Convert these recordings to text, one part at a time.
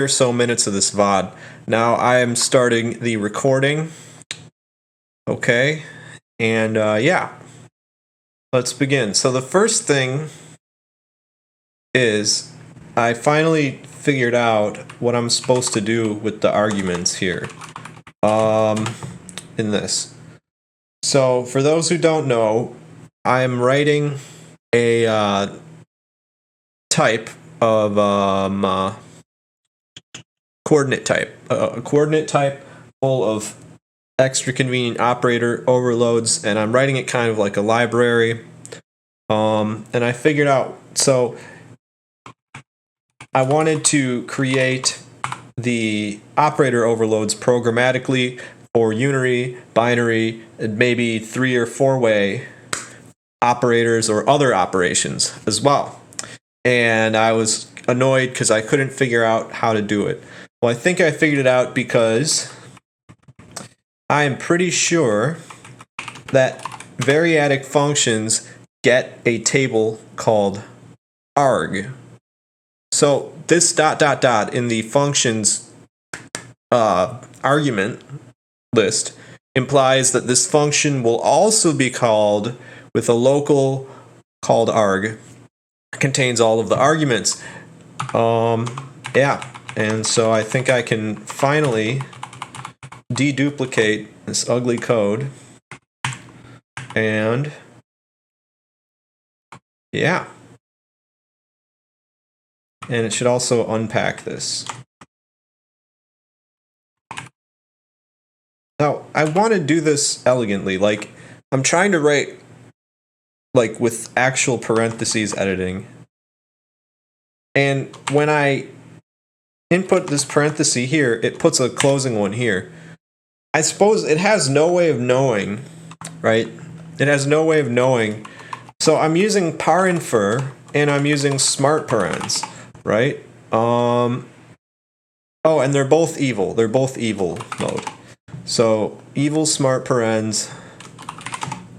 or so minutes of this VOD. Now I am starting the recording. Okay, and yeah, let's begin. So the first thing is I finally figured out what I'm supposed to do with the arguments here in this. So for those who don't know, I am writing a type of coordinate type, a coordinate type full of extra convenient operator overloads, and I'm writing it kind of like a library. And I figured out, so I wanted to create the operator overloads programmatically for unary, binary, and maybe 3 or 4-way operators or other operations as well. And I was annoyed because I couldn't figure out how to do it. Well, I think I figured it out because I am pretty sure that variadic functions get a table called arg. So this ... in the functions argument list implies that this function will also be called with a local called arg. It contains all of the arguments. Yeah, and so I think I can finally deduplicate this ugly code, and yeah, and it should also unpack this. Now, I want to do this elegantly. Like, I'm trying to write, like, with actual parentheses editing. And when I input this parenthesis here, it puts a closing one here. I suppose it has no way of knowing, right? It has no way of knowing. So I'm using parinfer, and I'm using smart parens, right? Oh, and they're both evil. They're both evil mode. So evil smart parens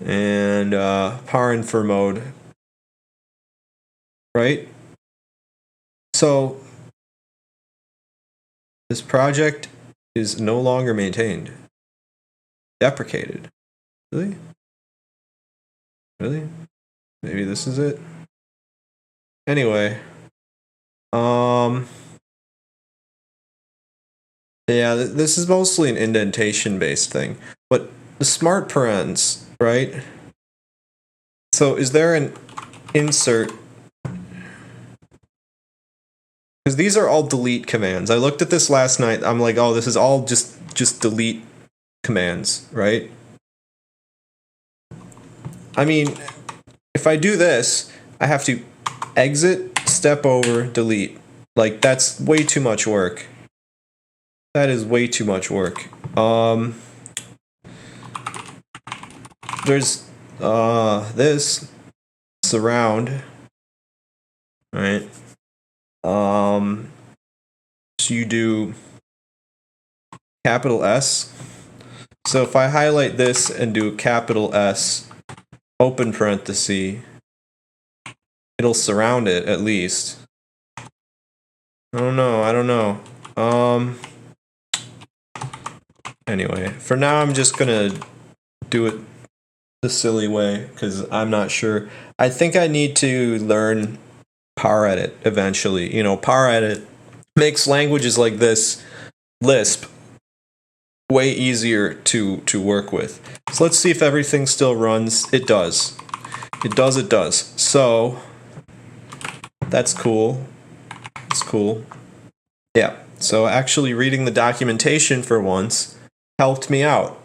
and parinfer mode, right? So this project is no longer maintained. Deprecated. Really? Really? Maybe this is it? Anyway. Yeah, this is mostly an indentation-based thing. But the smart parens, right? So is there an insert? Because these are all delete commands. I looked at this last night. I'm like, oh, this is all just delete commands, right? I mean, if I do this, I have to exit, step over, delete. Like, that's way too much work. That is way too much work. There's this surround, right? So you do capital S. So if I highlight this and do capital S, open parenthesis, it'll surround it at least. I don't know. Anyway, for now I'm just gonna do it the silly way because I'm not sure. I think I need to learn paredit eventually. You know, paredit makes languages like this, Lisp, way easier to work with. So let's see if everything still runs. It does. It does. So that's cool. It's cool. Yeah. So actually reading the documentation for once helped me out.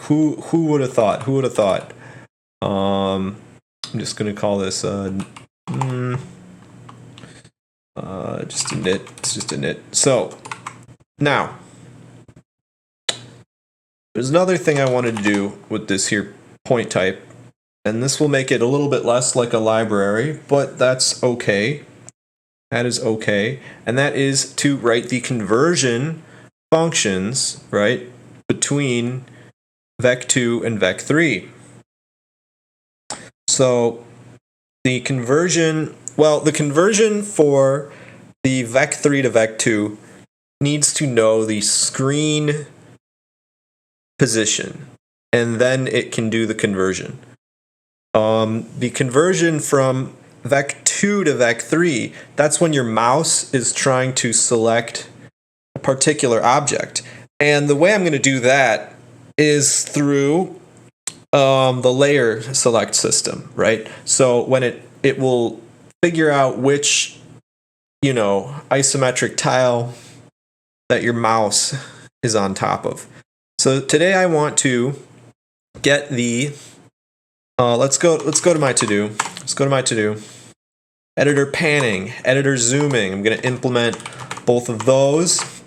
Who would have thought? I'm just gonna call this just a knit. It's just a knit. So now there's another thing I wanted to do with this here point type, and this will make it a little bit less like a library, but that's okay. That is okay. And that is to write the conversion functions, right, between vec2 and vec3. So the conversion for the vec3 to vec2 needs to know the screen position, and then it can do the conversion. The conversion from vec2 to vec3, that's when your mouse is trying to select a particular object. And the way I'm going to do that is through the layer select system, right? So when it will figure out which, isometric tile that your mouse is on top of. So today I want to get the let's go to my to-do. Let's go to my to-do. Editor panning, editor zooming. I'm going to implement both of those,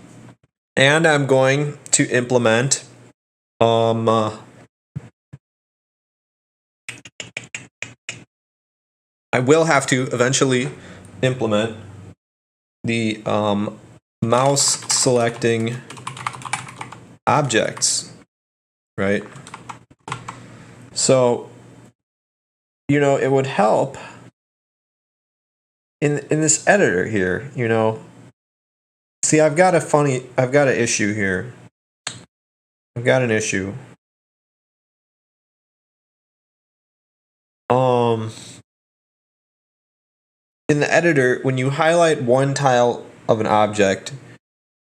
and I'm going to implement I will have to eventually implement the mouse selecting objects, right? So, it would help in this editor here, See, I've got an issue here. I've got an issue. In the editor, when you highlight one tile of an object,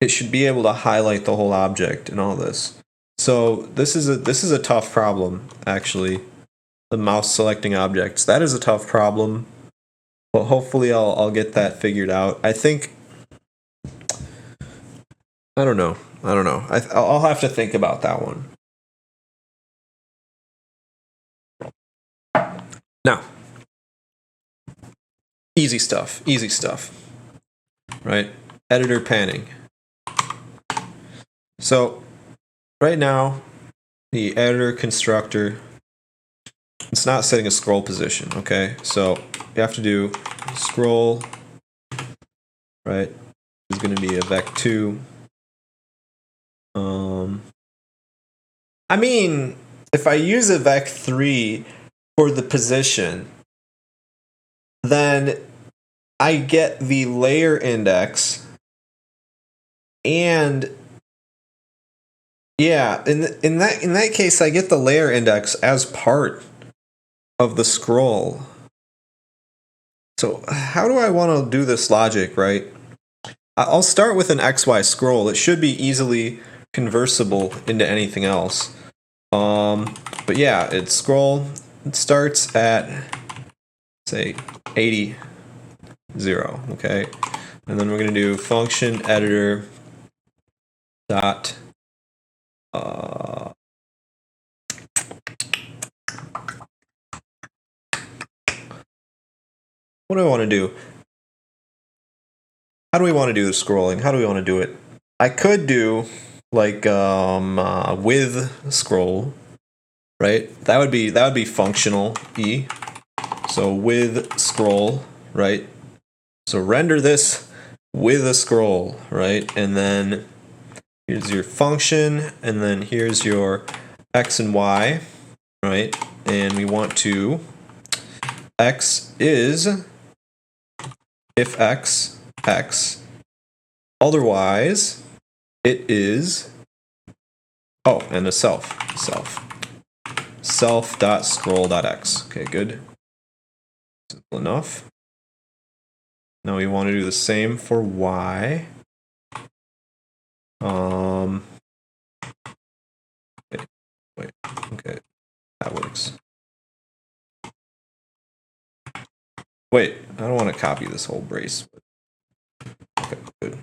it should be able to highlight the whole object and all this. So this is a tough problem, actually. The mouse selecting objects. That is a tough problem. But hopefully I'll get that figured out. I think I don't know. I'll have to think about that one. Now, easy stuff, right? Editor panning. So, right now, the editor constructor, it's not setting a scroll position, okay? So, you have to do scroll, right? Is going to be a vec2. I mean, if I use a vec3 for the position, then I get the layer index, and yeah, in that case, I get the layer index as part of the scroll. So how do I want to do this logic, right? I'll start with an XY scroll. It should be easily conversible into anything else. But yeah, it's scroll. It starts at, say, 80, 0, okay? And then we're going to do function editor dot what do I want to do? How do we want to do the scrolling? How do we want to do it? I could do like with scroll, right? That would be functional E. So with scroll, right? So render this with a scroll, right? And then here's your function, and then here's your X and Y, right? And we want to X is if X, X. Otherwise, it is, and a self.scroll.x. Okay, good. Simple enough. Now we want to do the same for Y. Wait, okay, that works. Wait, I don't want to copy this whole brace. Okay, good.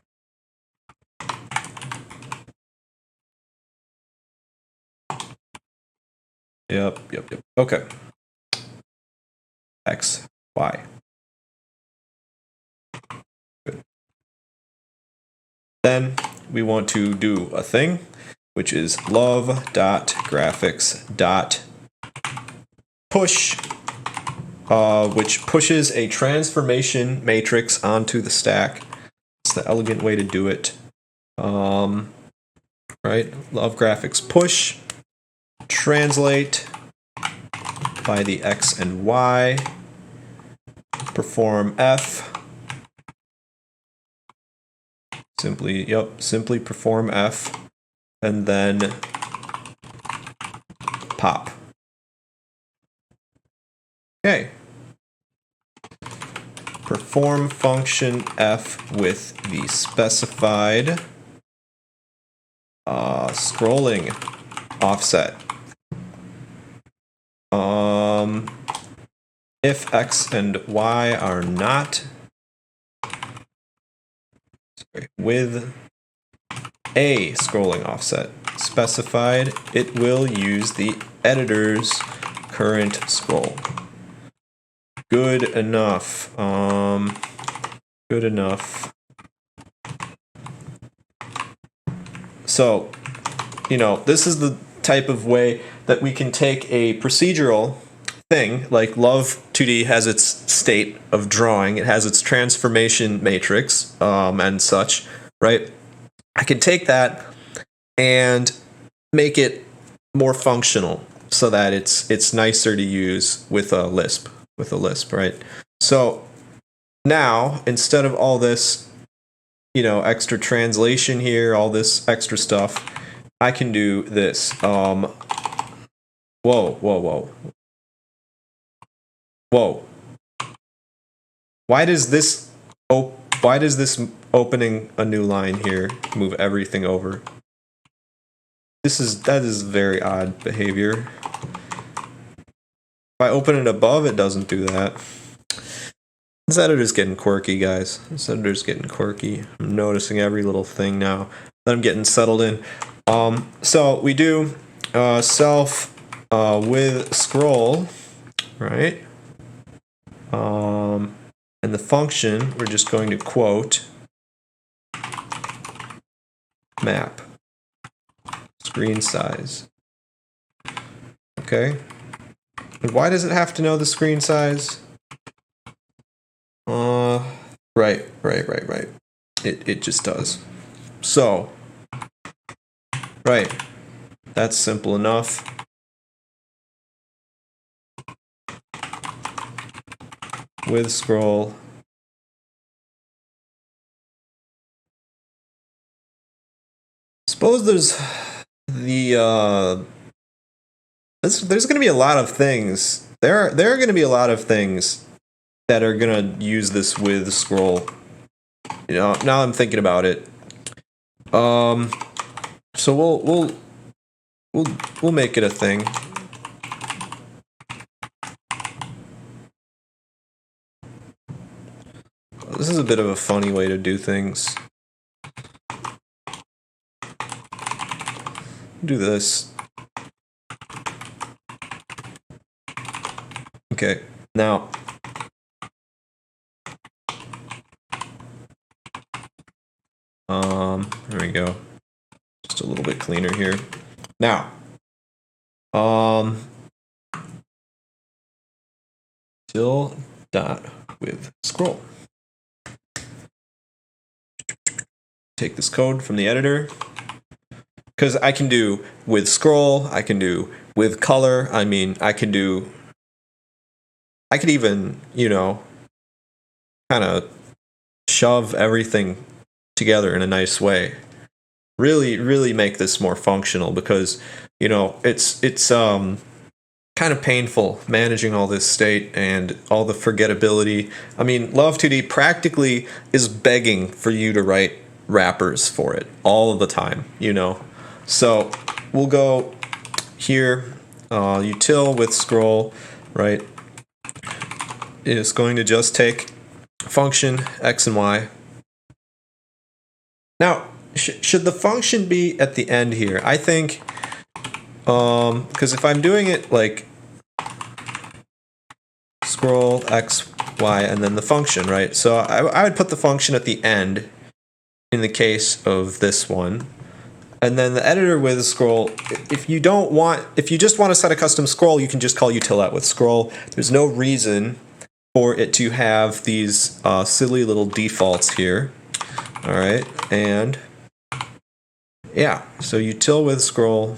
Yep. Okay. X, Y. Good. Then we want to do a thing, which is love.graphics.push, which pushes a transformation matrix onto the stack. It's the elegant way to do it. Right? Love graphics push, translate by the X and Y, perform F, Simply perform F and then pop. Okay. Perform function F with the specified scrolling offset. If X and Y are not with a scrolling offset specified, it will use the editor's current scroll. Good enough. Good enough. So, this is the type of way that we can take a procedural thing, like Love2D has its state of drawing, it has its transformation matrix, and such, right? I can take that and make it more functional so that it's nicer to use with a Lisp, right? So now, instead of all this, extra translation here, all this extra stuff, I can do this. Whoa. Why does this opening a new line here move everything over? That is very odd behavior. If I open it above, it doesn't do that. This editor's getting quirky, guys. This editor's getting quirky. I'm noticing every little thing now that I'm getting settled in. So we do self with scroll, right? And the function, we're just going to quote map screen size. Okay. And why does it have to know the screen size? Right. It just does. So, right. That's simple enough. With scroll. Suppose there's there's going to be a lot of things. There are going to be a lot of things that are going to use this with scroll. Now I'm thinking about it. So we'll make it a thing. This is a bit of a funny way to do things. Do this. Okay, now there we go. Just a little bit cleaner here. Now, still dot with scroll. Take this code from the editor, because I can do with scroll, I can do with color. I mean, I could even, kind of shove everything together in a nice way. Really make this more functional, because, it's kind of painful managing all this state and all the forgettability. I mean, Love2D practically is begging for you to write wrappers for it all of the time, So we'll go here, util with scroll, right? It's going to just take function x and y. Now, should the function be at the end here? I think, because if I'm doing it like scroll x, y, and then the function, right? So I would put the function at the end in the case of this one. And then the editor with scroll, if you just want to set a custom scroll, you can just call util with scroll. There's no reason for it to have these silly little defaults here. All right, and yeah, so util with scroll,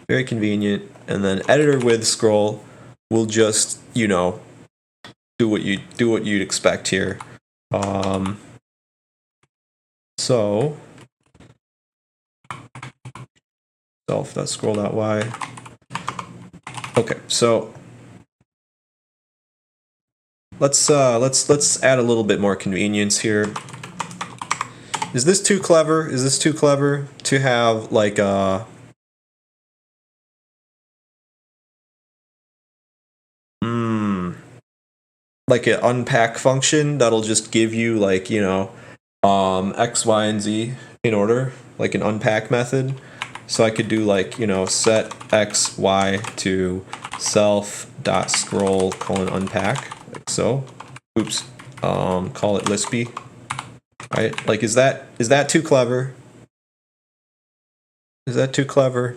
very convenient, and then editor with scroll will just, do what you'd expect here. So self.scroll.y. Okay, so let's add a little bit more convenience here. Is this too clever? Is this too clever to have like a like an unpack function that'll just give you like, you know, X, Y, and Z in order, like an unpack method. So I could do like, you know, set X, Y to self.scroll : unpack, like so. Oops. Call it Lispy. Right? Like, is that too clever? Is that too clever?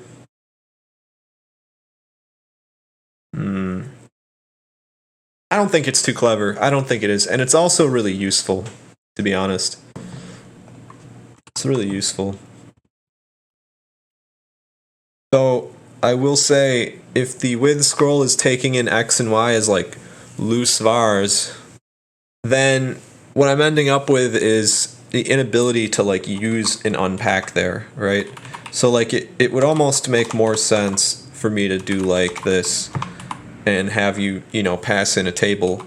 I don't think it's too clever. I don't think it is. And it's also really useful, to be honest. It's really useful. So I will say, if the with scroll is taking in X and Y as like loose vars, then what I'm ending up with is the inability to like use an unpack there, right? So like it would almost make more sense for me to do like this and have you, you know, pass in a table.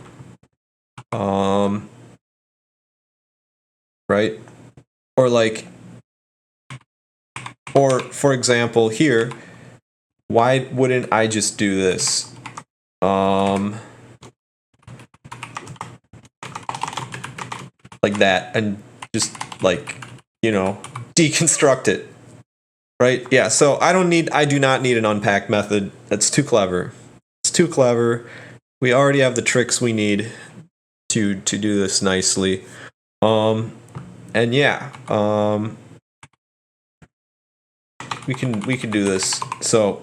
Right? Or like, or for example here, why wouldn't I just do this? Like that, and just like, you know, deconstruct it. Right? Yeah, so I do not need an unpack method. That's too clever. It's too clever. We already have the tricks we need to do this nicely. And yeah, we can do this. So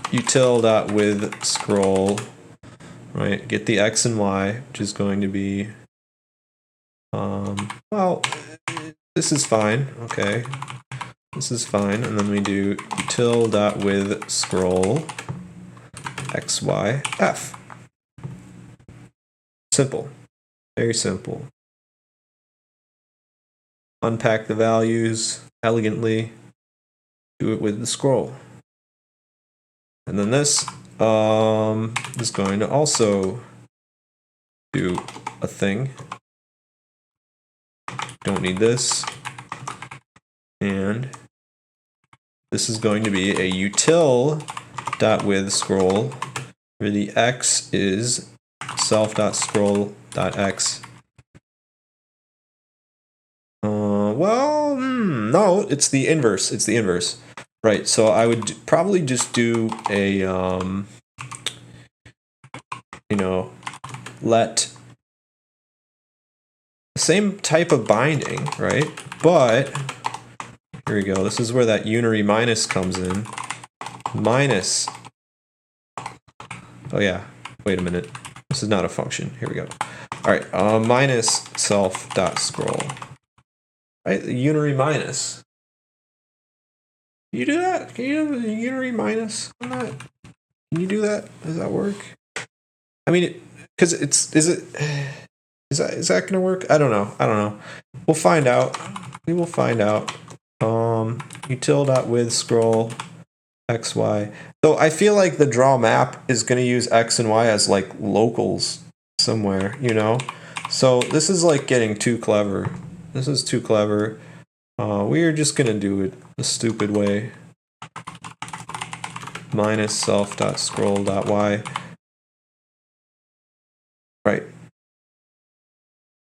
util.with scroll, right? Get the X and Y, which is going to be well, this is fine. Okay. This is fine. And then we do util.with scroll X, Y, F. Simple. Very simple. Unpack the values elegantly. Do it with the scroll. And then this is going to also do a thing. Don't need this. And this is going to be a util.with scroll where the X is self.scroll.x. No, it's the inverse. It's the inverse. Right, so I would probably just do a, you know, let same type of binding, right? But here we go. This is where that unary minus comes in. Minus. Oh yeah. Wait a minute. This is not a function. Here we go. All right. Minus self.scroll. Right. The unary minus. Can you do that? Can you do the unary minus on that? Can you do that? Does that work? I mean, because is that gonna work? I don't know. We'll find out. We will find out. Util.with scroll X, Y. So I feel like the draw map is gonna use X and Y as like locals somewhere, you know? So this is like getting too clever. This is too clever. We are just gonna do it the stupid way. Minus self.scroll.y. Right.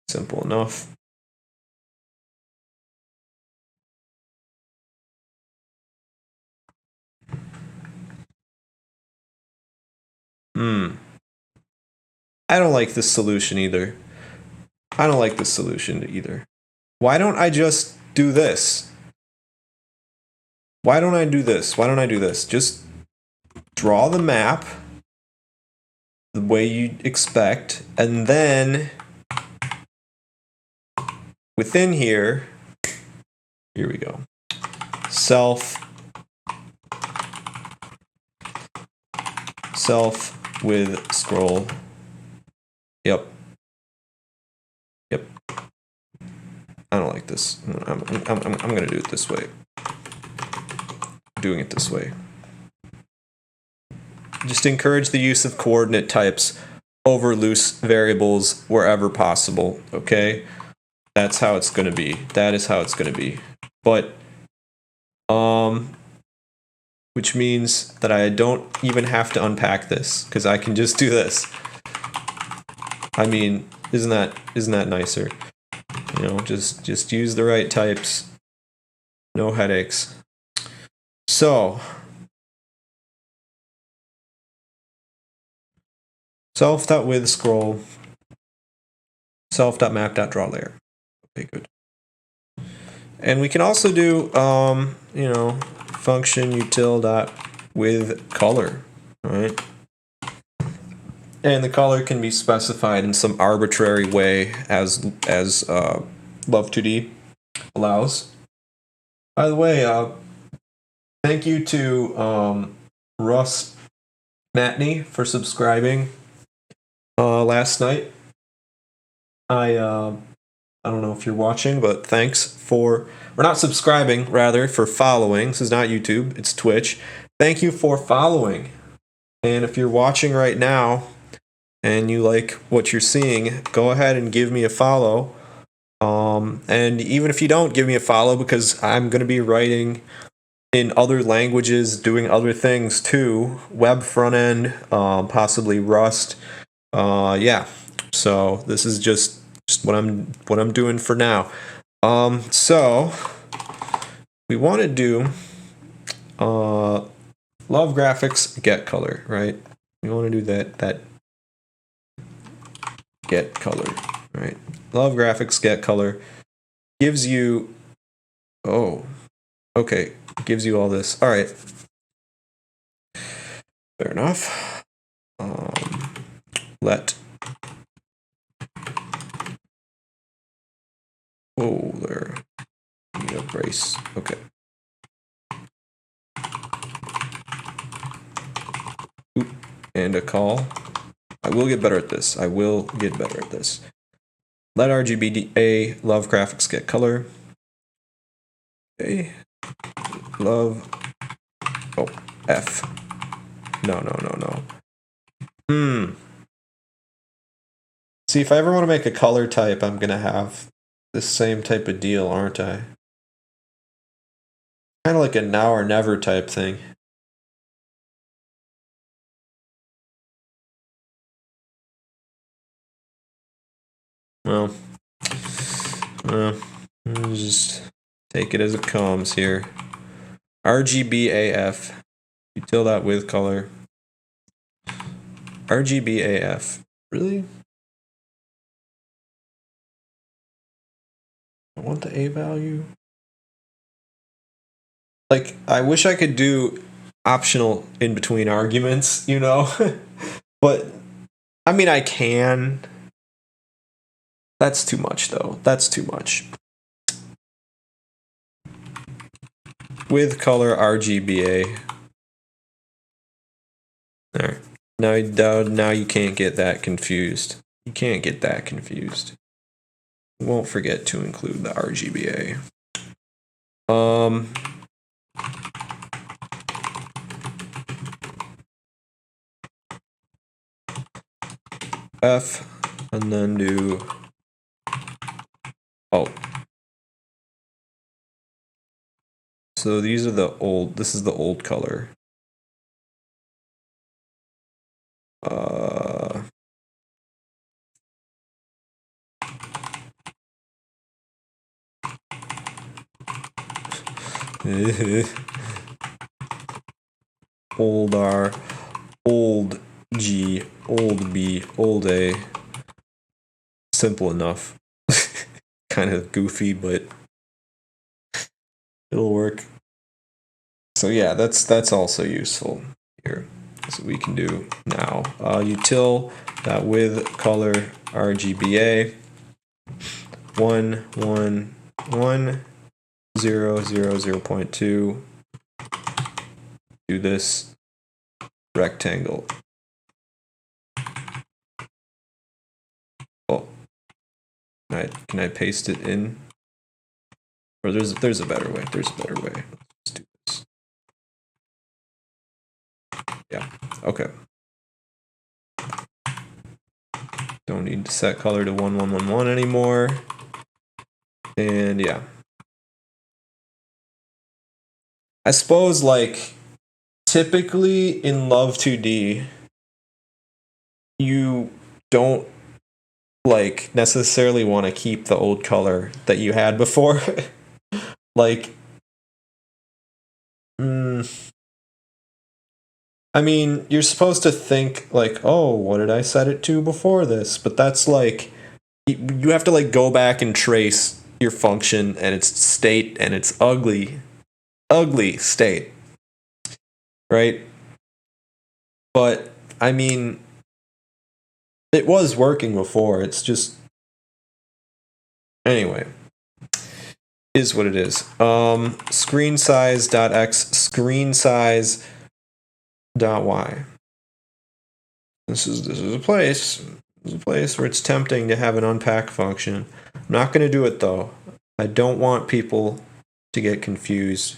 Simple enough. I don't like this solution either. I don't like this solution either. Why don't I just do this? Why don't I do this? Why don't I do this? Just draw the map the way you'd expect, and then within here we go. Self with scroll. Yep. I don't like this. I'm gonna do it this way. Doing it this way. Just encourage the use of coordinate types over loose variables wherever possible, okay? That's how it's gonna be. That is how it's gonna be. But, which means that I don't even have to unpack this, because I can just do this. I mean, isn't that nicer? You know, just use the right types. No headaches. So, self.with scroll, self.map.draw layer. Okay, good. And we can also do, you know, function util.with color, right? And the color can be specified in some arbitrary way as Love2D allows. By the way, thank you to Russ Matney for subscribing last night. I don't know if you're watching, but thanks for, or not subscribing, rather, for following. This is not YouTube, it's Twitch. Thank you for following. And if you're watching right now and you like what you're seeing, go ahead and give me a follow. And even if you don't, give me a follow, because I'm going to be writing in other languages, doing other things too. Web front end, possibly Rust. Yeah. So this is just what I'm doing for now. So we want to do love graphics get color, right? We want to do that get color, right? Love graphics get color gives you, oh, okay, gives you all this. All right, fair enough. Let, oh, there, need a brace. Okay. Oop, and a call. I will get better at this. I will get better at this. Let RGBA love graphics get color. Okay. Love. Oh, F. No. See, if I ever want to make a color type, I'm going to have this same type of deal, aren't I? Kind of like a now or never type thing. Well, just take it as it comes here. RGBAF. Util that with color. RGBAF. Really? I want the A value. Like, I wish I could do optional in between arguments, you know? But, I mean, I can. That's too much, though. That's too much. With color RGBA. There. Now you can't get that confused. You can't get that confused. Won't forget to include the RGBA. F, and then do, oh. So these are the old, this is the old color. Old R, old G, old B, old A. Simple enough. Kind of goofy, but it'll work. So yeah, that's also useful here. That's what we can do now. Util that with color RGBA 111.0.2. Do this rectangle. Oh, can I paste it in? Or there's a better way. There's a better way. Let's do this. Yeah. Okay. Don't need to set color to 1111 anymore. And yeah. I suppose like typically in Love2D you don't like necessarily want to keep the old color that you had before. Like I mean, you're supposed to think like, oh, what did I set it to before this? But that's like, you have to like go back and trace your function and its state and its ugly state, right? But I mean, it was working before. It's just, anyway, is what it is. Screen size.x, screen size.y. This is a place. This is a place where it's tempting to have an unpack function. I'm not going to do it though. I don't want people to get confused.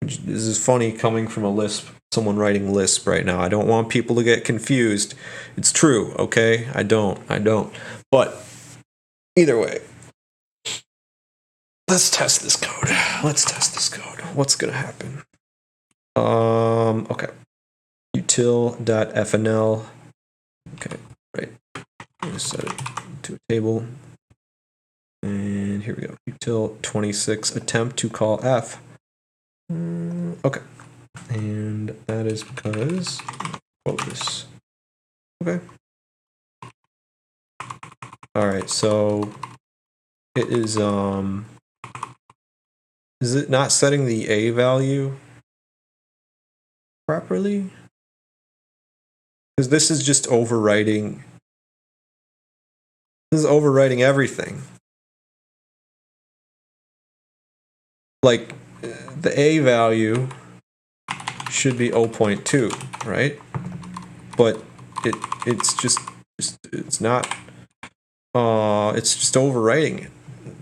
This is funny coming from a Lisp, someone writing Lisp right now. I don't want people to get confused. It's true, okay? I don't. But either way, let's test this code. What's going to happen? Okay. util.fnl. Okay, right. I'm going to set it to a table. And here we go. Util 26 attempt to call f. Okay. And that is because quote this. Okay. Alright, so it is it not setting the A value properly? Because this is just overwriting. This is overwriting everything. Like, the A value should be 0.2, right? But it's just it's not. It's just overwriting it.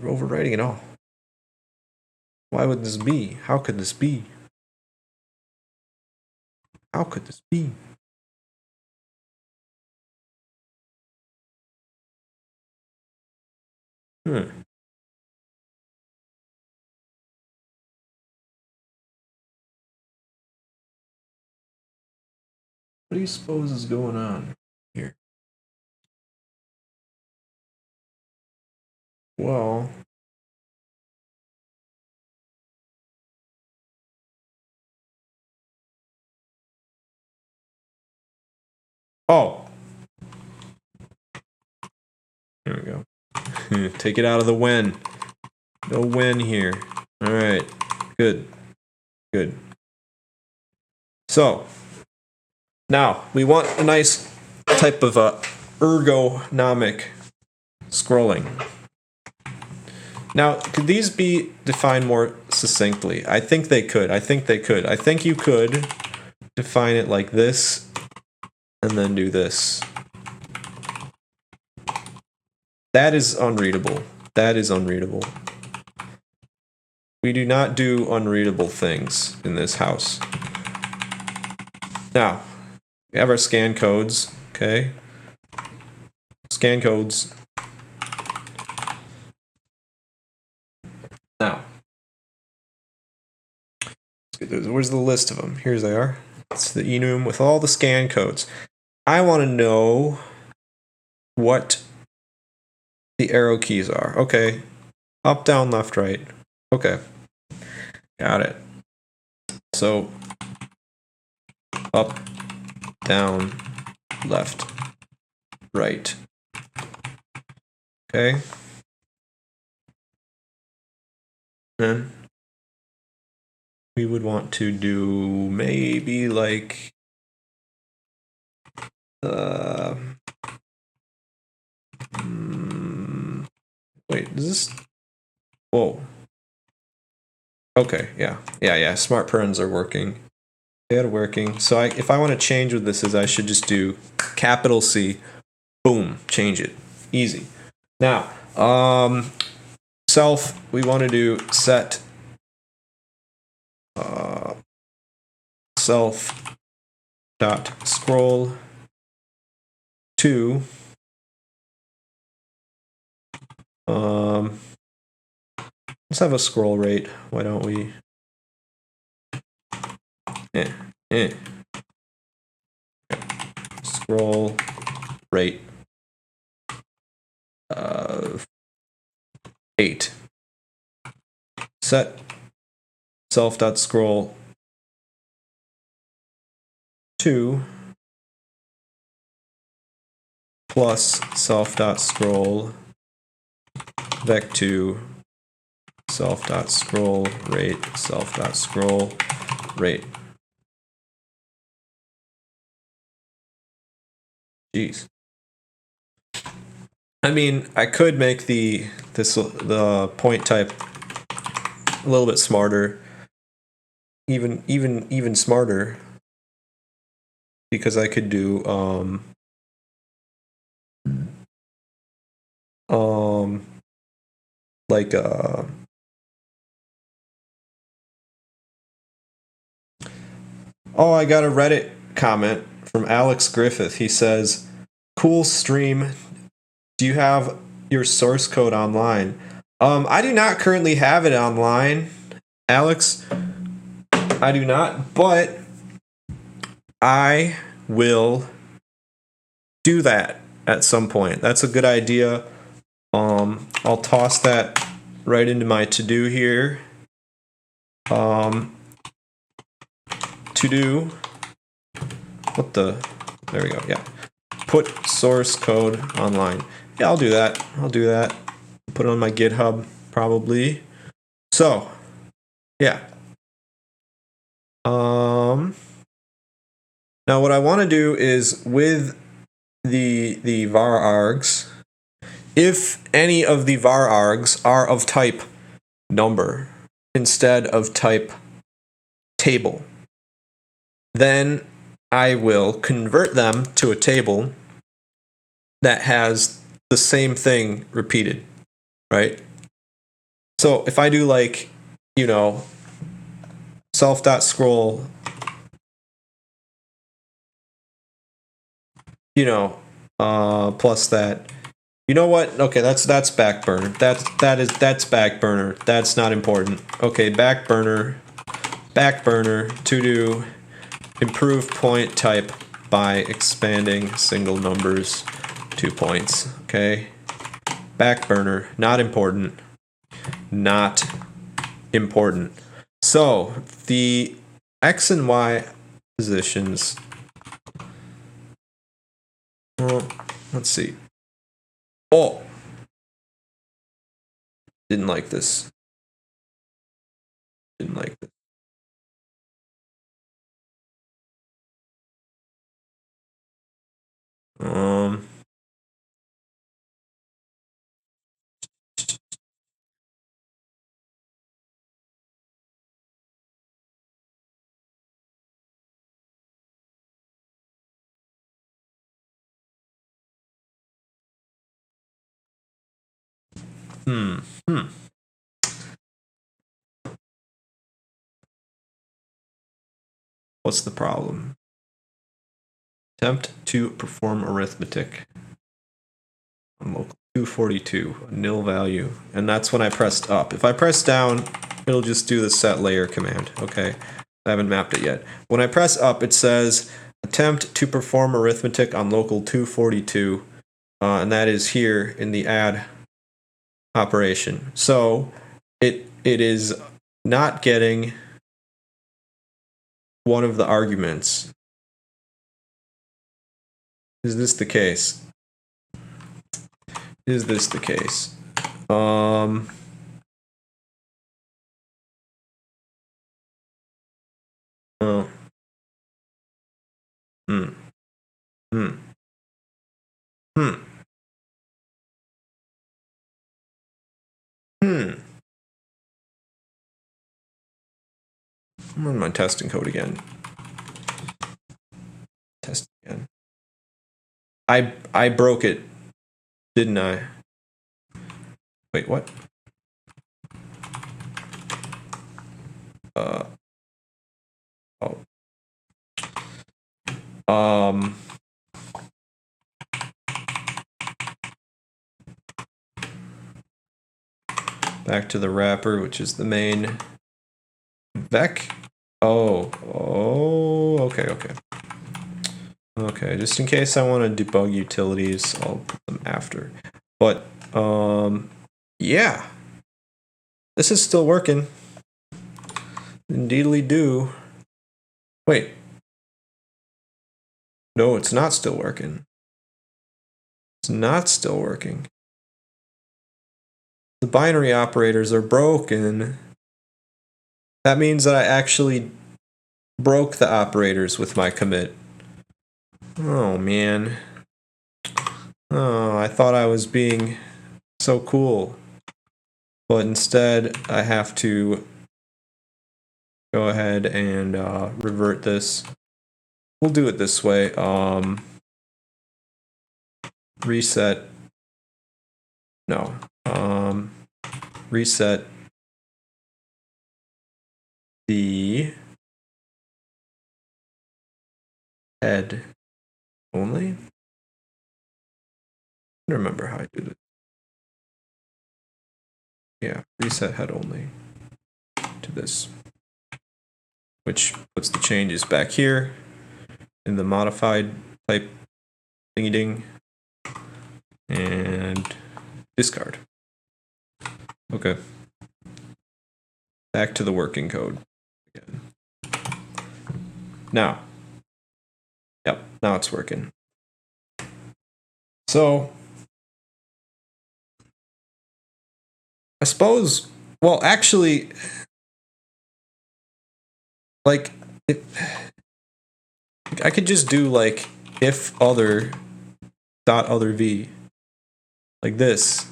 Overwriting it all. Why would this be? How could this be? How could this be? What do you suppose is going on here? Well, oh, here we go. Take it out of the when. No when here. All right, good. So now we want a nice type of ergonomic scrolling. Now, could these be defined more succinctly? I think they could. I think you could define it like this and then do this. That is unreadable. We do not do unreadable things in this house. Now, we have our scan codes, okay? Scan codes. Now, where's the list of them? Here they are. It's the enum with all the scan codes. I want to know what the arrow keys are. Okay. Up, down, left, right. Okay. Got it. So, up, down, left, right. Okay. Then we would want to do maybe like wait, is this? Whoa. Okay, yeah. Smart parens are working. They are working. So if I want to change what this is, I should just do capital C. Boom, change it. Easy. Now, self, we want to do set self dot scroll to let's have a scroll rate. Why don't we? Scroll rate 8. Set self.scroll to plus self.scroll vec2 self.scroll rate self.scroll rate. Jeez. I mean, I could make the point type a little bit smarter, even smarter, because I could do like oh, I got a Reddit comment from Alex Griffith. He says, "Cool stream. Do you have your source code online?" I do not currently have it online, Alex. I do not, but I will do that at some point. That's a good idea. I'll toss that right into my to-do here. To do. What the? There we go. Yeah. Put source code online. Yeah, I'll do that. Put it on my GitHub, probably. So, yeah. Now what I want to do is with the var args, if any of the var args are of type number instead of type table, then I will convert them to a table that has the same thing repeated, right? So if I do like, self.scroll, plus that. You know what? Okay, that's back burner. That's back burner. That's not important. Okay, back burner to do improve point type by expanding single numbers 2 points. Okay, back burner, not important. So the X and Y positions. Well, let's see. Oh, didn't like this. What's the problem? Attempt to perform arithmetic on local 242, a nil value, and that's when I pressed up. If I press down, it'll just do the set layer command. Okay, I haven't mapped it yet. When I press up, it says attempt to perform arithmetic on local 242, and that is here in the add operation. So it is not getting one of the arguments. Is this the case? Oh. I'm running my testing code again. Test again. I broke it, didn't I? Wait, what? Back to the wrapper, which is the main vec. Oh, okay. Okay, just in case I want to debug utilities, I'll put them after. But, yeah. This is still working. Indeedly do. Wait. No, it's not still working. It's not still working. The binary operators are broken. That means that I actually broke the operators with my commit. Oh, man. Oh, I thought I was being so cool. But instead, I have to go ahead and revert this. We'll do it this way. Reset. No. Reset the head only. I don't remember how I did it. Yeah, reset head only to this, which puts the changes back here in the modified type thingy ding and discard. Okay. Back to the working code again. Now. Yep, now it's working. So I suppose, well, actually, like, I could just do like if other dot other v, like this,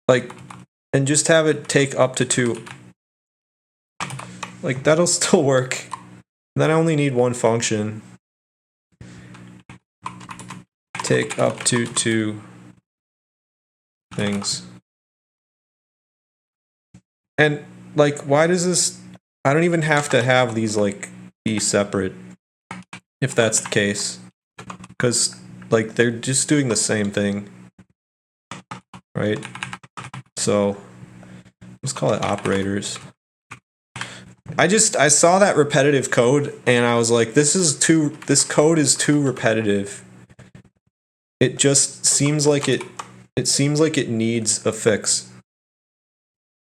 like, and just have it take up to 2. Like, that'll still work. Then I only need one function. Take up to 2 things. And like, why does this, I don't even have to have these like be separate if that's the case, because like they're just doing the same thing, right? So let's call it operators. I saw that repetitive code and I was like, this code is too repetitive. It just seems like it needs a fix.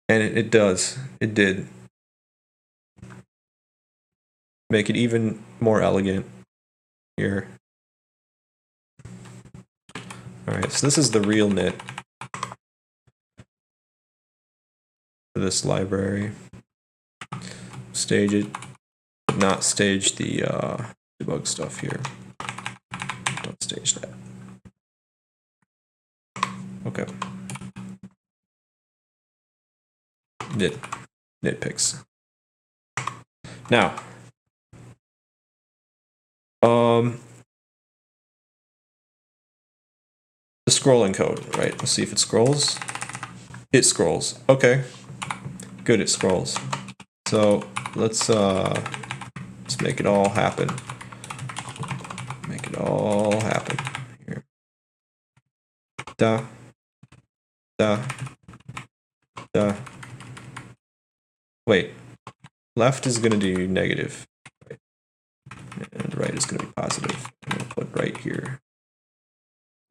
And it does. It did. Make it even more elegant here. Alright, so this is the real knit for this library. Stage it, but not stage the debug stuff here. Don't stage that. Okay. Nitpicks. Now, the scrolling code, right? Let's see if it scrolls. It scrolls. Okay. Good, it scrolls. So let's make it all happen. Make it all happen here. Da. Wait. Left is going to do negative. Right. And right is going to be positive. I'm going to put right here.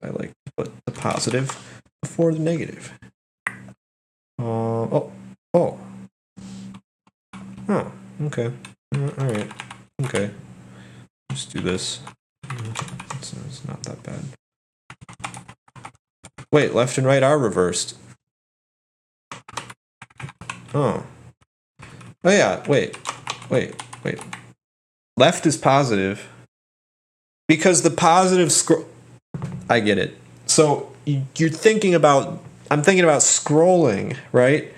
I like to put the positive before the negative. Oh. Okay. Alright. Okay. Just do this. It's not that bad. Wait, left and right are reversed. Oh yeah, wait. Left is positive because the positive I get it. So you're thinking about, I'm thinking about scrolling, right?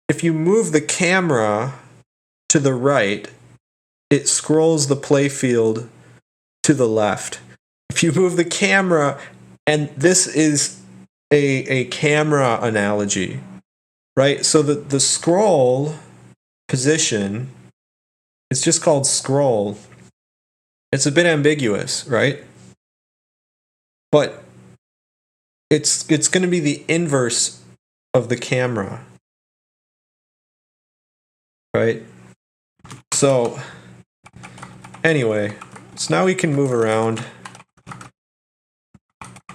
If you move the camera to the right, it scrolls the playfield to the left. If you move the camera, and this is a camera analogy, right? So the scroll position, it's just called scroll. It's a bit ambiguous, right? But it's going to be the inverse of the camera, right? So anyway, so now we can move around.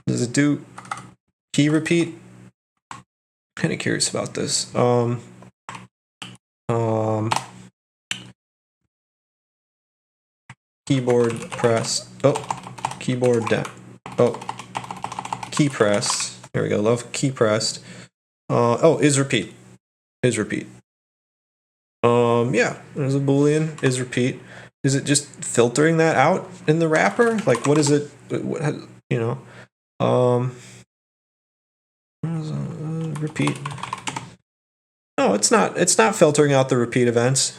Does it do key repeat? Kind of curious about this. Keyboard press. Oh, keyboard down. Oh, key press. There we go. Love key pressed. Oh, is repeat. Is repeat. Yeah, there's a boolean. Is repeat. Is it just filtering that out in the wrapper? Like, what is it? What, you know? Repeat. No, it's not. It's not filtering out the repeat events.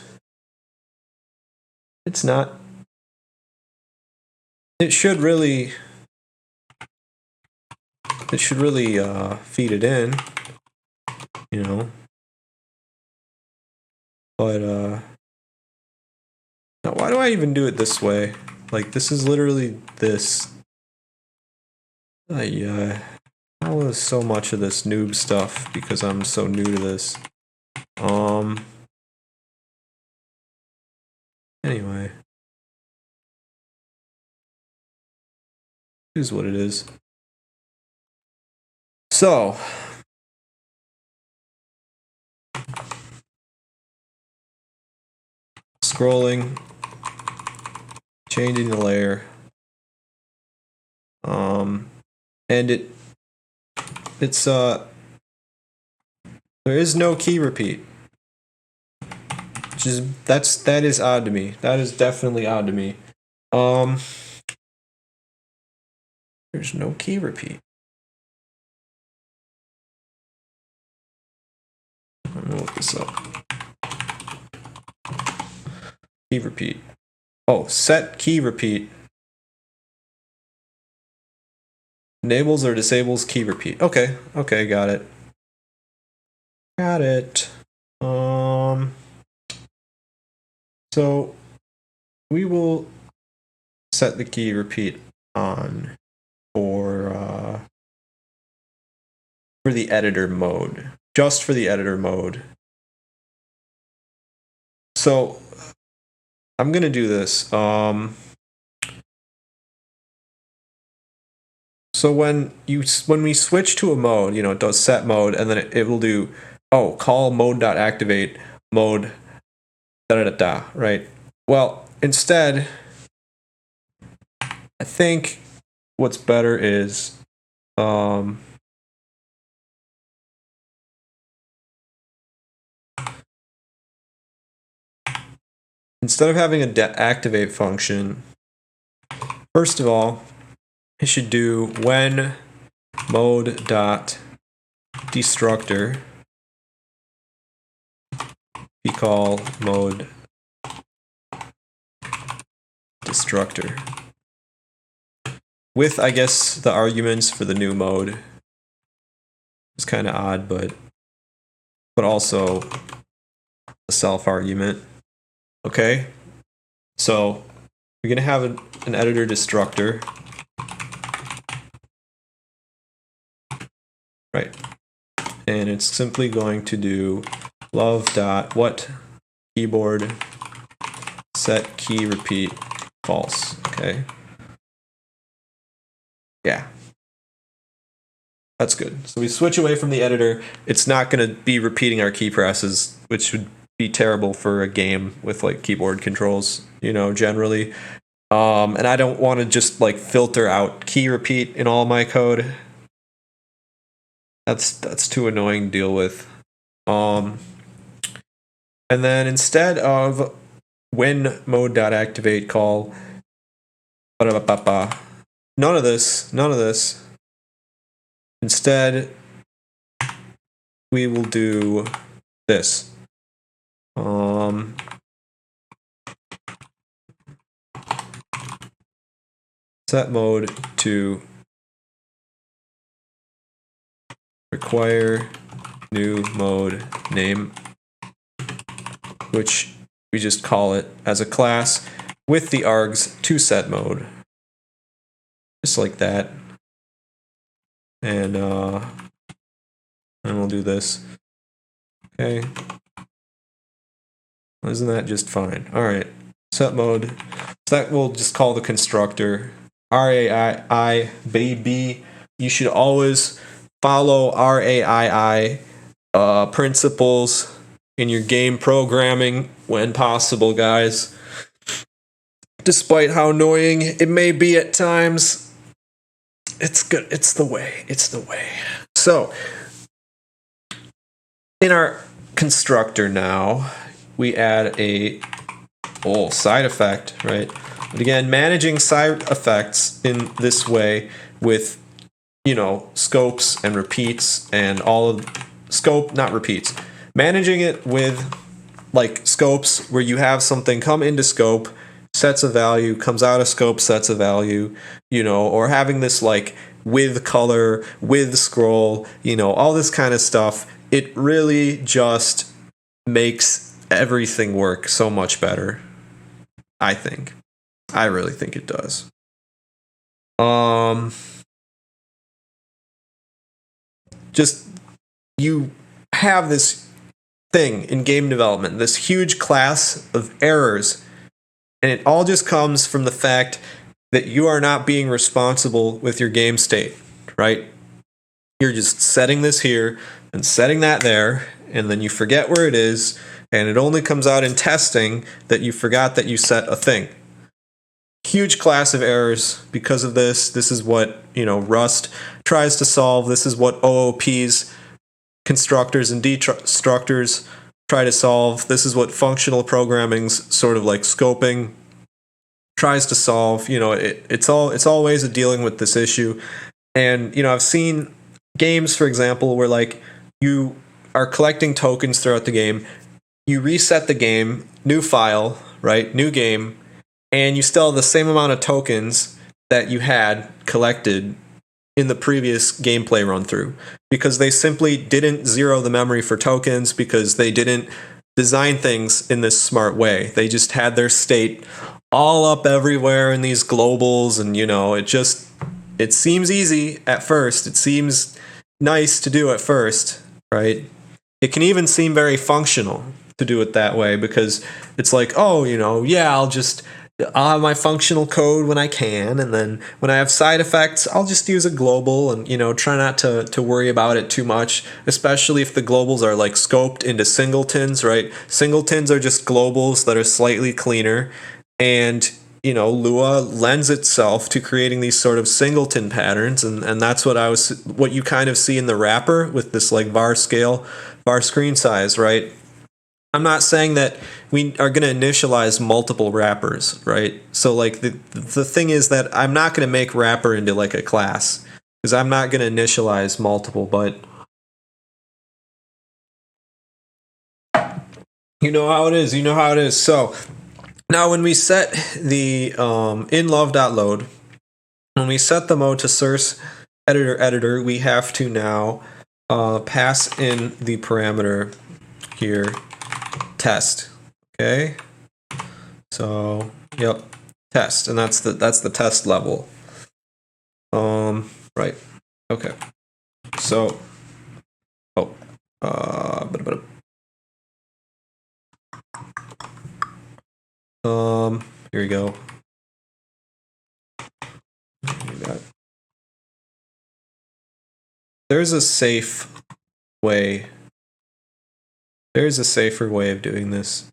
It's not. It should really. It should really feed it in, you know. But now why do I even do it this way? Like, this is literally this. I was so much of this noob stuff because I'm so new to this. Anyway, here's what it is. So, scrolling, changing the layer, and it's there is no key repeat, which is that is odd to me. That is definitely odd to me. There's no key repeat. I'm gonna look this up. Key repeat. Oh, set key repeat. Enables or disables key repeat. Okay, okay, got it. Got it. So we will set the key repeat on for the editor mode. Just for the editor mode. So I'm gonna do this. So when we switch to a mode, you know, it does set mode, and then it will do call mode.activate mode right? Well, instead, I think what's better is instead of having a activate function, first of all, it should do when mode.destructor we call mode destructor with, I guess, the arguments for the new mode. It's kind of odd, but also a self argument. Okay, so we're gonna have an editor destructor, right? And it's simply going to do love.what keyboard set key repeat false. Okay. Yeah. That's good. So we switch away from the editor. It's not going to be repeating our key presses, which would be terrible for a game with like keyboard controls, you know, generally. And I don't want to just like filter out key repeat in all my code. That's too annoying to deal with. And then instead of when mode.activate call, none of this. Instead, we will do this. Set mode to require new mode name, which we just call it as a class. with the args to set mode. Just like that. And we'll do this. Okay. Isn't that just fine? All right. Set mode. So that we'll just call the constructor RAII baby. You should always follow RAII principles in your game programming when possible, guys. Despite how annoying it may be at times, it's good. It's the way. It's the way. So, in our constructor now, we add a side effect, right? But again, managing side effects in this way with, scopes and repeats and all of scope, not repeats. Managing it with like scopes where you have something come into scope, sets a value, comes out of scope, sets a value, or having this like with color, with scroll, all this kind of stuff. It really just makes everything work so much better. I think. I really think it does. Just you have this thing in game development, this huge class of errors, and it all just comes from the fact that you are not being responsible with your game state, right? You're just setting this here and setting that there, and then you forget where it is, and it only comes out in testing that you forgot that you set a thing. Huge class of errors because of this. This is what, Rust tries to solve. This is what OOP's constructors and destructors try to solve. This is what functional programming's sort of like scoping tries to solve. It's always a dealing with this issue. And, I've seen games, for example, where like you are collecting tokens throughout the game. You reset the game, new file, right? New game. And you still have the same amount of tokens that you had collected in the previous gameplay run through, because they simply didn't zero the memory for tokens, because they didn't design things in this smart way. They just had their state all up everywhere in these globals, and it seems easy at first. It seems nice to do at first, right? It can even seem very functional to do it that way, because it's like, I'll have my functional code when I can, and then when I have side effects, I'll just use a global and, try not to worry about it too much, especially if the globals are like scoped into singletons, right? Singletons are just globals that are slightly cleaner, and, Lua lends itself to creating these sort of singleton patterns, and that's what you kind of see in the wrapper with this like var scale, var screen size, right? I'm not saying that we are going to initialize multiple wrappers, right? So like the thing is that I'm not going to make wrapper into like a class, because I'm not going to initialize multiple, but you know how it is. So now when we set the in love.load, when we set the mode to source editor, we have to now pass in the parameter here, test. Okay, so test, and that's the test level. Right. Okay. So here we go. There's a safer way of doing this.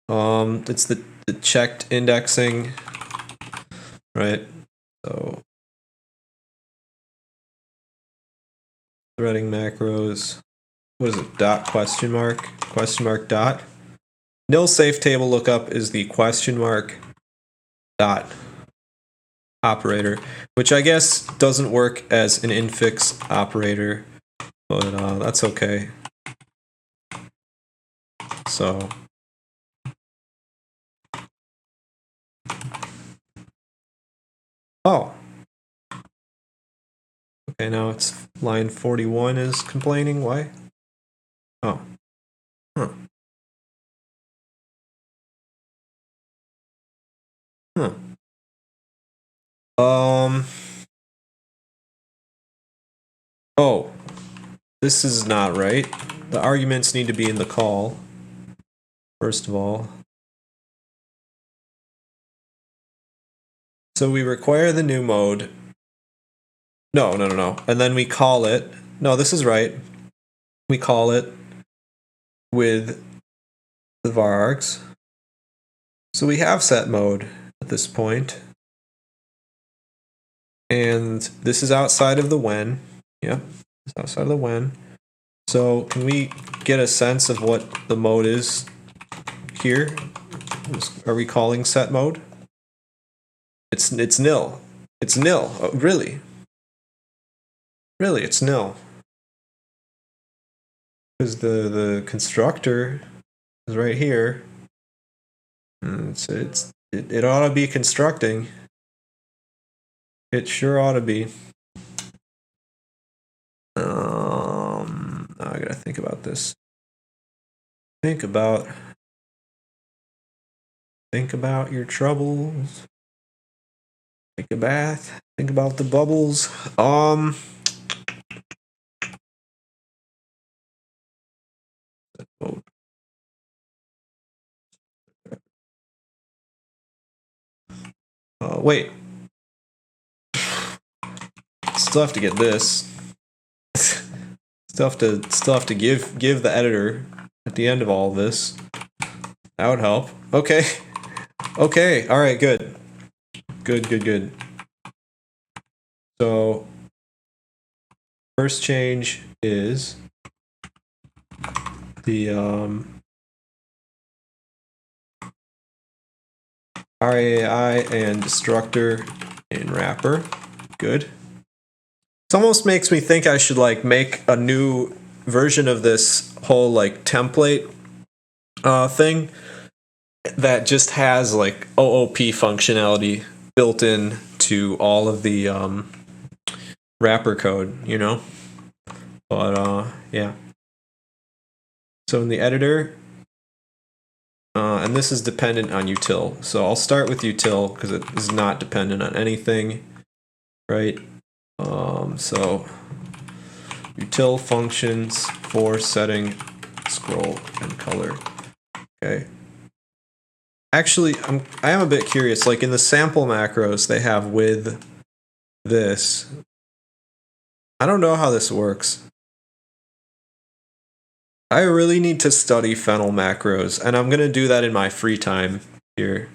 It's the checked indexing, right? So threading macros. What is it? Dot question mark dot. Nil safe table lookup is the question mark dot operator, which I guess doesn't work as an infix operator, but that's okay. So okay, now it's line 41 is complaining. Why? Huh. Oh, this is not right. The arguments need to be in the call, first of all. So we require the new mode. No. And then we call it. No, this is right. We call it with the varargs. So we have set mode at this point. And this is outside of the when. Yep, it's outside of the when. So can we get a sense of what the mode is here? Are we calling set mode? It's nil. It's nil. Oh, really? Really, it's nil. Because the constructor is right here. And it ought to be constructing. It sure ought to be. I gotta think about this. Think about your troubles. Take a bath. Think about the bubbles. Wait. Still have to get this. still have to give the editor at the end of all of this. That would help. Okay. Okay. All right. Good. Good. So first change is the RAI and destructor in wrapper. Good. It almost makes me think I should like make a new version of this whole like template thing that just has like OOP functionality built in to all of the wrapper code, you know? But yeah. So in the editor, and this is dependent on util. So I'll start with util because it is not dependent on anything, right? So util functions for setting scroll and color. Okay. Actually, I am a bit curious. Like in the sample macros they have with this. I don't know how this works. I really need to study Fennel macros, and I'm gonna do that in my free time here.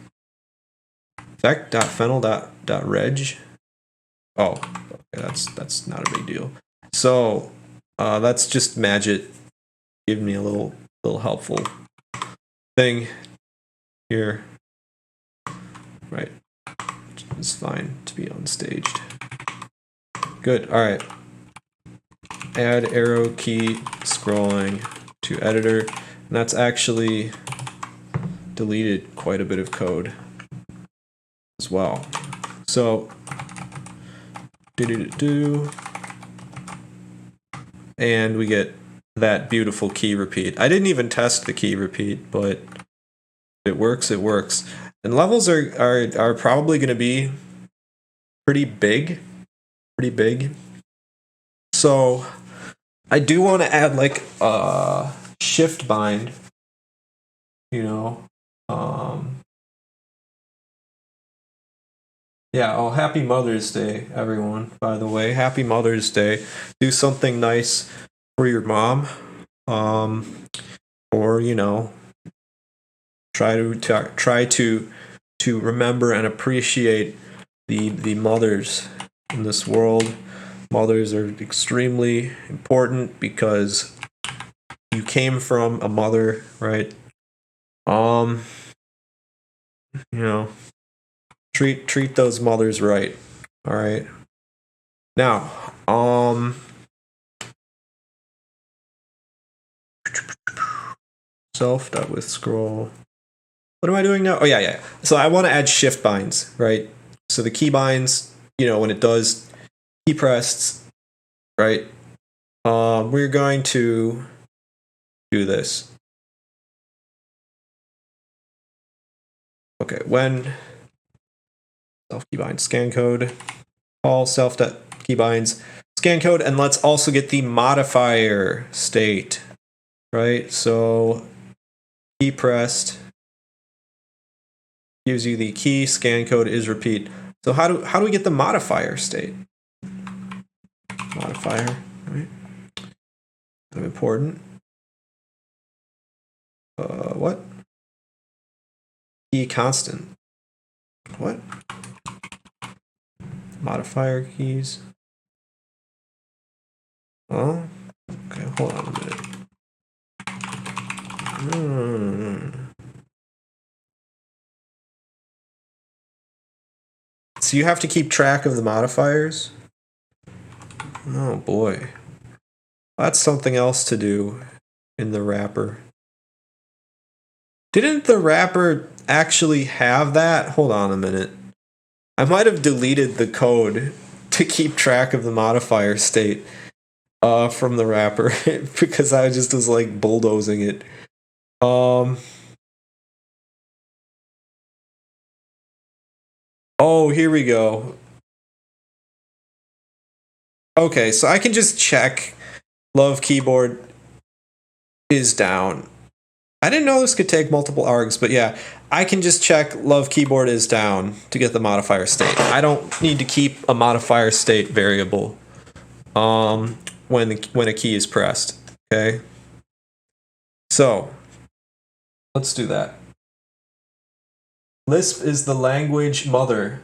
Vec.fennel.reg. Oh, okay, that's not a big deal. So that's just Magit giving me a little helpful thing here. Right. It's fine to be unstaged. Good. All right. Add arrow key scrolling to editor. And that's actually deleted quite a bit of code as well. So and we get that beautiful key repeat. I didn't even test the key repeat, but it works. It works. And levels are probably going to be pretty big. So I do want to add like a shift bind, you know. Yeah, oh, happy Mother's Day, everyone, by the way. Happy Mother's Day. Do something nice for your mom. Or, you know, try to remember and appreciate the mothers in this world. Mothers are extremely important because you came from a mother, right? You know, treat those mothers right. All right. Now, self.with scroll. What am I doing now? Oh yeah. So I want to add shift binds, right? So the key binds, you know, when it does key pressed, right? We're going to do this. Okay, when self keybinds scan code, all self keybinds scan code, and let's also get the modifier state, right? So key pressed gives you the key, scan code is repeat. So how do we get the modifier state? Modifier, right? Kind of important. What? Key constant. What? Modifier keys. Oh, okay, hold on a minute. So you have to keep track of the modifiers? Oh boy. That's something else to do in the wrapper. Didn't the wrapper actually have that? Hold on a minute. I might have deleted the code to keep track of the modifier state from the wrapper because I just was like bulldozing it. Oh, here we go. Okay, so I can just check Love keyboard is down. I didn't know this could take multiple args, but yeah, I can just check Love keyboard is down to get the modifier state. I don't need to keep a modifier state variable when a key is pressed. Okay, so let's do that. Lisp is the language mother.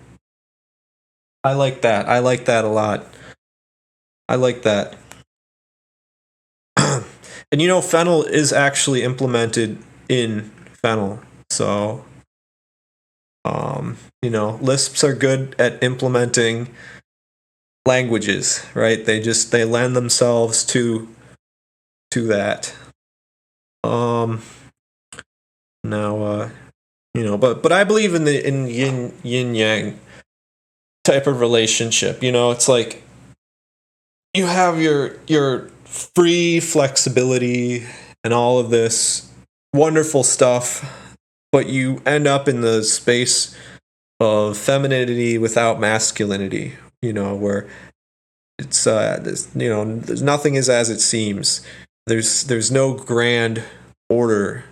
I like that. I like that a lot. I like that. And you know, Fennel is actually implemented in Fennel. So, you know, Lisps are good at implementing languages, right? They lend themselves to that. Now, you know, but I believe in the yin yang type of relationship. You know, it's like you have your free flexibility and all of this wonderful stuff, but you end up in the space of femininity without masculinity, you know, where it's you know, there's nothing is as it seems. There's no grand order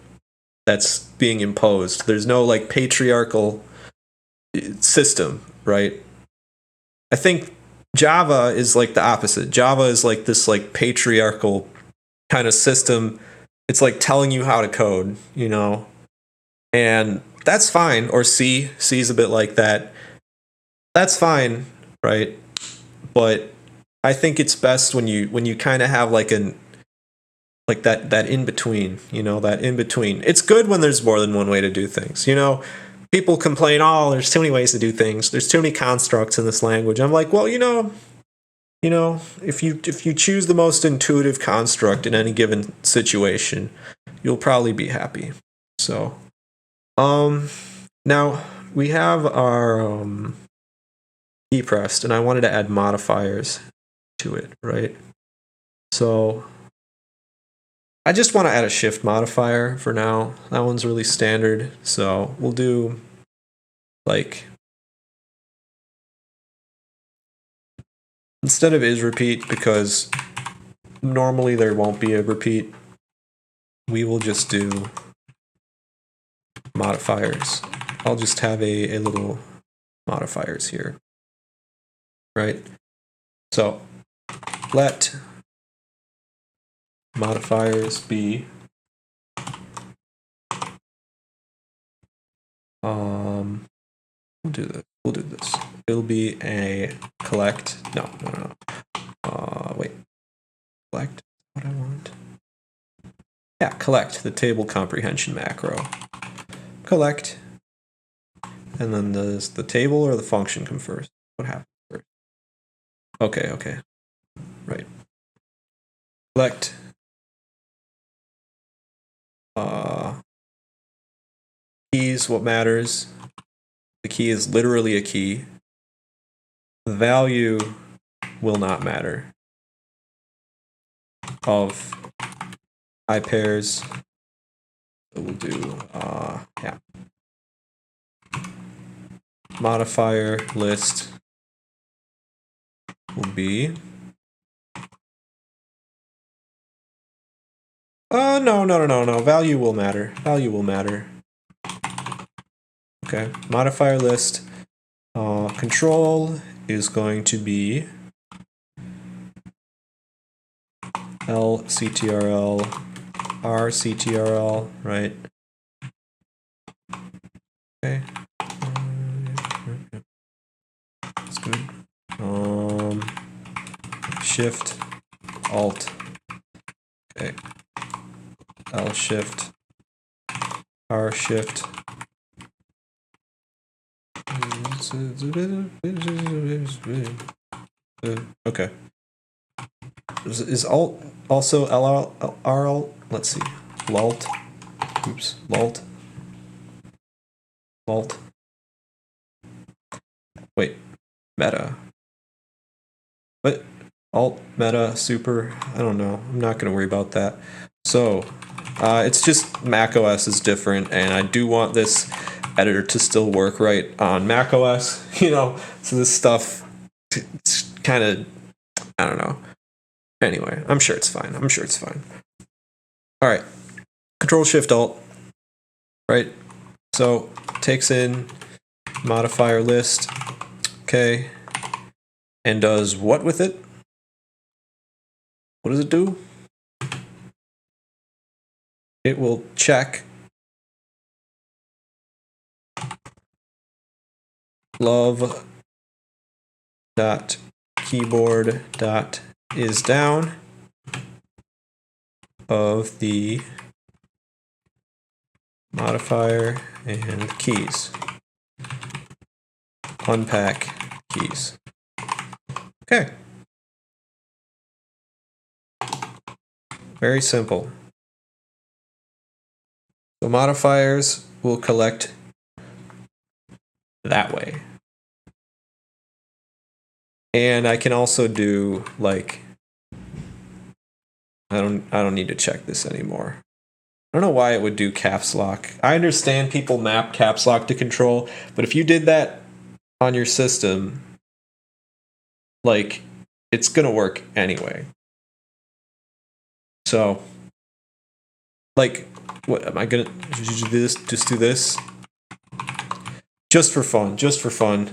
that's being imposed. There's no like patriarchal system, right? I think Java is like the opposite. Java is like this like patriarchal kind of system. It's like telling you how to code, you know, and that's fine. Or C's a bit like that. That's fine, right? But I think it's best when you kind of have like that in between, you know, that in between. It's good when there's more than one way to do things, you know. People complain, oh, there's too many ways to do things. There's too many constructs in this language. I'm like, well, you know, if you choose the most intuitive construct in any given situation, you'll probably be happy. So, now we have our key pressed, and I wanted to add modifiers to it, right? So I just want to add a shift modifier for now. That one's really standard, so we'll do like, instead of is repeat, because normally there won't be a repeat, we will just do modifiers. I'll just have a little modifiers here, right? So let modifiers be we'll do this. It'll be a collect. No. Wait. Collect. What I want. Yeah, collect the table comprehension macro. Collect. And then does the table or the function come first? What happens first? Okay. Right. Collect. Keys, what matters? The key is literally a key. The value will not matter. Of I pairs. So we'll do yeah. modifier list will be no. Value will matter. Value will matter. Okay. Modifier list. Control is going to be LCTRL, RCTRL, right? Okay. That's good. Shift, Alt. Okay. L shift, R shift. Okay. Is Alt also LRL? Let's see. Lalt. Oops. Lalt. Lalt. Wait. Meta. What? Alt, meta, super. I don't know. I'm not going to worry about that. So, it's just Mac OS is different, and I do want this editor to still work right on Mac OS, you know? So this stuff, it's kind of, I don't know. Anyway, I'm sure it's fine. I'm sure it's fine. All right. Control Shift Alt, right? So, takes in modifier list, okay, and does what with it? What does it do? It will check love.keyboard.is down of the modifier and keys. Unpack keys. Okay. Very simple. So modifiers will collect that way. And I can also do like I don't need to check this anymore. I don't know why it would do caps lock. I understand people map caps lock to control, but if you did that on your system, like it's gonna work anyway. So like what am I gonna do this? Just do this? Just for fun. Just for fun.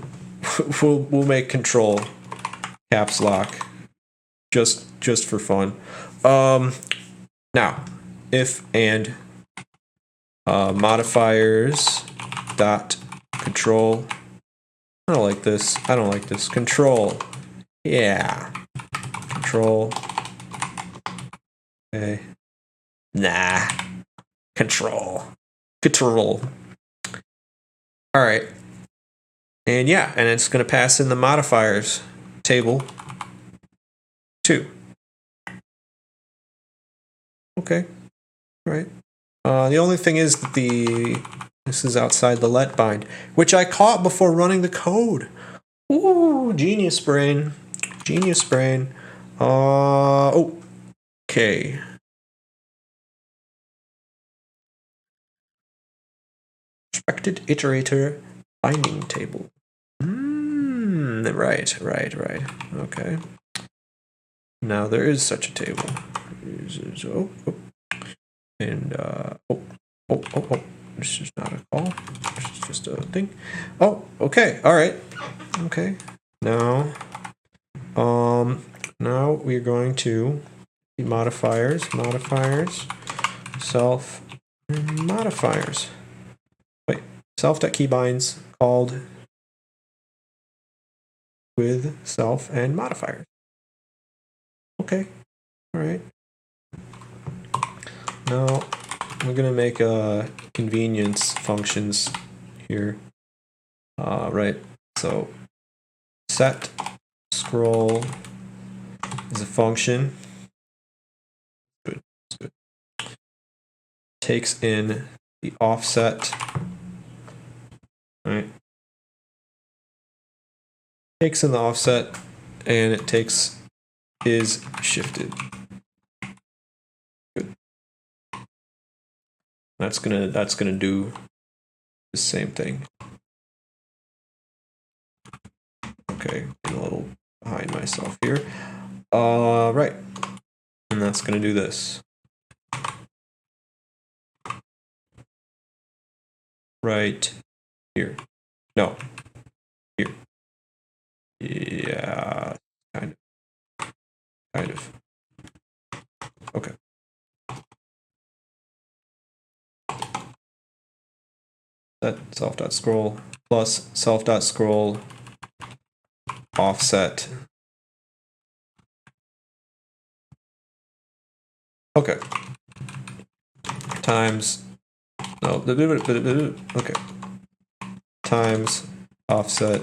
we'll make control caps lock. Just for fun. Now, if and modifiers dot control. I don't like this. I don't like this. Control. Yeah. Control. Okay. Nah. Control. Control. All right. And yeah, and it's going to pass in the modifiers table too. Okay. All right. The only thing is that this is outside the let bind, which I caught before running the code. Ooh, genius brain. Genius brain. Okay. Expected iterator binding table. Right. Okay. Now there is such a table. And this is not a call. This is just a thing. Oh, okay. All right. Okay. Now, now we're going to modifiers, self, modifiers. Wait, self.keybinds called with self and modifiers. Okay. All right. Now we're gonna make convenience functions here. Right. So set scroll is a function. Good. Takes in the offset. Right. Takes in the offset, and it takes is shifted. Good. That's gonna do the same thing. Okay, getting a little behind myself here. Right. And that's going to do this. Right here. No. Here. Yeah. Kind of. Kind of. Okay. Set self.scroll plus self.scroll offset. Okay. Times. No. Okay. Times offset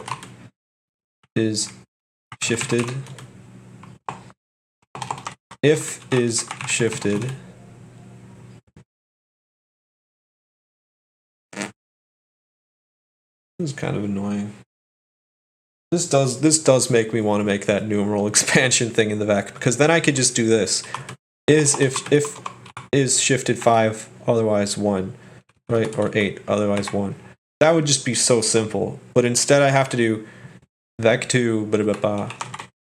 is shifted. If is shifted. This is kind of annoying. This does make me want to make that numeral expansion thing in the back, because then I could just do this. Is if is shifted 5, otherwise 1, right? Or 8, otherwise 1. That would just be so simple. But instead I have to do vec2 blah, blah, blah.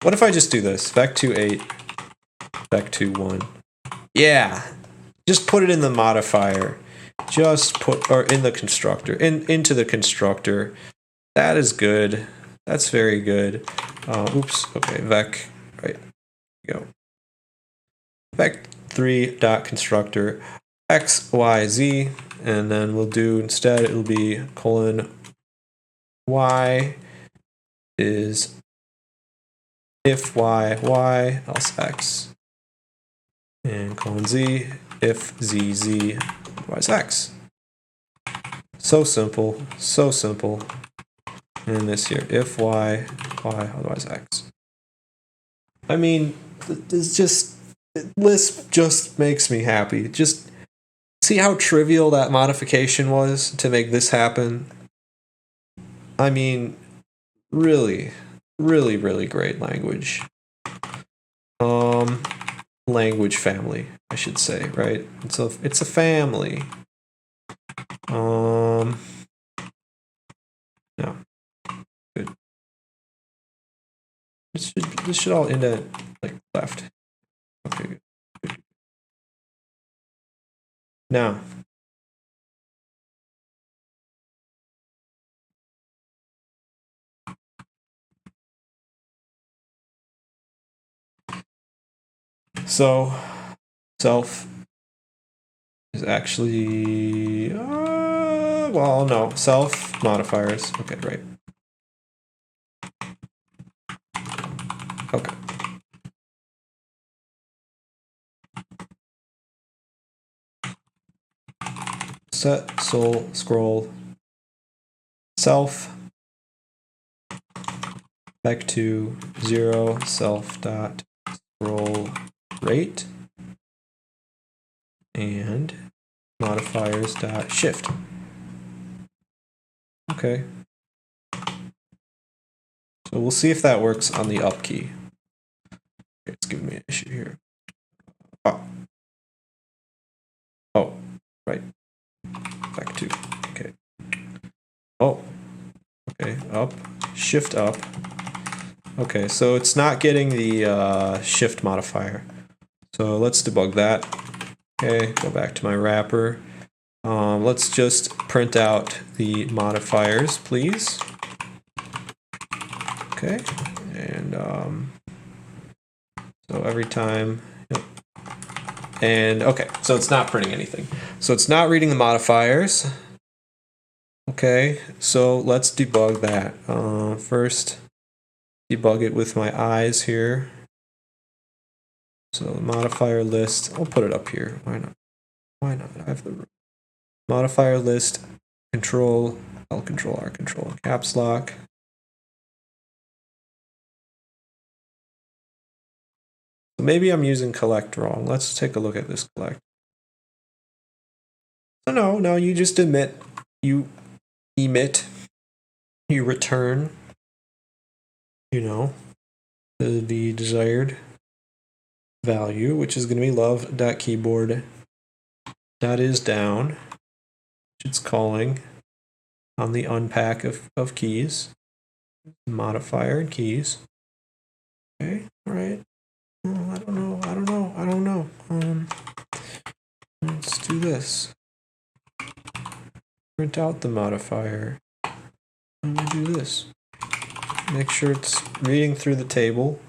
What if I just do this? Vec2 8, vec2 1. Yeah. Just put it in the modifier. Just put, or in the constructor, into the constructor. That is good. That's very good. Oops. Okay. Vec. Right. Go. Vec3 dot constructor x y z, and then we'll do instead. It'll be colon y is if y else x, and colon z if z otherwise x. So simple, so simple. And this here, if y otherwise x. I mean, it's just, Lisp just makes me happy. Just see how trivial that modification was to make this happen. I mean, really, really, really great language. Language family, I should say, right? It's a family. No. Good. This should all end at like left. Okay, good. Now. So self is actually well, no, self modifiers. Okay, right. Okay. Set sol scroll self back to 0 self dot scroll rate and modifiers dot shift. Okay. So we'll see if that works on the up key. Okay, it's giving me an issue here. Oh, right. Back to, okay. Oh, okay, up, shift up. Okay, so it's not getting the shift modifier. So let's debug that. Okay, go back to my wrapper. Let's just print out the modifiers, please. Okay, and so every time, yep. And okay, so it's not printing anything. So it's not reading the modifiers. Okay, so let's debug that. First, debug it with my eyes here. So the modifier list, I'll put it up here. Why not? Why not? I have the room. Modifier list, control, L control, R control, caps lock. So maybe I'm using collect wrong. Let's take a look at this collect. So no, you just emit, you return, the desired value, which is going to be love.keyboard.isDown, which it's calling on the unpack of keys. Modifier and keys. Okay, all right. Oh, I don't know. Let's do this. Print out the modifier. I'm gonna do this. Make sure it's reading through the table.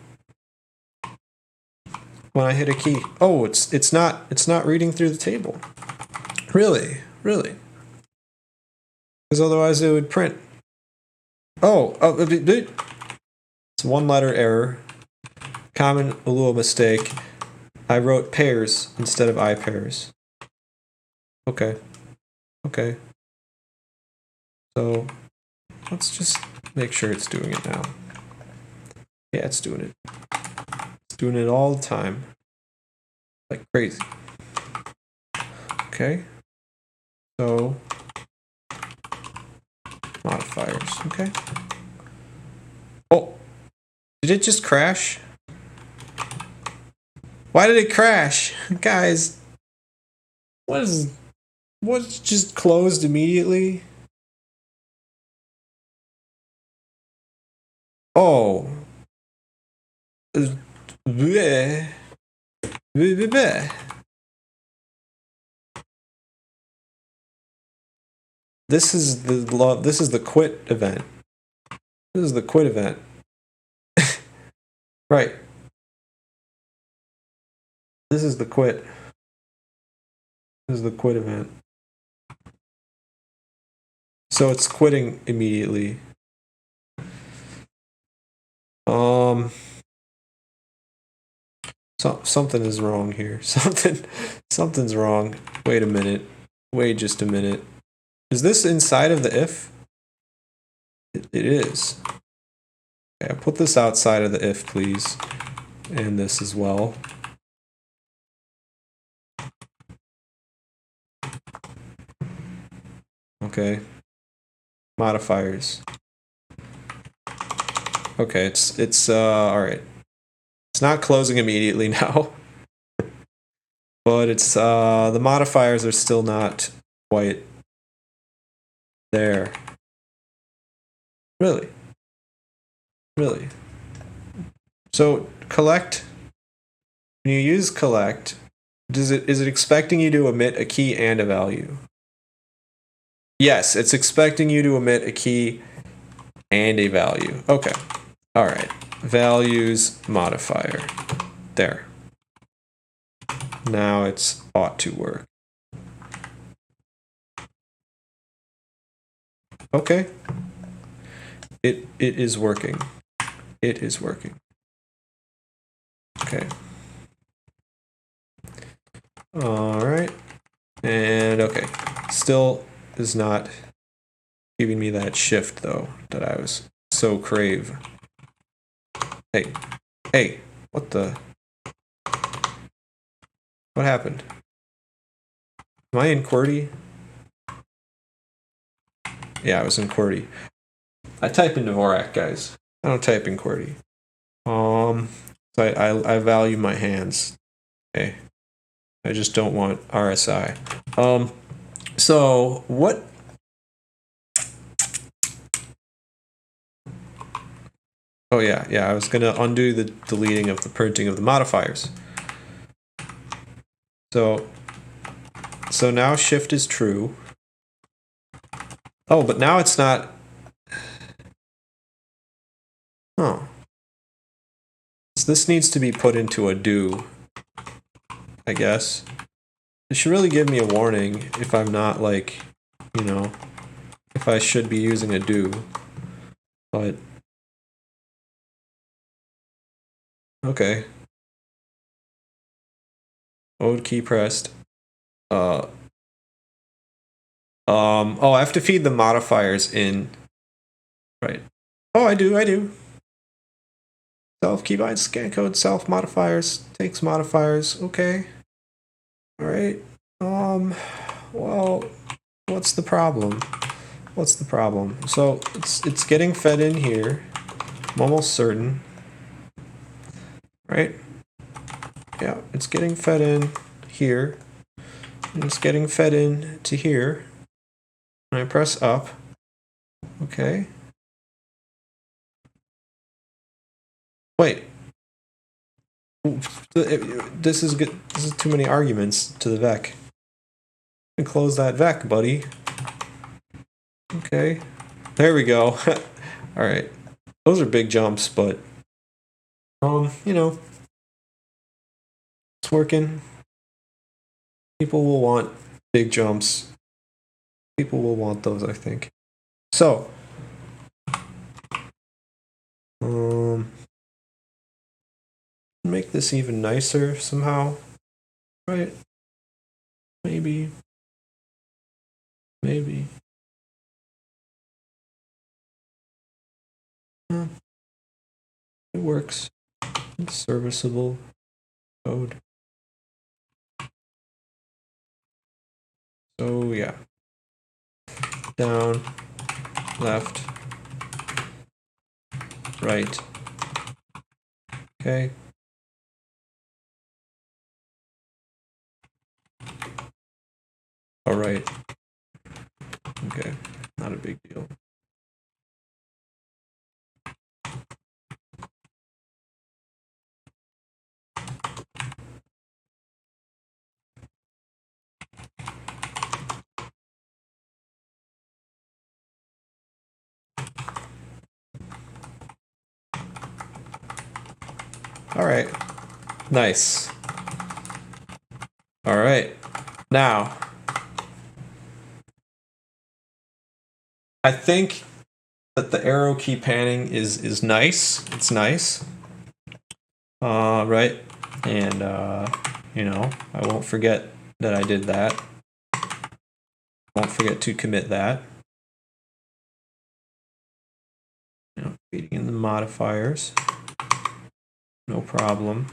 When I hit a key, oh, it's not reading through the table. Really. Because otherwise it would print. It's one letter error. Common little mistake. I wrote pairs instead of I pairs. Okay. So let's just make sure it's doing it now. Yeah, it's doing it. It's doing it all the time. Like crazy. Okay. So modifiers. Okay. Oh, did it just crash? Why did it crash? Guys, what's just closed immediately? Oh. Bleh. Bleh. This is the quit event. This is the quit event. Right. This is the quit. This is the quit event. So it's quitting immediately. Something is wrong here. Something's wrong. Wait a minute. Wait just a minute. Is this inside of the if? It is. Okay, put this outside of the if, please. And this as well. Okay. Modifiers. Okay, it's alright. It's not closing immediately now. But it's the modifiers are still not quite there. Really? So collect, when you use collect, is it expecting you to omit a key and a value? Yes, it's expecting you to omit a key and a value. Okay. All right. Values modifier. There. Now it's ought to work. Okay. It is working. It is working. Okay. All right. And okay. Still is not giving me that shift though that I was so crave. Hey, what the? What happened? Am I in QWERTY? Yeah, I was in QWERTY. I type in Dvorak, guys. I don't type in QWERTY. So I value my hands. Okay. I just don't want RSI. So what? Oh yeah. I was gonna undo the deleting of the printing of the modifiers. So now shift is true. Oh, but now it's not. Oh. So this needs to be put into a do, I guess. It should really give me a warning if I'm not like, if I should be using a do. But okay. Ode key pressed. Oh, I have to feed the modifiers in. Right. Oh, I do. Self keybind scan code, self modifiers, takes modifiers. Okay. All right. Well, what's the problem? So it's getting fed in here. I'm almost certain. Right? Yeah, it's getting fed in here. And it's getting fed in to here. And I press up. Okay. Wait. This is good. This is too many arguments to the vec. And close that vec, buddy. Okay. There we go. Alright. Those are big jumps, but you know, it's working. People will want big jumps. People will want those, I think. So, make this even nicer somehow, right? Maybe. It works. It's serviceable code. So yeah, down, left, right. Okay. All right. Okay, not a big deal. All right, nice. All right, now I think that the arrow key panning is nice. It's nice. Right, and you know, I won't forget that I did that. Won't forget to commit that. You know, feeding in the modifiers. No problem.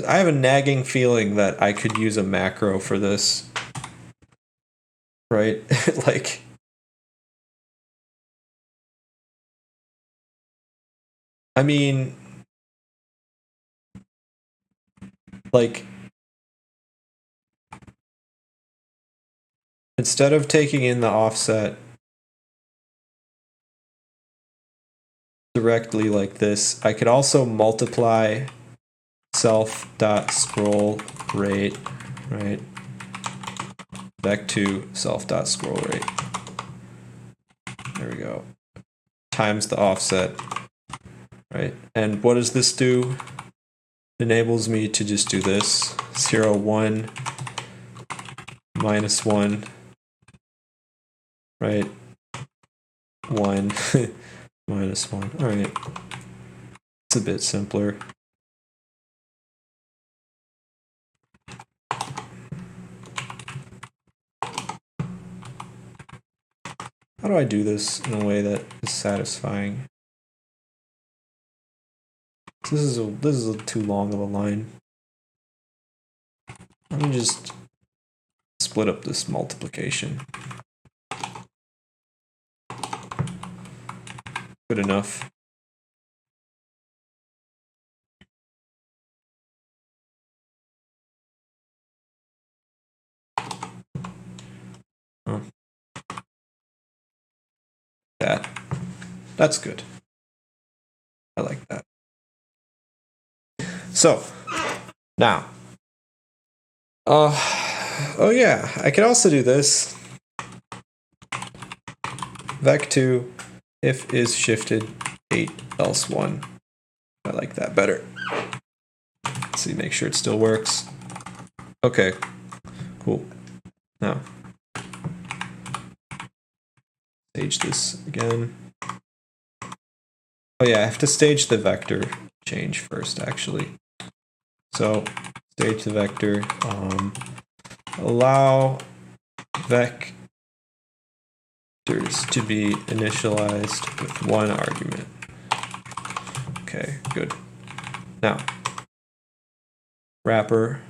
I have a nagging feeling that I could use a macro for this. Right? Like, I mean, like, instead of taking in the offset directly like this, I could also multiply self.scroll rate, right? Back to self.scroll rate. There we go. Times the offset, right? And what does this do? It enables me to just do this. 0, 1, minus 1, right? 1, minus 1. All right. It's a bit simpler. How do I do this in a way that is satisfying? This is too long of a line. Let me just split up this multiplication. Good enough. Oh. That's good. I like that. So, now. Oh yeah, I can also do this. Vec2 if is shifted 8 else 1. I like that better. Let's see, make sure it still works. Okay, cool. Now, stage this again. Oh yeah, I have to stage the vector change first, actually. So, stage the vector. Allow vectors to be initialized with 1 argument. Okay, good. Now, wrapper,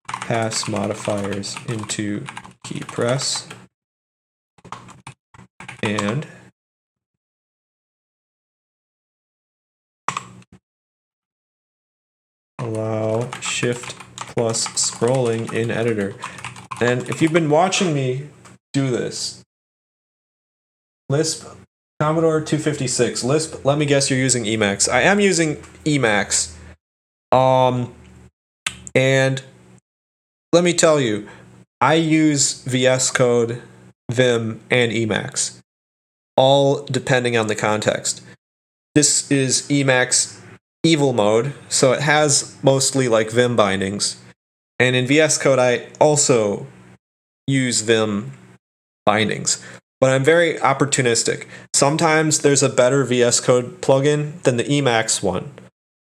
pass modifiers into key press, and allow shift plus scrolling in editor. And if you've been watching me do this, Lisp Commodore 256. Lisp, let me guess you're using Emacs. I am using Emacs. And let me tell you, I use VS Code, Vim, and Emacs, all depending on the context. This is Emacs evil mode, so it has mostly like Vim bindings. And in VS Code, I also use Vim bindings. But I'm very opportunistic. Sometimes there's a better VS Code plugin than the Emacs one.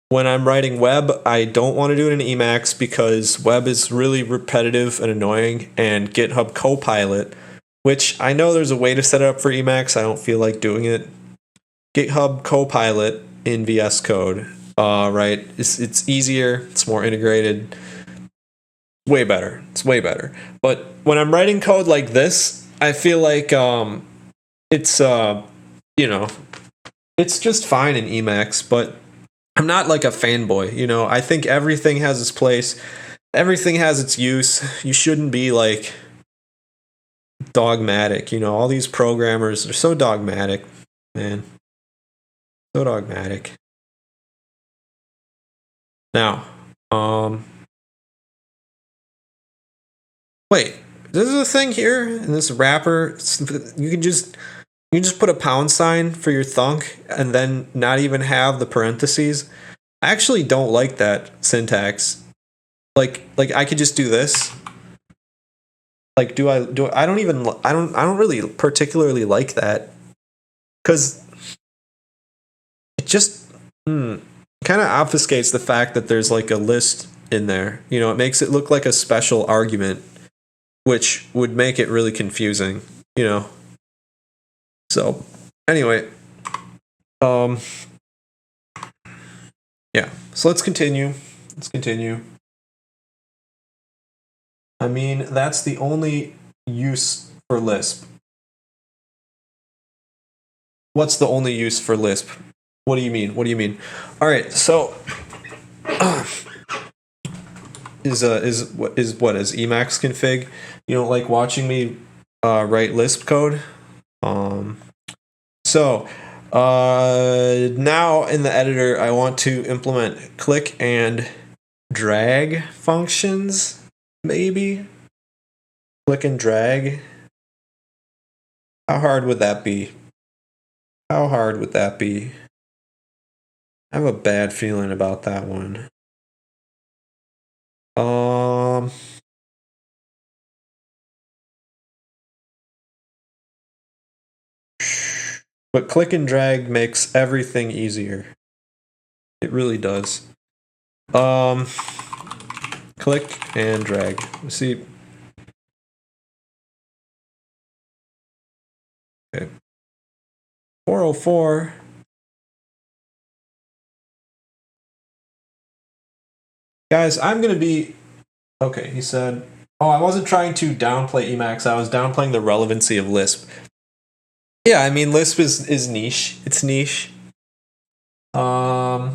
When I'm writing web, I don't want to do it in Emacs because web is really repetitive and annoying, and GitHub Copilot, which I know there's a way to set it up for Emacs, I don't feel like doing it. GitHub Copilot in VS Code, right? It's easier, it's more integrated, way better. It's way better. But when I'm writing code like this, I feel like it's it's just fine in Emacs, but I'm not like a fanboy, I think everything has its place. Everything has its use. You shouldn't be like dogmatic, all these programmers are so dogmatic, man. So dogmatic. Now, wait, there's a thing here in this wrapper. You can just put a pound sign for your thunk and then not even have the parentheses. I actually don't like that syntax. Like I could just do this. Like I don't really particularly like that, cuz it just kind of obfuscates the fact that there's like a list in there. It makes it look like a special argument, which would make it really confusing, So, anyway, yeah. So let's continue. I mean, that's the only use for Lisp. What's the only use for Lisp? What do you mean? All right. So, is Emacs config? You don't like watching me write Lisp code? So now in the editor, I want to implement click and drag functions, maybe? Click and drag. How hard would that be? I have a bad feeling about that one. But click and drag makes everything easier. It really does. Click and drag. See. Okay. 404. Guys, I'm going to be... Okay, he said... Oh, I wasn't trying to downplay Emacs. I was downplaying the relevancy of Lisp. Yeah, I mean, Lisp is niche. It's niche. I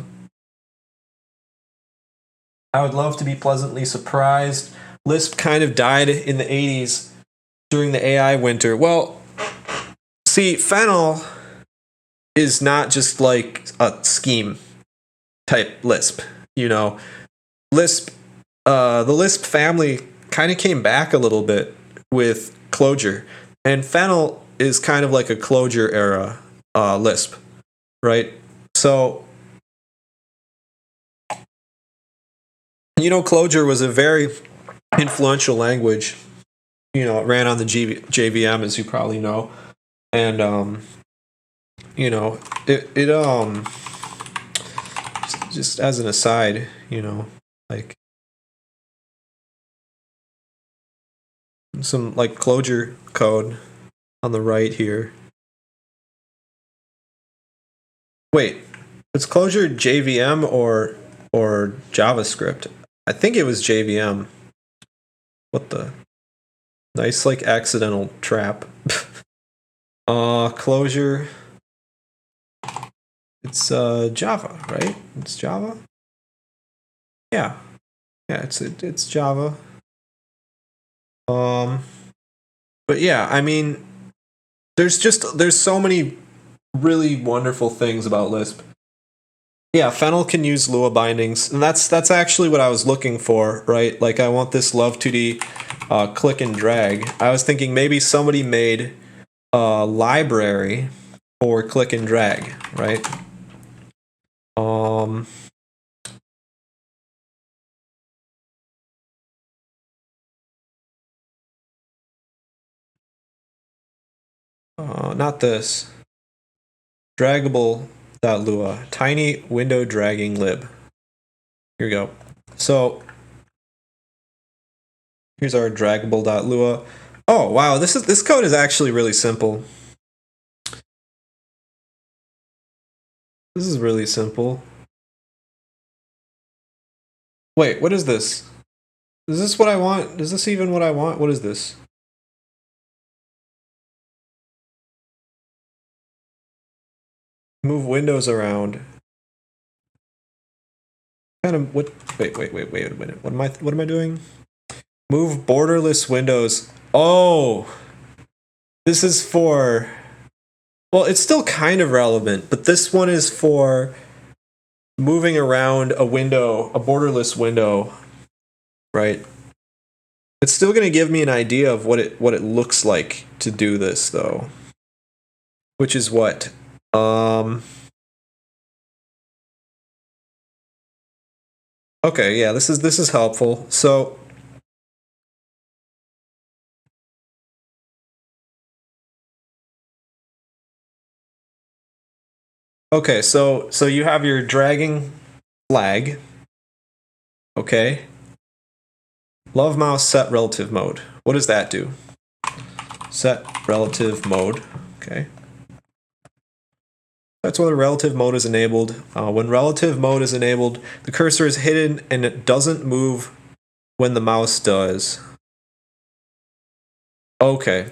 would love to be pleasantly surprised. Lisp kind of died in the 80s during the AI winter. Well, see, Fennel is not just like a scheme type Lisp. Lisp, the Lisp family kind of came back a little bit with Clojure, and Fennel is kind of like a Clojure era Lisp, right? So, Clojure was a very influential language. It ran on the JVM, as you probably know, and just as an aside, like some like Clojure code on the right here. Wait, is Clojure JVM or JavaScript? I think it was JVM. What the? Nice, like, accidental trap. Clojure. It's Java, right? It's Java? Yeah. Yeah, it's Java. But yeah, I mean, there's so many really wonderful things about Lisp. Yeah, Fennel can use Lua bindings, and that's actually what I was looking for, right? Like I want this Love2D click and drag. I was thinking maybe somebody made a library for click and drag, right? Not this. Draggable.lua. Tiny window dragging lib. Here we go. So here's our draggable.lua. Oh wow, this code is actually really simple. This is really simple. Wait, what is this? Is this what I want? Is this even what I want? What is this? Move windows around. Kind of what? Wait a minute. What am I doing? Move borderless windows. Oh, this is for. Well, it's still kind of relevant, but this one is for moving around a window, a borderless window, right? It's still going to give me an idea of what it looks like to do this, though. Which is what? Okay, yeah, this is helpful. So okay, so you have your dragging flag. Okay. Love mouse set relative mode. What does that do? Set relative mode. Okay. That's when the relative mode is enabled. When relative mode is enabled, the cursor is hidden and it doesn't move when the mouse does. Okay.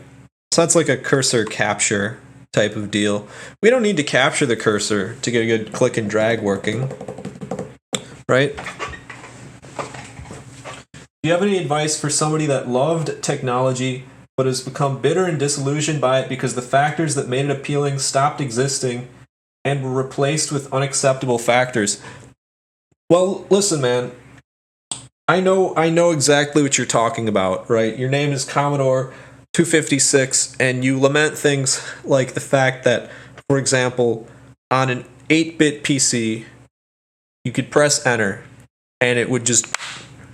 So that's like a cursor capture type of deal. We don't need to capture the cursor to get a good click and drag working, right? Do you have any advice for somebody that loved technology but has become bitter and disillusioned by it because the factors that made it appealing stopped existing and were replaced with unacceptable factors? Well, listen, man. I know exactly what you're talking about, right? Your name is Commodore 256, and you lament things like the fact that, for example, on an 8-bit PC, you could press enter, and it would just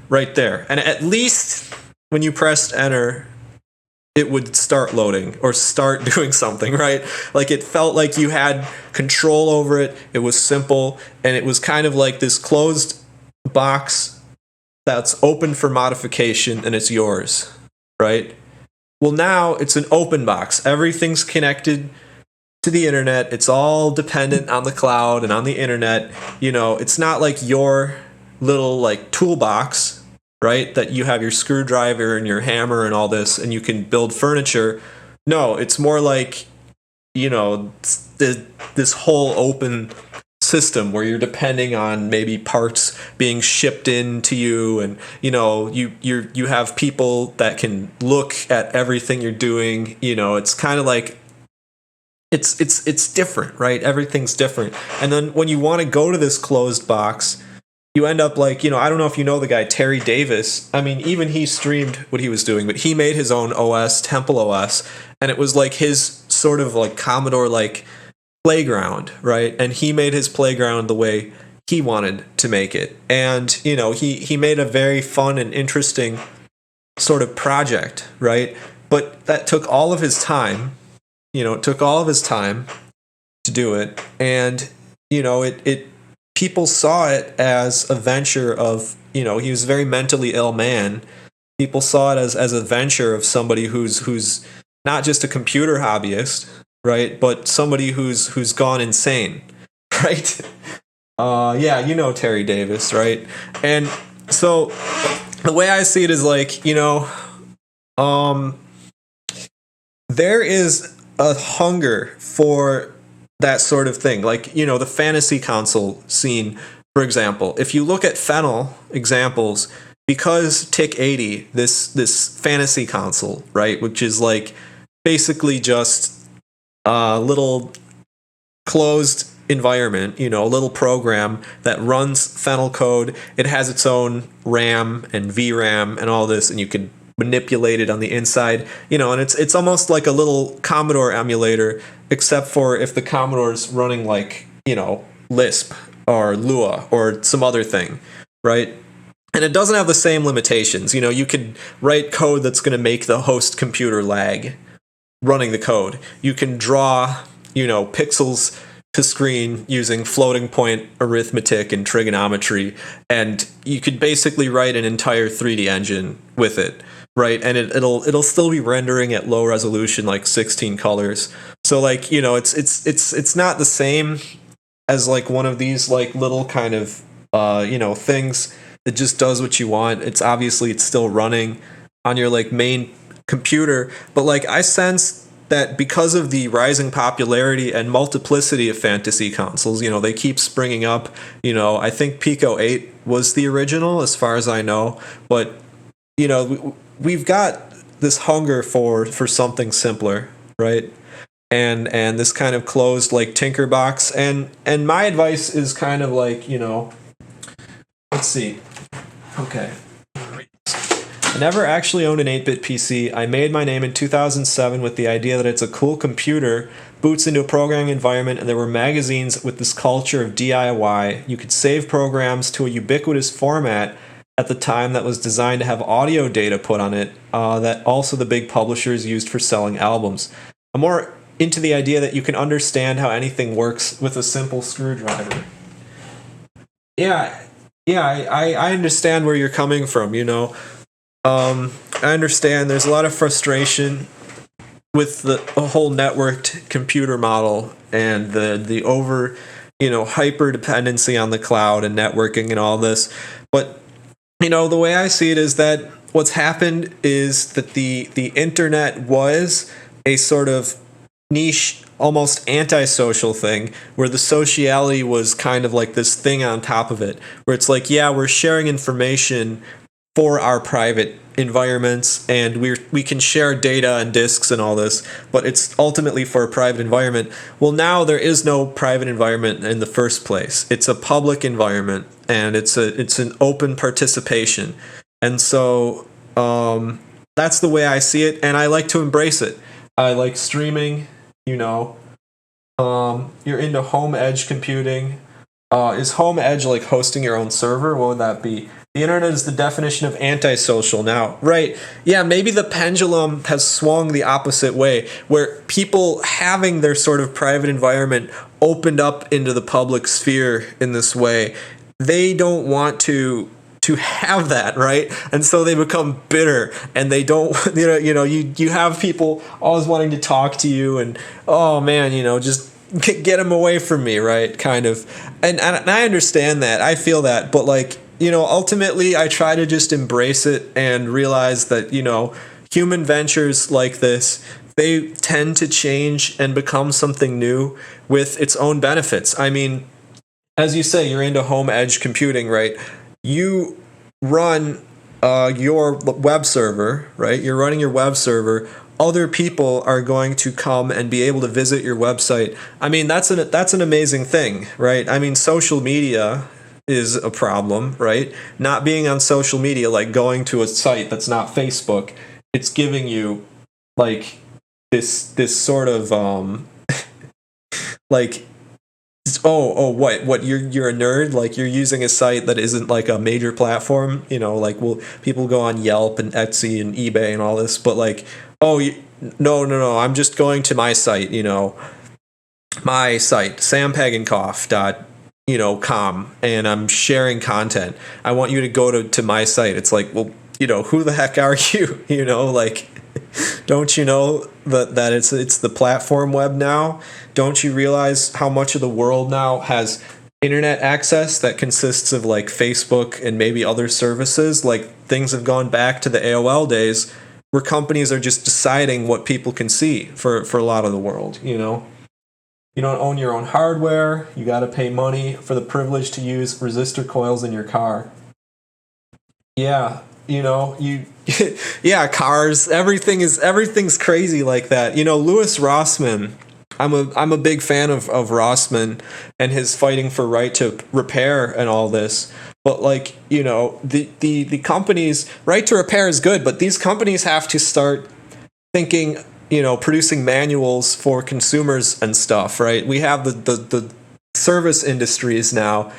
right there. And at least when you pressed enter, it would start loading or start doing something, right? Like it felt like you had control over it. It was simple, and it was kind of like this closed box that's open for modification, and it's yours, right? Well, now it's an open box. Everything's connected to the internet. It's all dependent on the cloud and on the internet. You know, it's not like your little like toolbox, right? That you have your screwdriver and your hammer and all this, and you can build furniture. No, it's more like, you know, this whole open system where you're depending on maybe parts being shipped in to you, and you know you have people that can look at everything you're doing. You know, it's kind of like it's different, right? Everything's different. And then when you want to go to this closed box, you end up like, you know, I don't know if you know the guy Terry Davis. I mean, even he streamed what he was doing, but he made his own OS, Temple OS, and it was like his sort of like Commodore like playground, right? And he made his playground the way he wanted to make it. And, you know, he made a very fun and interesting sort of project, right? But that took all of his time. You know, it took all of his time to do it. And, you know, it people saw it as a venture of, you know, he was a very mentally ill man. People saw it as a venture of somebody who's not just a computer hobbyist, right? But somebody who's gone insane, right? Yeah, you know Terry Davis, right? And so the way I see it is like, you know, there is a hunger for that sort of thing. Like, you know, the fantasy console scene, for example. If you look at Fennel examples, because TIC-80, this fantasy console, right, which is like basically just little closed environment, a little program that runs Fennel code. It has its own RAM and VRAM and all this, and you can manipulate it on the inside, and it's almost like a little Commodore emulator, except for if the Commodore's running like, Lisp or Lua or some other thing, right? And it doesn't have the same limitations. You could write code that's going to make the host computer lag running the code. You can draw, pixels to screen using floating point arithmetic and trigonometry, and you could basically write an entire 3D engine with it, right? And it'll still be rendering at low resolution, like 16 colors. So like, it's not the same as like one of these like little kind of things that just does what you want. It's still running on your like main computer, but like I sense that because of the rising popularity and multiplicity of fantasy consoles, they keep springing up. I think Pico 8 was the original, as far as I know, but we've got this hunger for something simpler, right? And this kind of closed like Tinkerbox, and my advice is kind of like, let's see. Okay. I never actually owned an 8-bit PC. I made my name in 2007 with the idea that it's a cool computer, boots into a programming environment, and there were magazines with this culture of DIY. You could save programs to a ubiquitous format at the time that was designed to have audio data put on it, that also the big publishers used for selling albums. I'm more into the idea that you can understand how anything works with a simple screwdriver. Yeah, I understand where you're coming from, I understand there's a lot of frustration with the whole networked computer model and the over, hyper dependency on the cloud and networking and all this. But, the way I see it is that what's happened is that the internet was a sort of niche, almost antisocial thing, where the sociality was kind of like this thing on top of it, where it's like, yeah, we're sharing information for our private environments, and we can share data and disks and all this, but it's ultimately for a private environment. Well, now there is no private environment in the first place. It's a public environment, and it's an open participation. And so that's the way I see it, and I like to embrace it. I like streaming, you're into home edge computing. Is home edge like hosting your own server? What would that be? The internet is the definition of antisocial now. Right. Yeah, maybe the pendulum has swung the opposite way, where people having their sort of private environment opened up into the public sphere in this way. They don't want to have that, right? And so they become bitter, and they don't, you have people always wanting to talk to you, and oh man, just get them away from me, right? Kind of. And I understand that. I feel that. But like, ultimately I try to just embrace it and realize that, human ventures like this, they tend to change and become something new with its own benefits. I mean, as you say, you're into home edge computing, right? You run your web server, right? You're running your web server. Other people are going to come and be able to visit your website. I mean, that's an amazing thing, right? I mean, social media is a problem, right? Not being on social media, like going to a site that's not Facebook, it's giving you like this sort of like, what you're a nerd, like you're using a site that isn't like a major platform, like, well, people go on Yelp and Etsy and eBay and all this, but like, no, I'm just going to my site, my site, sampagankoff.com, and I'm sharing content. I want you to go to my site. It's like, well, who the heck are you? Like, don't you know that it's the platform web now? Don't you realize how much of the world now has internet access that consists of like Facebook and maybe other services? Like, things have gone back to the AOL days, where companies are just deciding what people can see for a lot of the world, You don't own your own hardware. You got to pay money for the privilege to use resistor coils in your car. Yeah, yeah, cars, everything's crazy like that. Louis Rossmann, I'm a big fan of Rossman and his fighting for right to repair and all this. But like, you know, the companies, right to repair is good, but these companies have to start thinking, you know, producing manuals for consumers and stuff, right? We have the service industries now.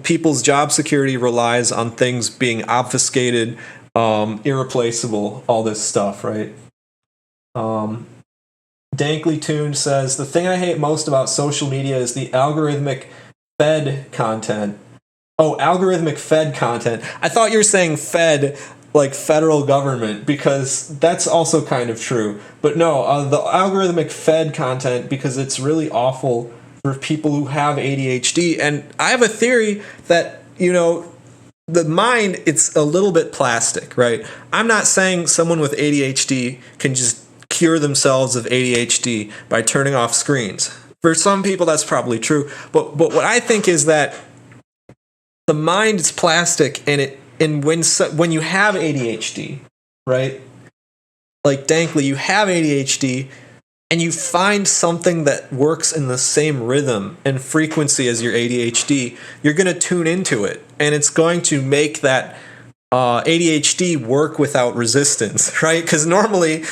People's job security relies on things being obfuscated, irreplaceable, all this stuff, right? Dankly Tuned says, the thing I hate most about social media is the algorithmic fed content. Oh, algorithmic fed content. I thought you were saying fed like federal government, because that's also kind of true. But no, the algorithmic fed content, because it's really awful for people who have ADHD. And I have a theory that, you know, the mind, it's a little bit plastic, right? I'm not saying someone with ADHD can just cure themselves of ADHD by turning off screens. For some people, that's probably true. But what I think is that the mind is plastic, and when you have ADHD, right? Like Dankly, you have ADHD, and you find something that works in the same rhythm and frequency as your ADHD, you're going to tune into it, and it's going to make that ADHD work without resistance, right? Because normally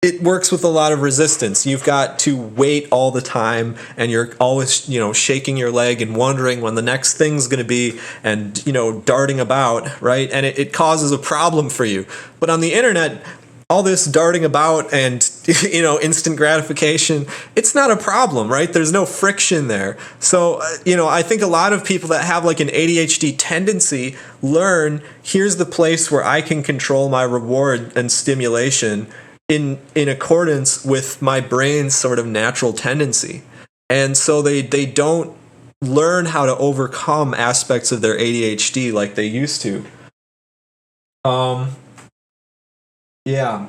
it works with a lot of resistance. You've got to wait all the time, and you're always, you know, shaking your leg and wondering when the next thing's going to be, and, you know, darting about, right? And it causes a problem for you. But on the internet, all this darting about and, you know, instant gratification, it's not a problem, right? There's no friction there. So, you know, I think a lot of people that have like an ADHD tendency learn, here's the place where I can control my reward and stimulation in accordance with my brain's sort of natural tendency. And so they don't learn how to overcome aspects of their ADHD like they used to. Yeah.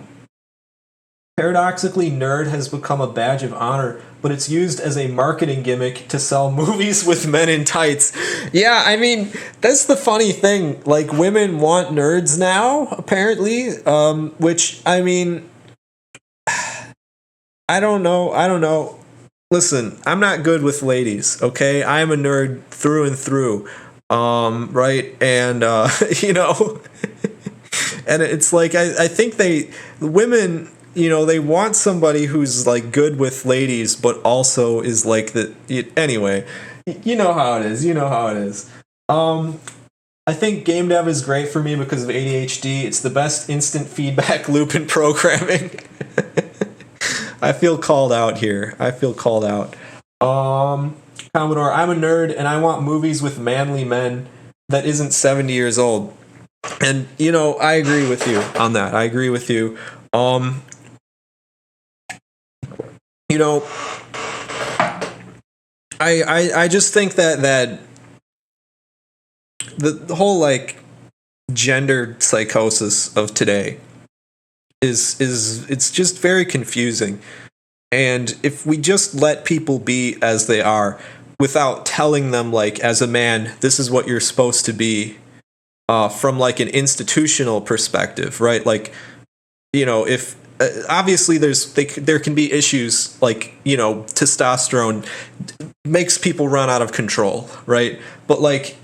Paradoxically, nerd has become a badge of honor, but it's used as a marketing gimmick to sell movies with men in tights. Yeah, I mean, that's the funny thing. Like, women want nerds now, apparently, which, I mean, I don't know. Listen, I'm not good with ladies, okay? I'm a nerd through and through, right? And, you know, and it's like, I think women, you know, they want somebody who's like good with ladies, but also is like anyway, you know how it is. I think game dev is great for me because of ADHD. It's the best instant feedback loop in programming. I feel called out here. Commodore, I'm a nerd and I want movies with manly men that isn't 70 years old. And, you know, I agree with you on that. I agree with you. You know, I just think that the whole like gender psychosis of today is it's just very confusing. And if we just let people be as they are without telling them, like, as a man, this is what you're supposed to be, from like an institutional perspective, right? Like, you know, if obviously there can be issues like, you know, testosterone makes people run out of control, right? But like,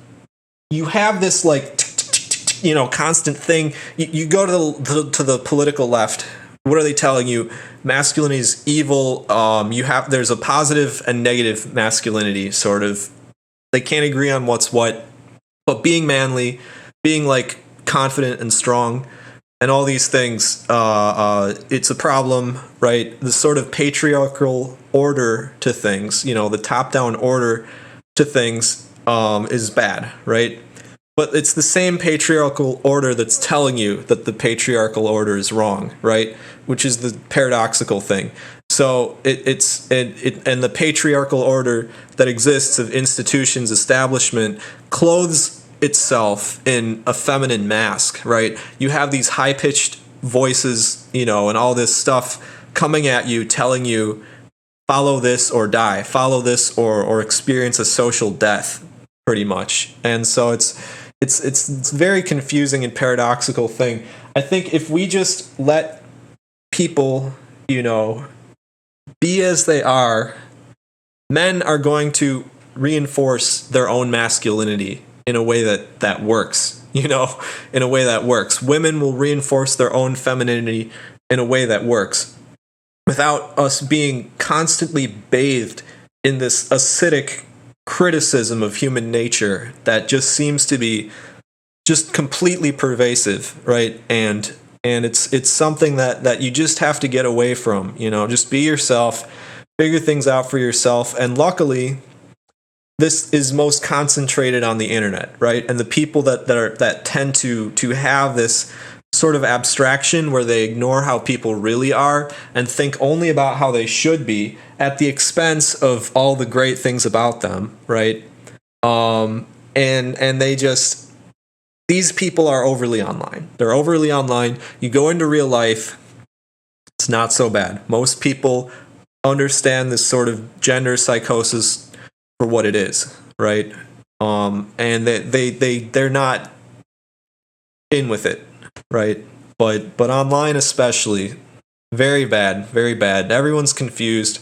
you have this like, you know, constant thing. You go to the political left. What are they telling you? Masculinity is evil. There's a positive and negative masculinity, sort of. They can't agree on what's what, but being manly, being like confident and strong, and all these things, it's a problem, right? The sort of patriarchal order to things, you know, the top-down order to things, is bad, right? But it's the same patriarchal order that's telling you that the patriarchal order is wrong, right? Which is the paradoxical thing. So it's the patriarchal order that exists of institutions, establishment, clothes itself in a feminine mask, right? You have these high-pitched voices, you know, and all this stuff coming at you, telling you, follow this or die, follow this or experience a social death, pretty much. And so it's very confusing and paradoxical thing. I think if we just let people, you know, be as they are, men are going to reinforce their own masculinity in a way that works, in a way that works. Women will reinforce their own femininity in a way that works without us being constantly bathed in this acidic criticism of human nature that just seems to be just completely pervasive, right? And it's something that you just have to get away from, just be yourself, figure things out for yourself. And luckily, this is most concentrated on the internet, right? And the people that tend to have this sort of abstraction where they ignore how people really are and think only about how they should be at the expense of all the great things about them, right? And they just, these people are overly online. They're overly online. You go into real life, it's not so bad. Most people understand this sort of gender psychosis for what it is, right? And they're not in with it, right? But online especially, very bad, very bad. Everyone's confused.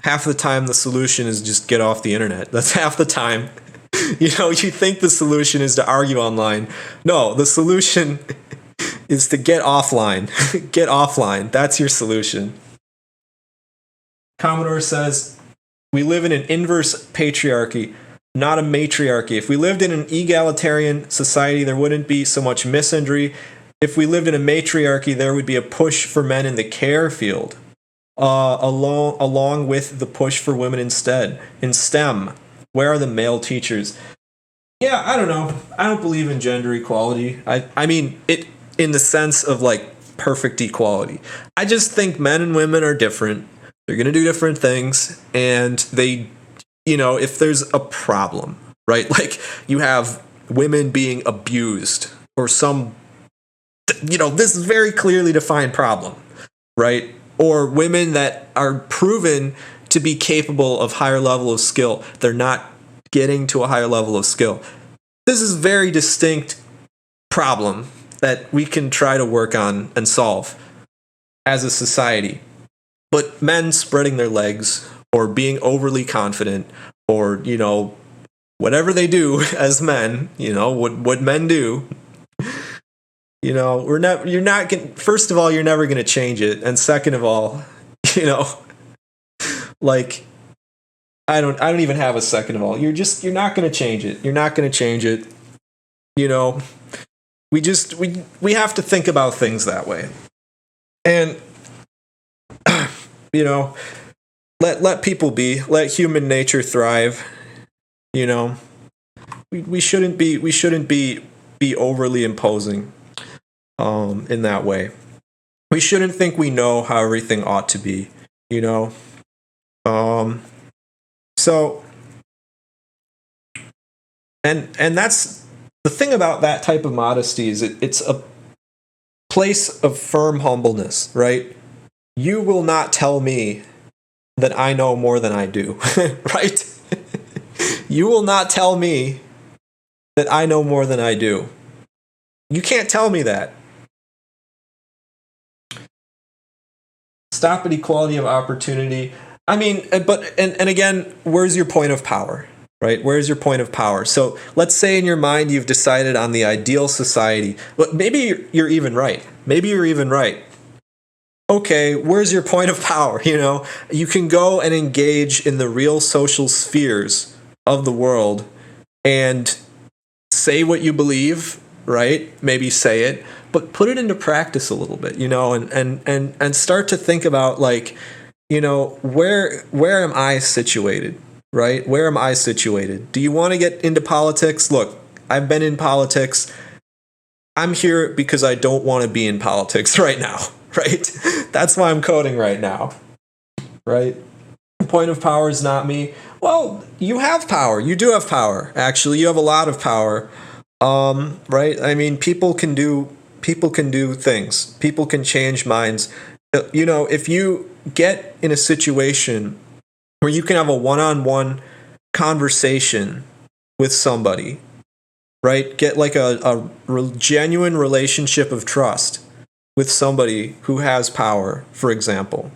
Half the time the solution is just get off the internet. That's half the time. You think the solution is to argue online. No, the solution is to get offline. Get offline. That's your solution. Commodore says, we live in an inverse patriarchy, not a matriarchy. If we lived in an egalitarian society, there wouldn't be so much misandry. If we lived in a matriarchy, there would be a push for men in the care field, along with the push for women instead. In STEM, where are the male teachers? Yeah, I don't know. I don't believe in gender equality. I mean, it in the sense of like perfect equality. I just think men and women are different. They're going to do different things, and they, if there's a problem, right? Like you have women being abused or some, this is very clearly defined problem, right? Or women that are proven to be capable of higher level of skill. They're not getting to a higher level of skill. This is a very distinct problem that we can try to work on and solve as a society. But men spreading their legs or being overly confident or, whatever they do as men, what men do, first of all, you're never going to change it. And second of all, like, I don't even have a second of all. You're not going to change it. You're not going to change it. We have to think about things that way. And, let people be, let human nature thrive. We shouldn't be overly imposing, in that way. We shouldn't think we know how everything ought to be, So, and that's the thing about that type of modesty is it's a place of firm humbleness, right? You will not tell me that I know more than I do, right? You will not tell me that I know more than I do. You can't tell me that. Stop at equality of opportunity. I mean, but again, where's your point of power, right? Where's your point of power? So let's say in your mind you've decided on the ideal society. But maybe you're even right. Maybe you're even right. Okay, where's your point of power? You can go and engage in the real social spheres of the world and say what you believe, right? Maybe say it, but put it into practice a little bit, and start to think about like, where am I situated, right? Where am I situated? Do you want to get into politics? Look, I've been in politics. I'm here because I don't want to be in politics right now, right? That's why I'm coding right now, right? Point of power is not me. Well, you have power. You do have power. Actually, you have a lot of power, right? I mean, people can do things. People can change minds. If you get in a situation where you can have a one-on-one conversation with somebody, right? Get like a genuine relationship of trust with somebody who has power, for example.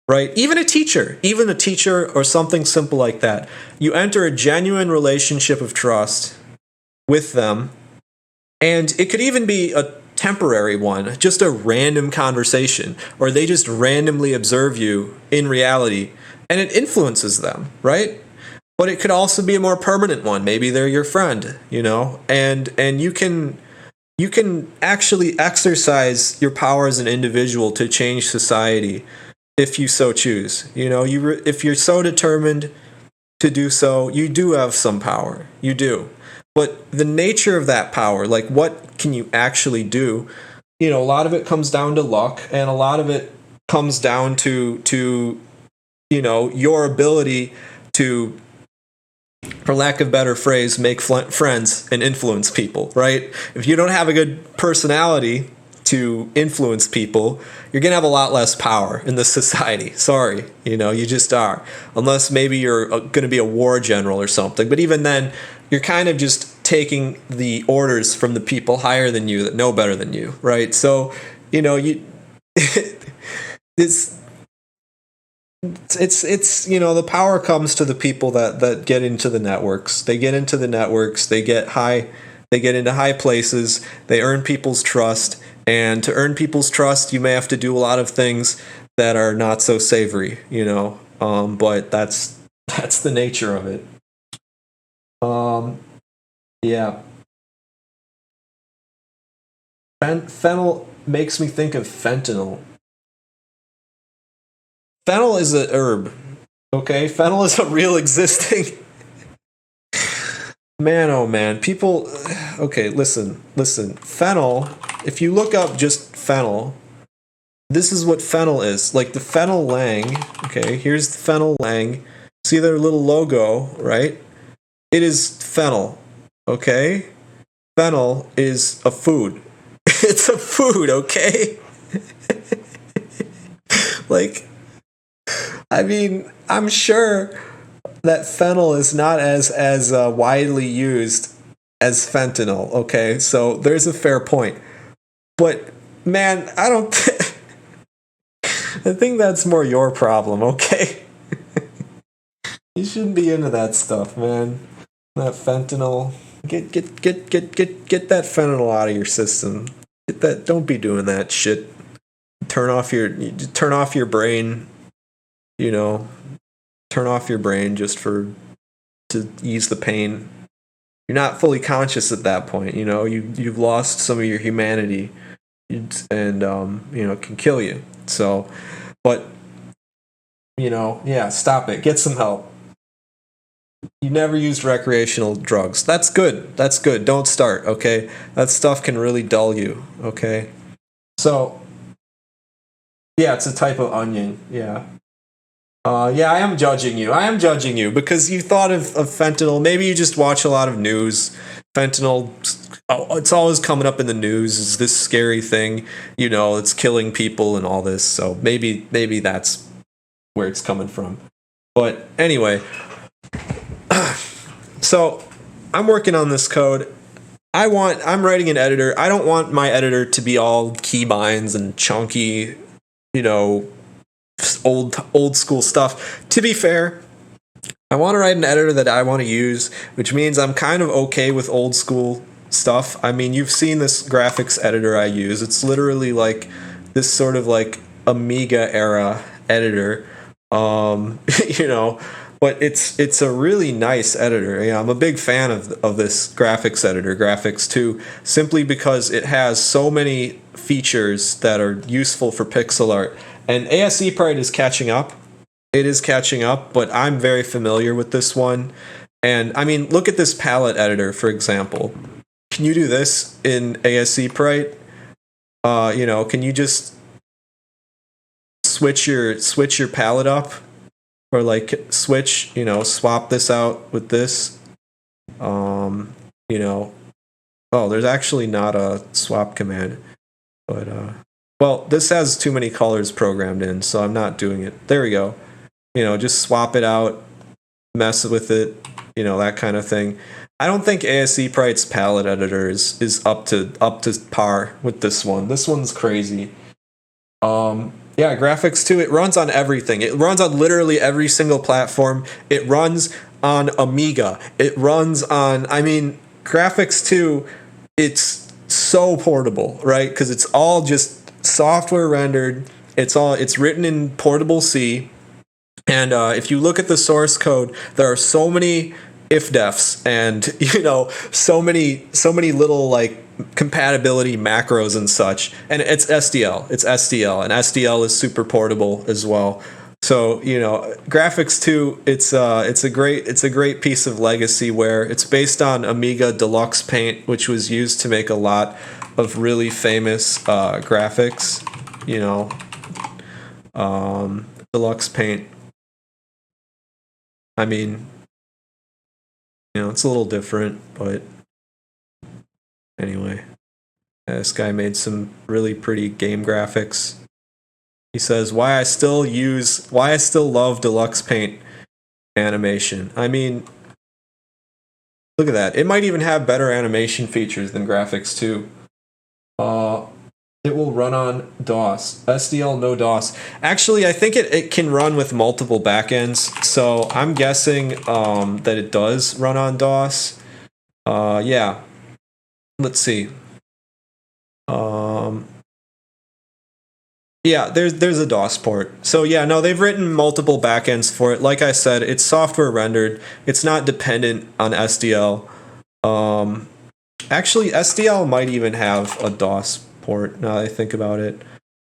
right? Even a teacher or something simple like that. You enter a genuine relationship of trust with them, and it could even be a temporary one, just a random conversation, or they just randomly observe you in reality, and it influences them, right? But it could also be a more permanent one. Maybe they're your friend, and you can actually exercise your power as an individual to change society if you so choose. If you're so determined to do so, you do have some power. You do. But the nature of that power, like what can you actually do? A lot of it comes down to luck, and a lot of it comes down to your ability to, for lack of a better phrase, make friends and influence people, right? If you don't have a good personality to influence people, you're going to have a lot less power in this society. Sorry, you just are. Unless maybe you're going to be a war general or something. But even then, you're kind of just taking the orders from the people higher than you that know better than you, right? So, it's the power comes to the people that get into the networks. They get into the networks, they get into high places, they earn people's trust, and to earn people's trust you may have to do a lot of things that are not so savory, but that's the nature of it. Yeah. Fennel makes me think of fentanyl. Fennel is a herb. Okay, fennel is a real existing. Man, oh man, people. Okay, listen. Fennel. If you look up just fennel, this is what fennel is. Like the fennel lang. Okay, here's the fennel lang. See their little logo, right? It is fennel. Okay, fennel is a food. It's a food. Okay. Like, I mean, I'm sure that fennel is not as widely used as fentanyl. Okay, so there's a fair point. But man, I don't. I think that's more your problem. Okay, you shouldn't be into that stuff, man. That fentanyl. Get that fentanyl out of your system. Get that. Don't be doing that shit. Turn off your brain. Turn off your brain just to ease the pain. You're not fully conscious at that point. You've lost some of your humanity, and it can kill you. So, but yeah, stop it. Get some help. You never used recreational drugs. That's good. Don't start. Okay, that stuff can really dull you. Okay, so yeah, it's a type of onion. Yeah. Yeah, I am judging you because you thought of fentanyl. Maybe you just watch a lot of news. Fentanyl, it's always coming up in the news. Is this scary thing? It's killing people and all this. So maybe that's where it's coming from. But anyway, so I'm working on this code. I'm writing an editor. I don't want my editor to be all keybinds and chunky, old school stuff. To be fair, I want to write an editor that I want to use, which means I'm kind of okay with old school stuff. I mean, you've seen this graphics editor I use. It's literally like this sort of like Amiga era editor. But it's a really nice editor. I'm a big fan of this graphics editor, Graphics 2, simply because it has so many features that are useful for pixel art. And ASE Pride is catching up. It is catching up, but I'm very familiar with this one. And I mean, look at this palette editor, for example. Can you do this in ASE Pride? Can you just switch your palette up? Or like swap this out with this. There's actually not a swap command. But this has too many colors programmed in, so I'm not doing it. There we go. Just swap it out, mess with it, that kind of thing. I don't think ASE Pride's palette editor is up to par with this one. This one's crazy. Yeah, graphics 2, it runs on everything. It runs on literally every single platform. It runs on Amiga. It runs on, I mean, graphics 2, it's so portable, right? Because it's all just software rendered. It's written in portable C. And if you look at the source code, there are so many if-defs and so many little like compatibility macros and such. And it's SDL. It's SDL, and SDL is super portable as well. So graphics 2, it's a great piece of legacy where it's based on Amiga Deluxe Paint, which was used to make a lot of really famous graphics. Deluxe Paint. I mean, it's a little different, but anyway, this guy made some really pretty game graphics. He says, why I still love Deluxe Paint animation. I mean, look at that. It might even have better animation features than graphics 2. It will run on DOS. SDL, no DOS. Actually, I think it can run with multiple backends, so I'm guessing that it does run on DOS. Yeah. Let's see. Yeah, there's a DOS port. So yeah, no, they've written multiple backends for it. Like I said, it's software rendered. It's not dependent on SDL. Actually, SDL might even have a DOS port, now that I think about it.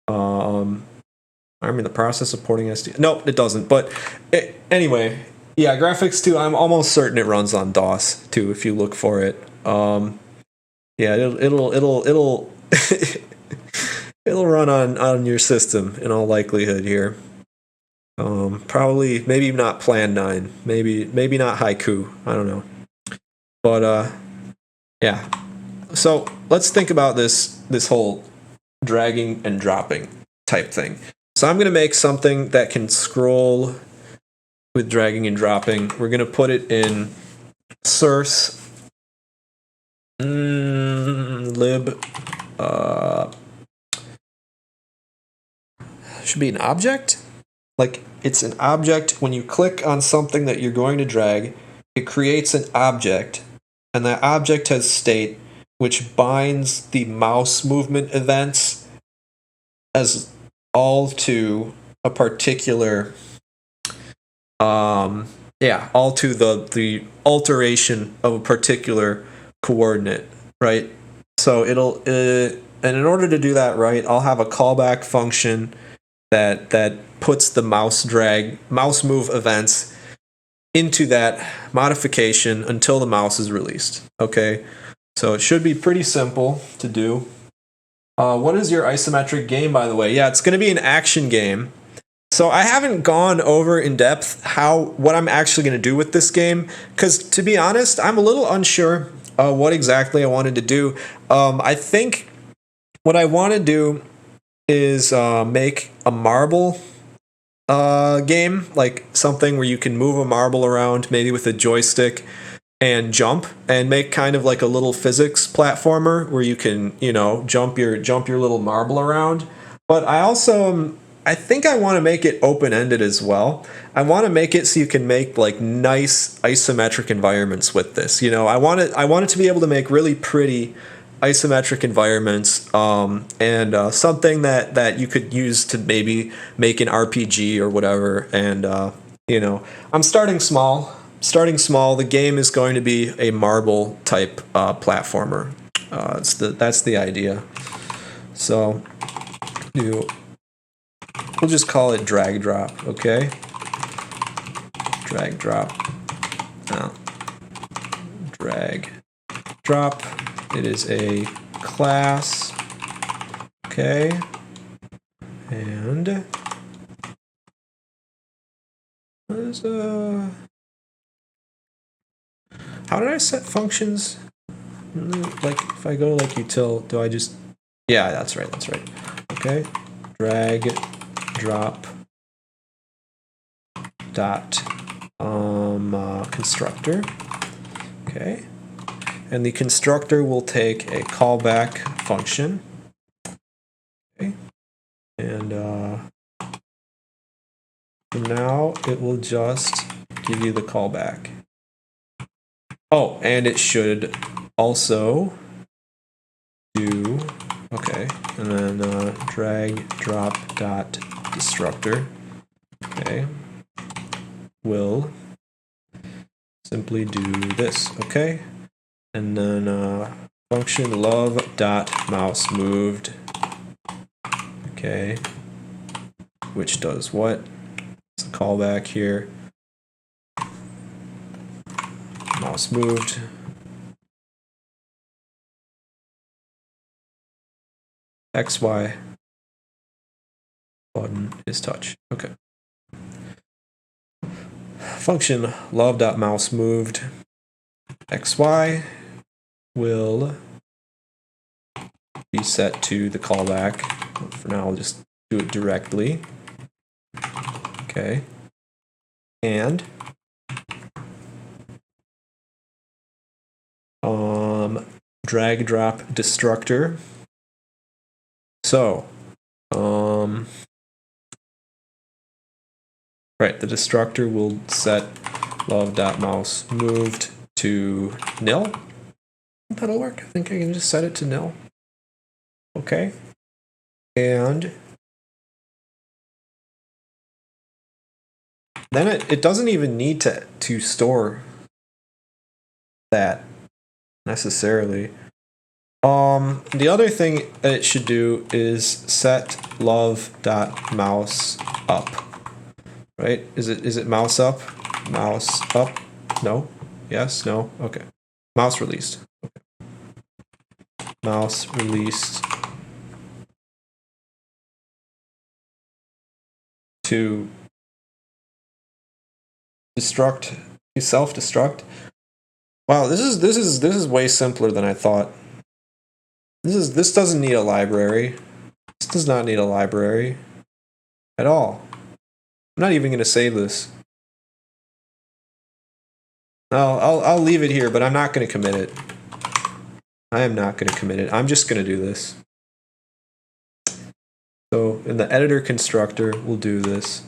I'm in the process of porting SDL. No, it doesn't. But anyway, yeah, graphics 2, I'm almost certain it runs on DOS too if you look for it. Yeah, it'll it'll run on your system in all likelihood here. Probably, maybe not Plan 9, maybe not Haiku. I don't know. But yeah. So let's think about this whole dragging and dropping type thing. So I'm going to make something that can scroll with dragging and dropping. We're going to put it in source lib. Should be an object. Like, it's an object. When you click on something that you're going to drag, it creates an object, and that object has state, which binds the mouse movement events as all to a particular all to the alteration of a particular coordinate, right? So it'll and in order to do that right, I'll have a callback function that puts the mouse move events into that modification until the mouse is released. Okay, so it should be pretty simple to do. What is your isometric game, by the way? Yeah, it's going to be an action game. So I haven't gone over in depth what I'm actually going to do with this game, because to be honest, I'm a little unsure what exactly I wanted to do. I think what I want to do is make a marble game, like something where you can move a marble around, maybe with a joystick, and jump, and make kind of like a little physics platformer where you can, jump your little marble around. But I think I want to make it open-ended as well. I want to make it so you can make like nice isometric environments with this. I want it to be able to make really pretty isometric environments, and something that you could use to maybe make an RPG or whatever. And I'm starting small. The game is going to be a marble type platformer. That's the idea. So we'll just call it drag drop. Okay, drag drop. Now, drag drop. It is a class. Okay, and how did I set functions? Like, if I go like util, do I just... Yeah, that's right. Okay, drag drop dot constructor. Okay, and the constructor will take a callback function. Okay, and For now, it will just give you the callback. Oh, and it should also do, okay, and then drag drop dot destructor, okay, will simply do this, okay, and then function love dot mouse moved, okay, which does what? It's a callback here. Mouse moved. XY button is touch. Okay. Function love.mouse moved XY will be set to the callback. For now, I'll just do it directly. Okay. And drag drop destructor. So, right, the destructor will set love.mouse moved to nil. That'll work. I think I can just set it to nil. Okay. And then it doesn't even need to store that necessarily. The other thing that it should do is set love.mouse up. Right? Is it mouse up? Mouse up? No? Yes? No? Okay. Mouse released. Okay. Mouse released to destruct, to self-destruct. Wow, this is way simpler than I thought. This doesn't need a library. This does not need a library at all. I'm not even going to save this. I'll leave it here, but I'm not going to commit it. I am not going to commit it. I'm just going to do this. So in the editor constructor, we'll do this.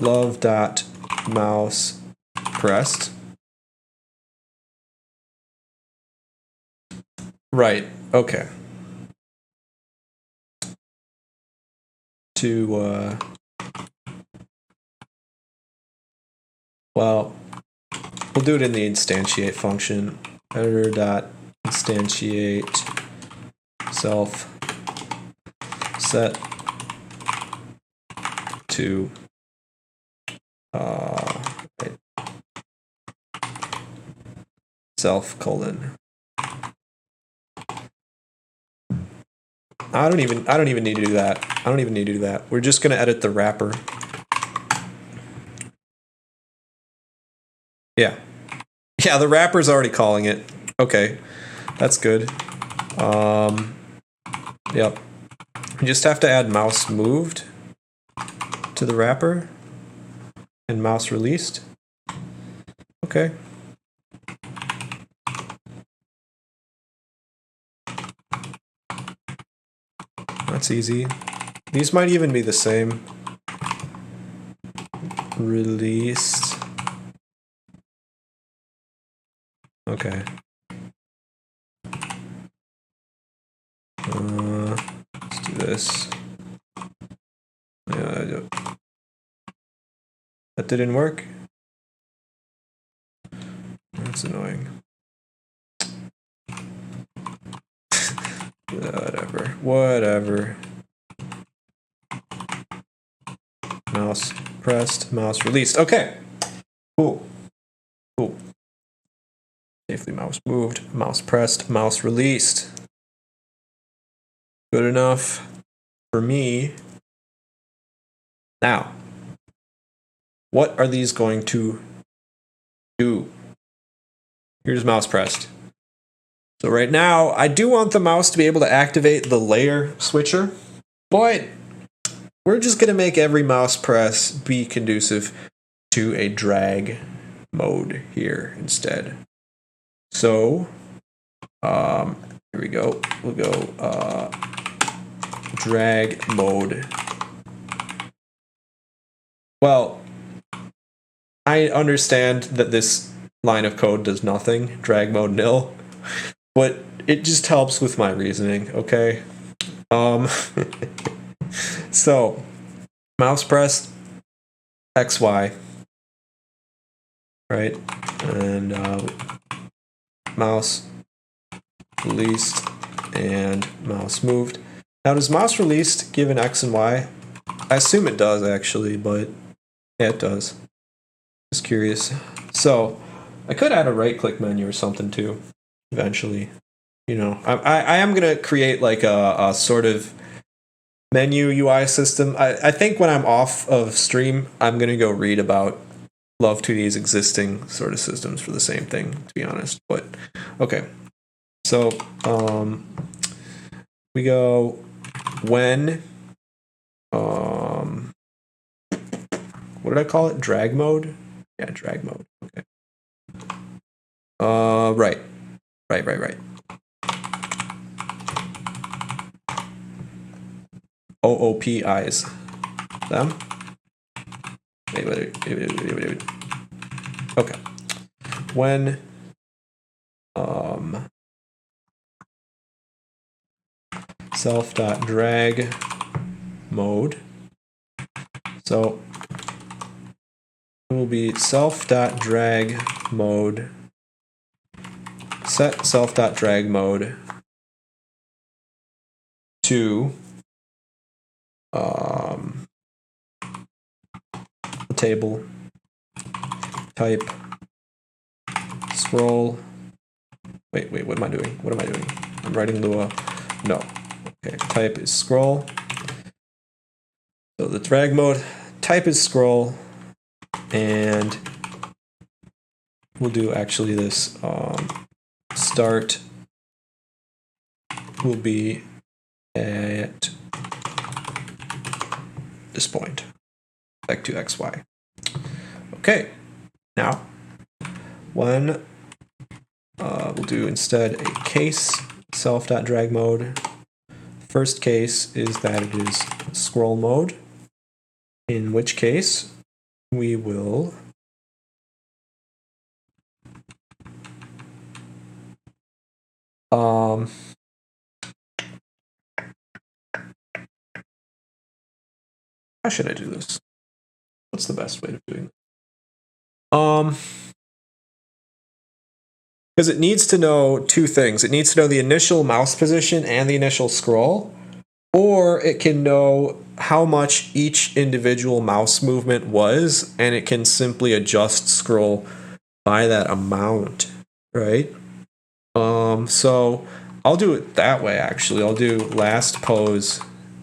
Love.mouse pressed. Right, okay. To, well, we'll do it in the instantiate function. Editor.instantiate self set to self colon. I don't even need to do that. I don't even need to do that. We're just going to edit the wrapper. Yeah. Yeah, the wrapper's already calling it. Okay. That's good. Yep. You just have to add mouse moved to the wrapper and mouse released. Okay. That's easy. These might even be the same. Released. Okay. Let's do this. Yeah, that didn't work. That's annoying. Whatever. Mouse pressed, mouse released. Okay. Cool. Safely mouse moved, mouse pressed, mouse released. Good enough for me. Now, what are these going to do? Here's mouse pressed. So right now, I do want the mouse to be able to activate the layer switcher, but we're just going to make every mouse press be conducive to a drag mode here instead. So, here we go. We'll go drag mode. Well, I understand that this line of code does nothing, drag mode nil, but it just helps with my reasoning, okay? So, mouse press XY, right? And mouse released and mouse moved. Now, does mouse released give an X and Y? I assume it does, actually, but yeah, it does. Just curious. So, I could add a right-click menu or something, too, eventually. You know, I am going to create like a sort of menu UI system. I think when I'm off of stream, I'm going to go read about Love2D's existing sort of systems for the same thing, to be honest. But, okay. So, we go when, what did I call it? Drag mode? Yeah, drag mode. Okay. Right. OOP eyes. Them? Wait. Okay. When self.drag mode. So it will be self.drag mode, set self.drag mode to table type scroll. Wait, what am I doing? I'm writing Lua. No. Okay, type is scroll. So the drag mode type is scroll, and we'll do actually this start will be at this point, back to XY. Okay, now when we'll do instead a case self.drag mode. First case is that it is scroll mode, in which case we will how should I do this? What's the best way of doing this? Because it needs to know two things. It needs to know the initial mouse position and the initial scroll, or it can know how much each individual mouse movement was, and it can simply adjust scroll by that amount, right? So I'll do it that way, actually. I'll do last pose,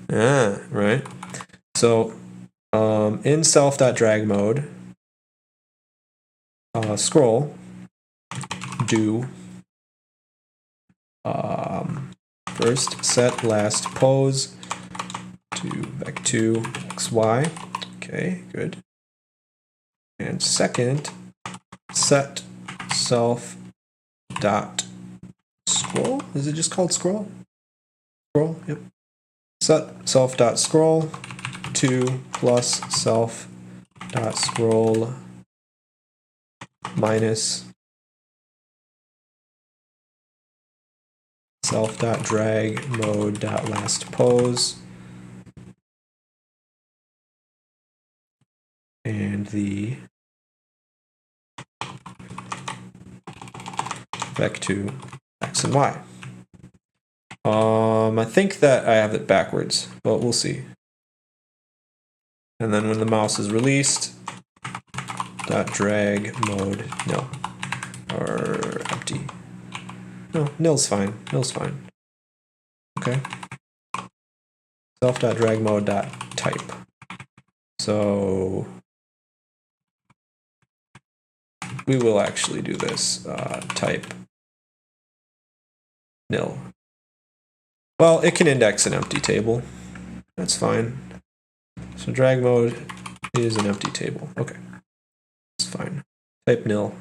right? So in self.drag mode, scroll, do first set last pose to back to XY. Okay, good. And second, set self dot scroll. Is it just called scroll? Scroll, yep. Set self dot scroll to plus self dot scroll minus self.drag mode.last pose, and the back to X and Y. I think that I have it backwards, but we'll see. And then when the mouse is released, dot drag mode nil, or empty. No, nil's fine. Okay. Self.drag mode.type. So we will actually do this. Type nil. Well, it can index an empty table. That's fine. So drag mode is an empty table. Okay. That's fine. Type nil.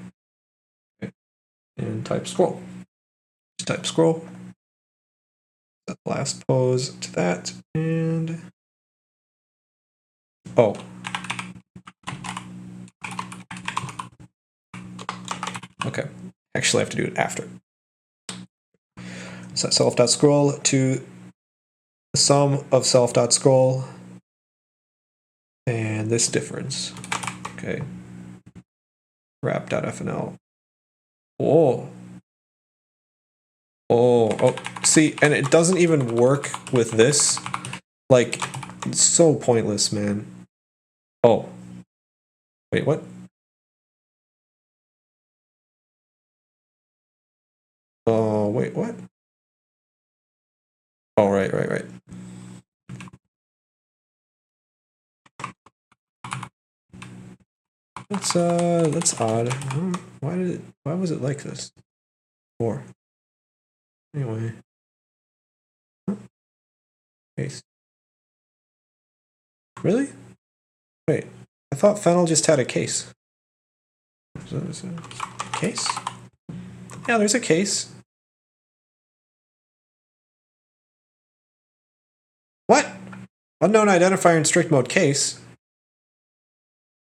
Okay. And type scroll. Just type scroll. the last pose to that, and oh. Okay, actually I have to do it after. Set self.scroll to the sum of self.scroll and this difference. Okay. Wrap.fnl. Oh. Oh, see, and it doesn't even work with this. Like, it's so pointless, man. Oh. Wait, what? Oh, wait, what? Oh, right. That's odd. Why was it like this? Or anyway. Case. Really? Wait, I thought Fennel just had a case. Is it a case? Yeah, there's a case. What? Unknown identifier in strict mode case.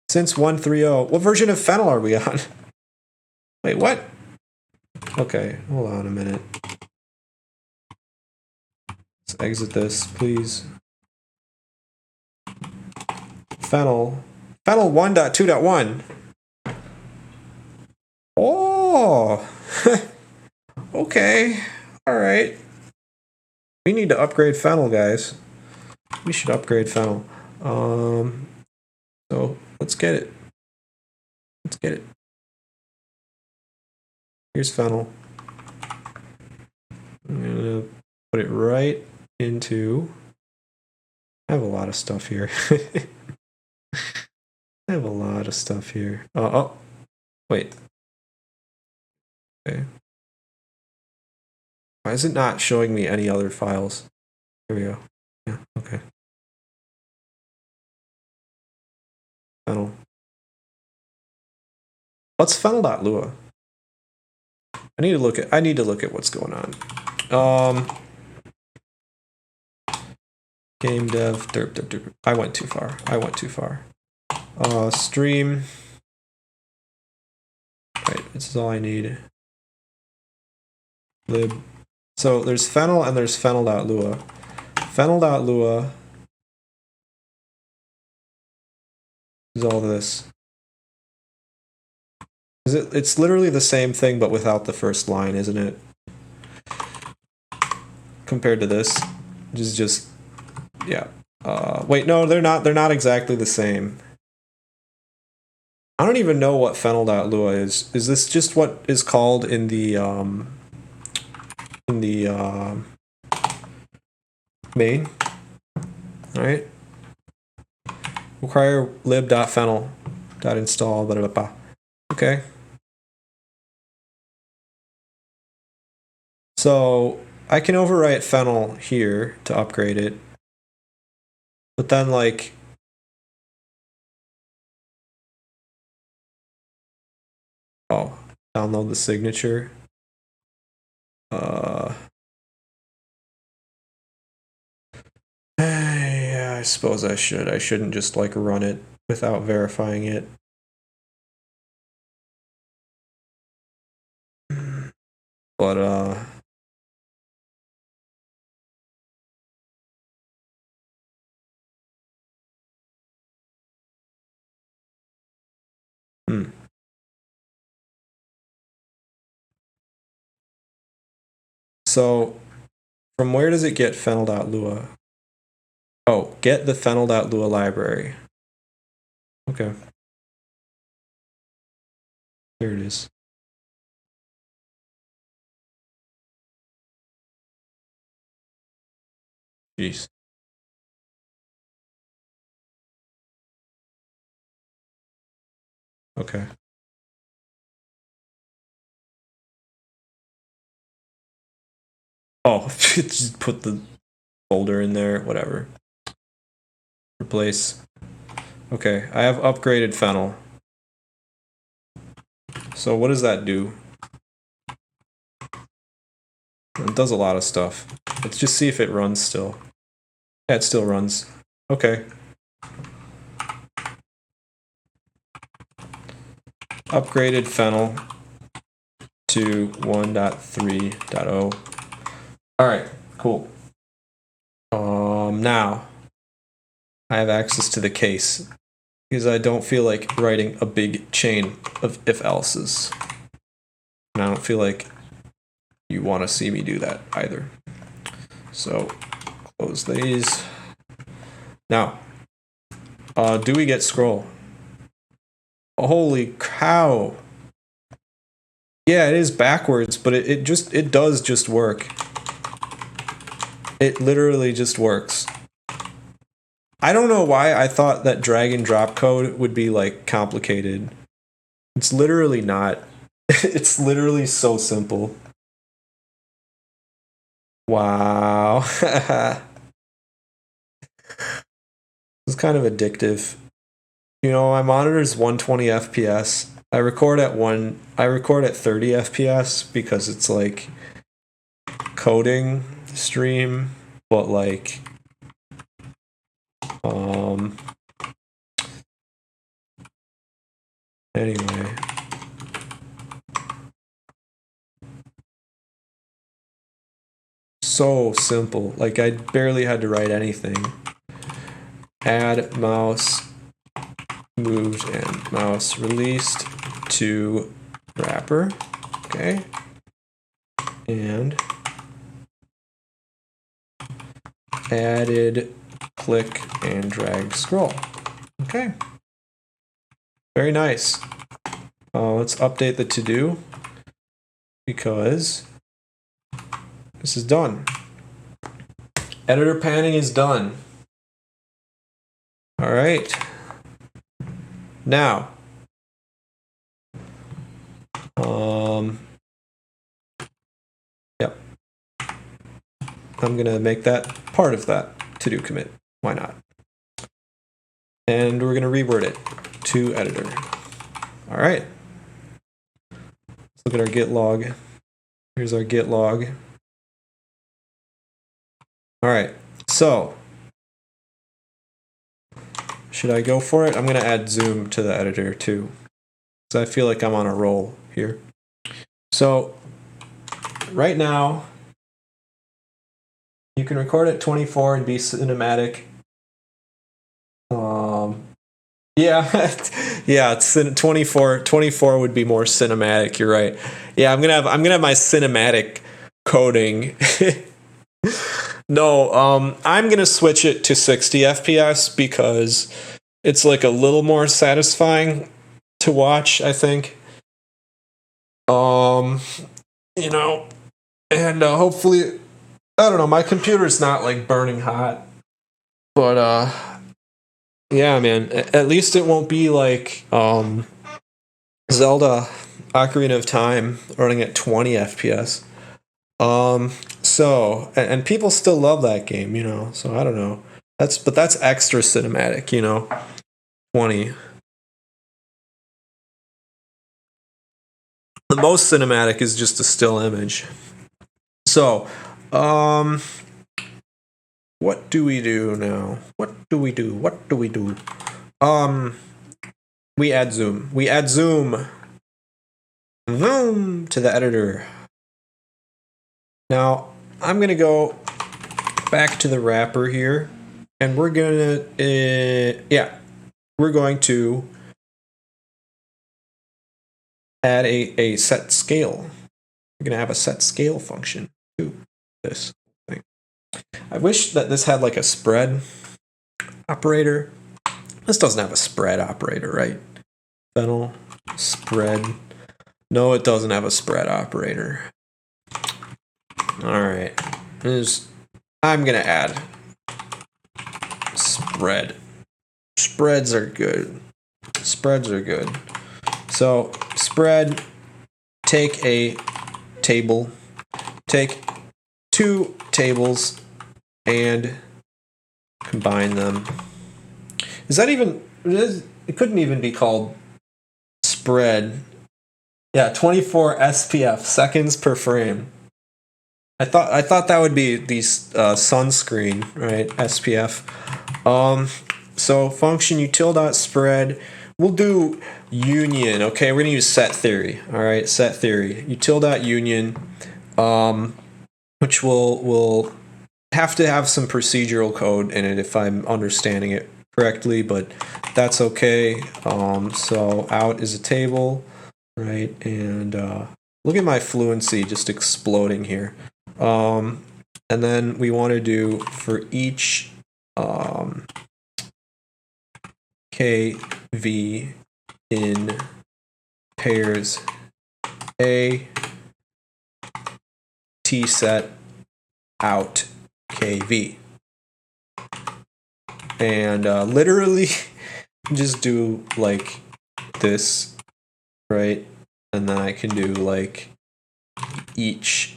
Since 1.3.0. What version of Fennel are we on? Wait, what? Okay, hold on a minute. Let's exit this, please. Fennel 1.2.1. Oh, okay, all right. We need to upgrade Fennel, guys. We should upgrade Fennel. So let's get it. Here's Fennel. I'm gonna put it right into. I have a lot of stuff here. I have a lot of stuff here. Oh, wait. Okay. Why is it not showing me any other files? Here we go. Yeah, okay. Fennel. What's fennel.lua? I need to look at what's going on. Game dev derp. I went too far. Stream. Right, this is all I need. Lib. So there's Fennel and there's fennel.lua. Fennel.lua is all this. It's literally the same thing but without the first line, isn't it? Compared to this, which is just, yeah. Wait, no, they're not exactly the same. I don't even know what fennel.lua is. Is this just what is called in the main? All right. Require lib.fennel.install, blah, blah, blah. Okay. So I can overwrite Fennel here to upgrade it. But then, like, oh, download the signature. Yeah, I suppose I should. I shouldn't just, like, run it without verifying it. But, So, from where does it get fennel.lua? Oh, get the fennel.lua library. Okay. There it is. Jeez. Okay. Oh, just put the folder in there, whatever. Replace. Okay, I have upgraded Fennel. So what does that do? It does a lot of stuff. Let's just see if it runs still. Yeah, it still runs. Okay. Upgraded Fennel to 1.3.0. Alright, cool. Now I have access to the case because I don't feel like writing a big chain of if-else's. And I don't feel like you want to see me do that either. So close these. Now, do we get scroll? Holy cow. Yeah, it is backwards, but it does just work. It literally just works. I don't know why I thought that drag and drop code would be like complicated. It's literally not. It's literally so simple. Wow. It's kind of addictive. You know, my monitor's 120 FPS. I record at 30 FPS because it's like coding stream, but like anyway. So simple. Like I barely had to write anything. Add mouse moved and mouse released to wrapper. Okay. And added click and drag scroll. Okay. Very nice. Let's update the to-do because this is done. Editor panning is done. All right. Now, yep. I'm gonna make that part of that to-do commit. Why not? And we're gonna reword it to editor. All right. Let's look at our git log. Here's our git log. All right. So, should I go for it? I'm gonna add zoom to the editor too, because I feel like I'm on a roll here. So, right now, you can record at 24 and be cinematic. Yeah, yeah, it's 24. 24 would be more cinematic. You're right. Yeah, I'm gonna have my cinematic coding. No, I'm gonna switch it to 60 FPS because it's like a little more satisfying to watch, I think. You know, and hopefully, I don't know, my computer's not like burning hot, but yeah, man, at least it won't be like Zelda Ocarina of Time running at 20 FPS. So, and people still love that game, you know, so I don't know. But that's extra cinematic, you know, 20. The most cinematic is just a still image. So, what do we do now? What do we do? We add zoom. We add zoom. Zoom to the editor. Now, I'm going to go back to the wrapper here, and we're going to, we're going to add a set scale. We're going to have a set scale function to this thing. I wish that this had like a spread operator. This doesn't have a spread operator, right? Fennel, spread. No, it doesn't have a spread operator. All right. I'm going to add spread. Spreads are good. Spreads are good. So, spread, take a table, take two tables, and combine them. Is that even, it couldn't even be called spread. Yeah, 24 SPF, seconds per frame. I thought that would be the sunscreen, right? SPF. So function util.spread. We'll do union. Okay, we're gonna use set theory. All right, set theory. Util.union, which will have to have some procedural code in it if I'm understanding it correctly, but that's okay. So out is a table, right? And look at my fluency just exploding here. And then we want to do for each KV in pairs A T set out KV. And literally just do like this, right? And then I can do like each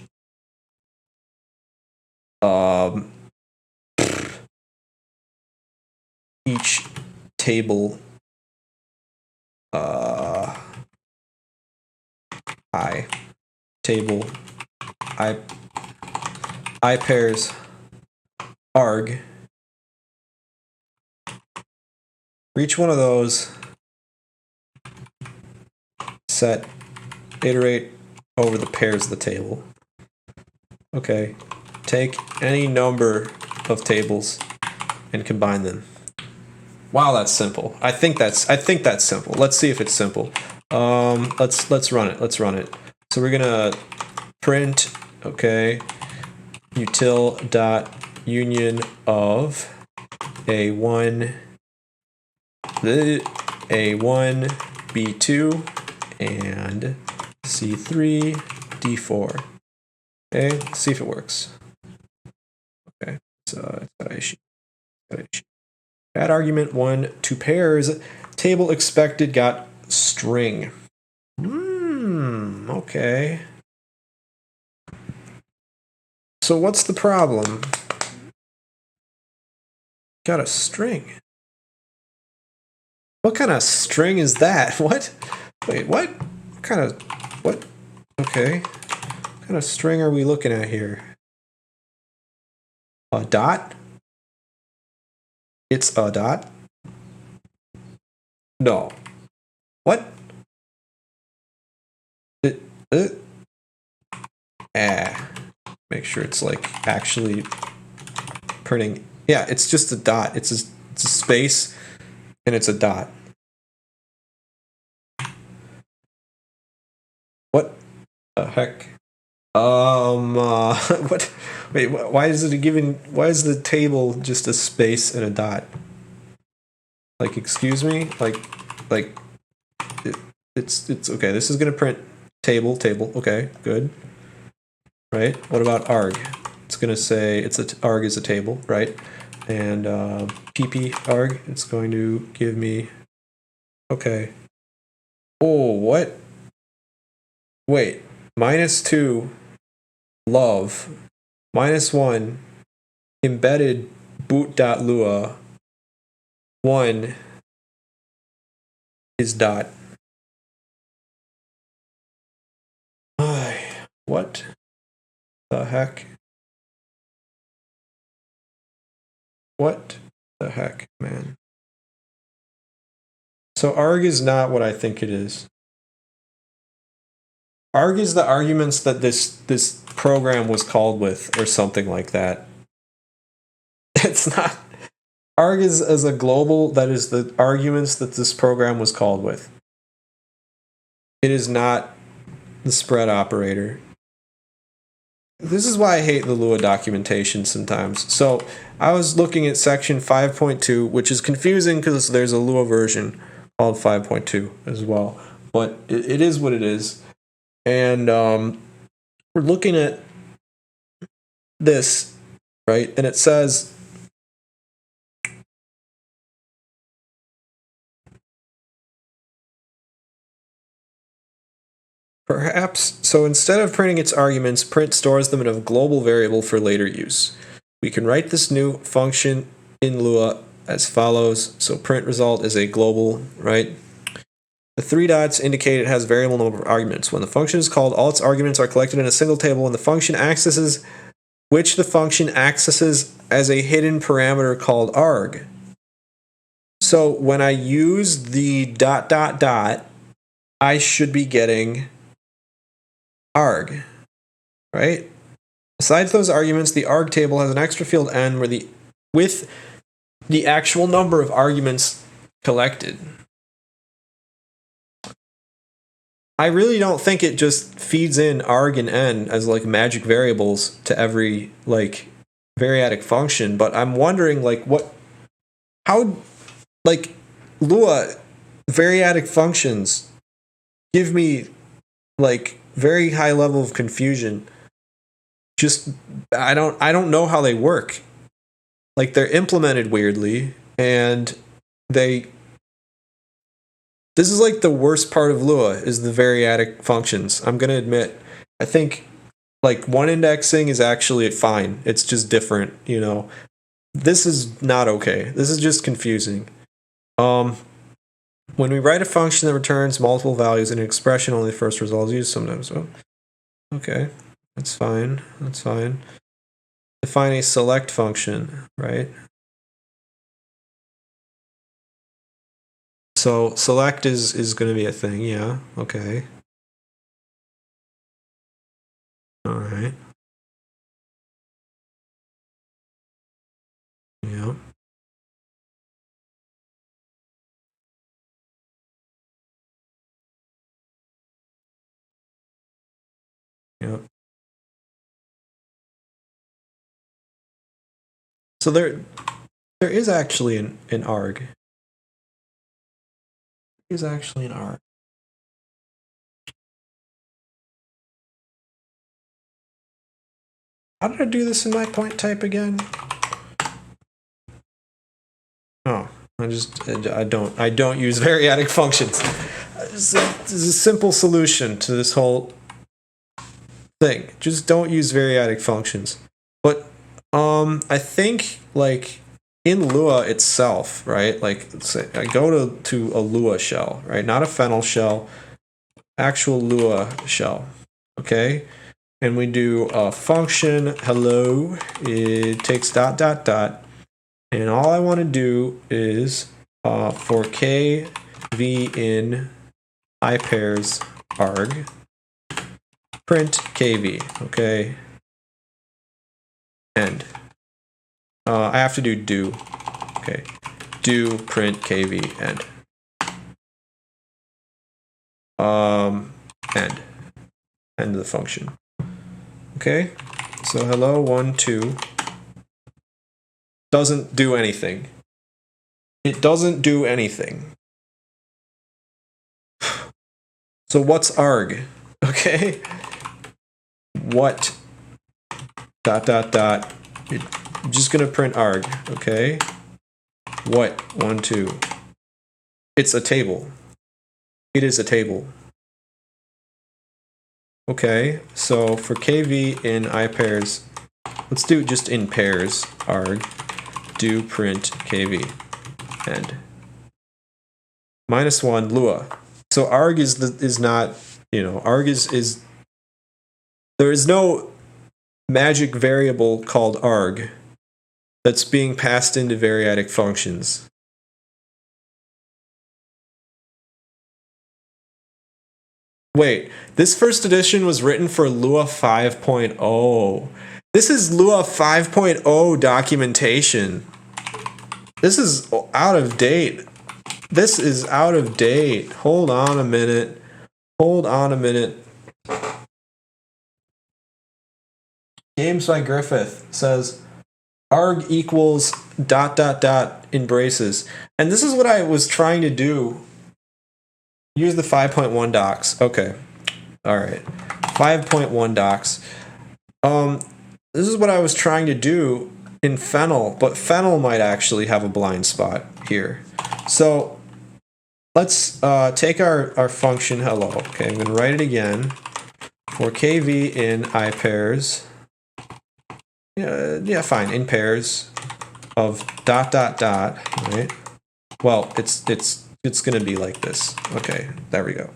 each table I table I pairs arg. For each one of those, set iterate over the pairs of the table. Okay, take any number of tables and combine them. Wow, that's simple. I think that's simple. Let's see if it's simple. Let's run it. Let's run it. So we're gonna print, okay, util dot union of a1 b2 and c3 d4. Okay, let's see if it works. Okay, so it's got issue. Add argument 1 to pairs. Table expected got string. Okay. So what's the problem? Got a string. What kind of string is that? What? Wait, what? What kind of... What? Okay. What kind of string are we looking at here? A dot? It's a dot? No. What? Make sure it's like actually printing. Yeah, it's just a dot. It's a space and it's a dot. What the heck? What? Wait, why is it giving? Why is the table just a space and a dot? Like, excuse me? It's okay. This is gonna print table. Okay, good. Right? What about arg? It's gonna say arg is a table, right? And pp arg. It's going to give me. Okay. Oh, what? Wait. -2 love -1 embedded boot.lua 1 is dot. What the heck? What the heck, man? So arg is not what I think it is. Arg is the arguments that this program was called with, or something like that. It's not. Arg is a global, that is the arguments that this program was called with. It is not the spread operator. This is why I hate the Lua documentation sometimes. So I was looking at section 5.2, which is confusing because there's a Lua version called 5.2 as well. But it is what it is. And we're looking at this, right? And it says, perhaps, so instead of printing its arguments, print stores them in a global variable for later use. We can write this new function in Lua as follows. So print result is a global, right? The 3 dots indicate it has a variable number of arguments. When the function is called, all its arguments are collected in a single table, and the function accesses which the function accesses as a hidden parameter called arg. So when I use the ... I should be getting arg, right? Besides those arguments, the arg table has an extra field n with the actual number of arguments collected. I really don't think it just feeds in arg and n as like magic variables to every like variadic function, but I'm wondering like how like Lua variadic functions give me like very high level of confusion. Just I don't know how they work. Like they're implemented weirdly, and this is like the worst part of Lua is the variadic functions. I'm gonna admit. I think like one indexing is actually fine. It's just different, you know. This is not okay. This is just confusing. When we write a function that returns multiple values in an expression, only the first result is used sometimes. Oh, okay, that's fine. That's fine. Define a select function, right? So select is going to be a thing, yeah. Okay. All right. Yeah. Yep. So there is actually an arg. There is actually an arg. How did I do this in my point type again? Oh, I don't use variadic functions. This is a simple solution to this whole thing. Just don't use variadic functions. But I think like in Lua itself, right? Like let's say I go to a Lua shell, right? Not a Fennel shell, actual Lua shell. Okay? And we do a function hello. It takes ... and all I want to do is for k v in I pairs arg print kv, okay, end. I have to do, okay, do print kv end. End of the function. Okay, so hello 1 2 doesn't do anything. It doesn't do anything. So what's arg? Okay, what ... I'm just gonna print arg, okay? What 1 2? It's a table. It is a table. Okay, so for kv in I pairs, let's do it just in pairs. Arg do print kv end. -1 Lua. So arg is not, you know, arg is there is no magic variable called arg that's being passed into variadic functions. Wait, this first edition was written for Lua 5.0. This is Lua 5.0 documentation. This is out of date. This is out of date. Hold on a minute. Hold on a minute. Games by Griffith says arg equals ... in braces. And this is what I was trying to do. Use the 5.1 docs. Okay. All right. 5.1 docs. This is what I was trying to do in Fennel, but Fennel might actually have a blind spot here. So let's take our function hello. Okay, I'm going to write it again. For kv in I pairs. Yeah, fine. In pairs of ... right? Well, it's it's going to be like this. Okay, there we go.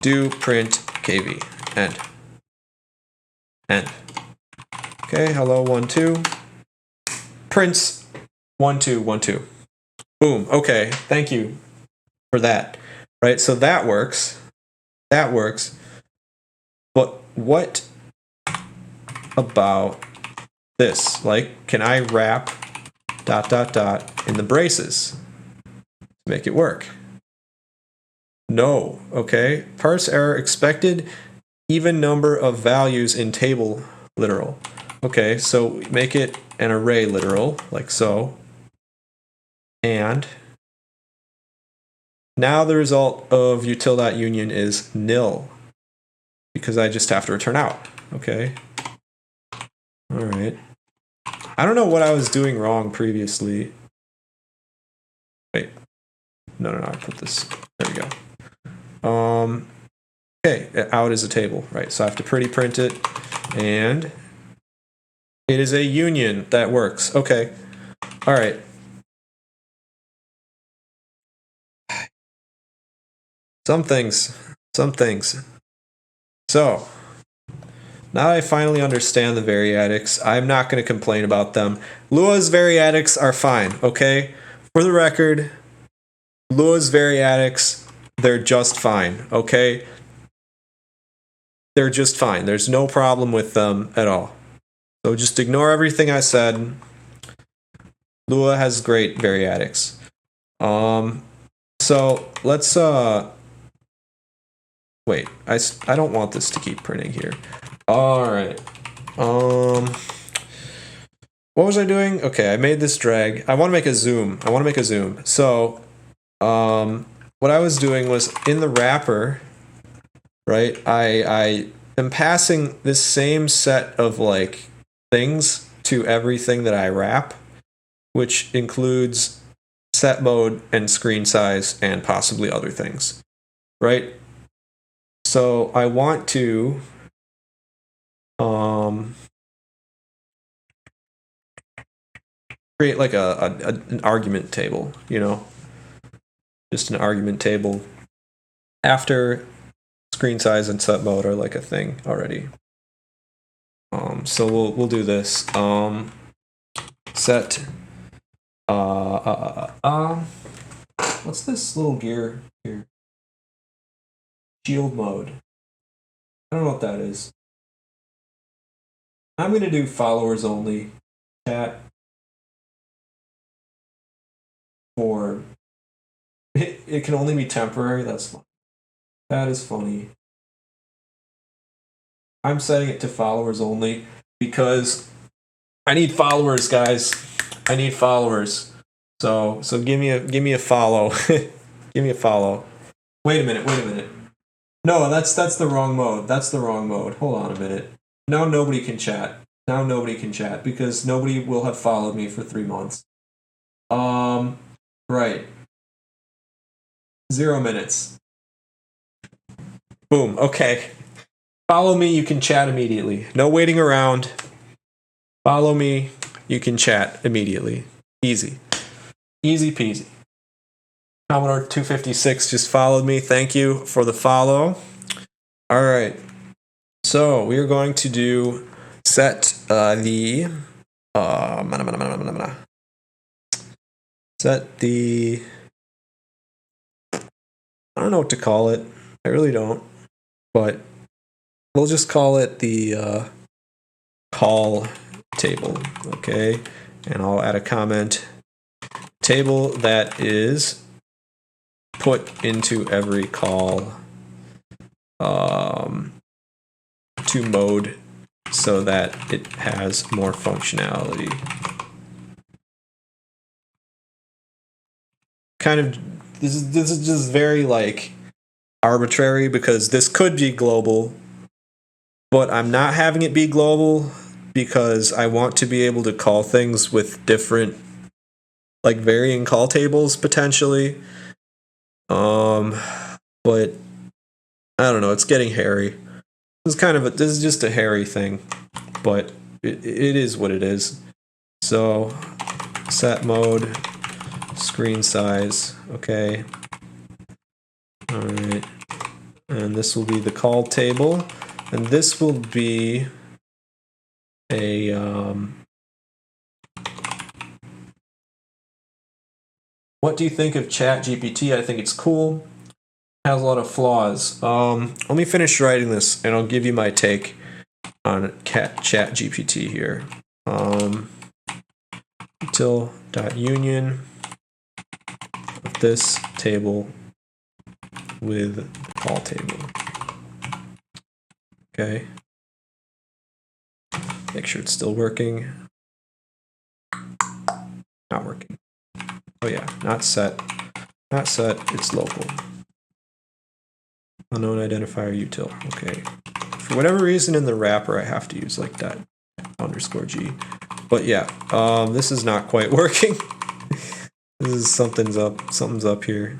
Do print kv, end. End. Okay, hello, 1, 2. Prints 1, 2, 1, 2. Boom. Okay, thank you for that. Right, so that works. That works. But what about this? Like, can I wrap ... in the braces to make it work? No. Okay. Parse error expected even number of values in table literal. Okay, so make it an array literal, like so. And now the result of util.union is nil, because I just have to return out. Okay. All right. I don't know what I was doing wrong previously. Wait. No, I put this. There we go. Okay, out is a table, right? So I have to pretty print it, and it is a union that works. Okay. All right. Some things. So, now I finally understand the variadics. I'm not going to complain about them. Lua's variadics are fine, okay? For the record, Lua's variadics, they're just fine, okay? They're just fine. There's no problem with them at all. So just ignore everything I said. Lua has great variadics. So let's wait. I don't want this to keep printing here. All right. What was I doing? Okay, I made this drag. I want to make a zoom. So, what I was doing was in the wrapper, right? I am passing this same set of like things to everything that I wrap, which includes set mode and screen size and possibly other things, right? So I want to create like an argument table, you know, just an argument table after screen size and set mode are like a thing already. So we'll do this. Set what's this little gear here? Shield mode. I don't know what that is. I'm gonna do followers only chat for it can only be temporary. That's fun. That is funny. I'm setting it to followers only because I need followers, guys. I need followers. So give me a follow. Give me a follow. Wait a minute. No, that's the wrong mode. Hold on a minute. Now nobody can chat because nobody will have followed me for 3 months. Right. 0 minutes. Boom. Okay. Follow me, you can chat immediately. No waiting around. Follow me, you can chat immediately. Easy. Easy peasy. Commodore 256 just followed me. Thank you for the follow. All right. So we are going to do set the I don't know what to call it. I really don't. But we'll just call it the call table, okay? And I'll add a comment. Table that is put into every call to mode so that it has more functionality. Kind of, this is just very like arbitrary because this could be global, but I'm not having it be global because I want to be able to call things with different, like varying call tables potentially. But I don't know, it's getting hairy. This is just a hairy thing, but it is what it is. So set mode, screen size, okay. this will be the call table, and this will be a what do you think of ChatGPT? I think it's cool. It has a lot of flaws. Let me finish writing this, and I'll give you my take on ChatGPT here. Util.union of this table with the call table. Okay. Make sure it's still working. Not working. Oh yeah, not set. Not set, it's local. Unknown identifier util. Okay. For whatever reason in the wrapper I have to use like that _G. But yeah, this is not quite working. This is something's up here.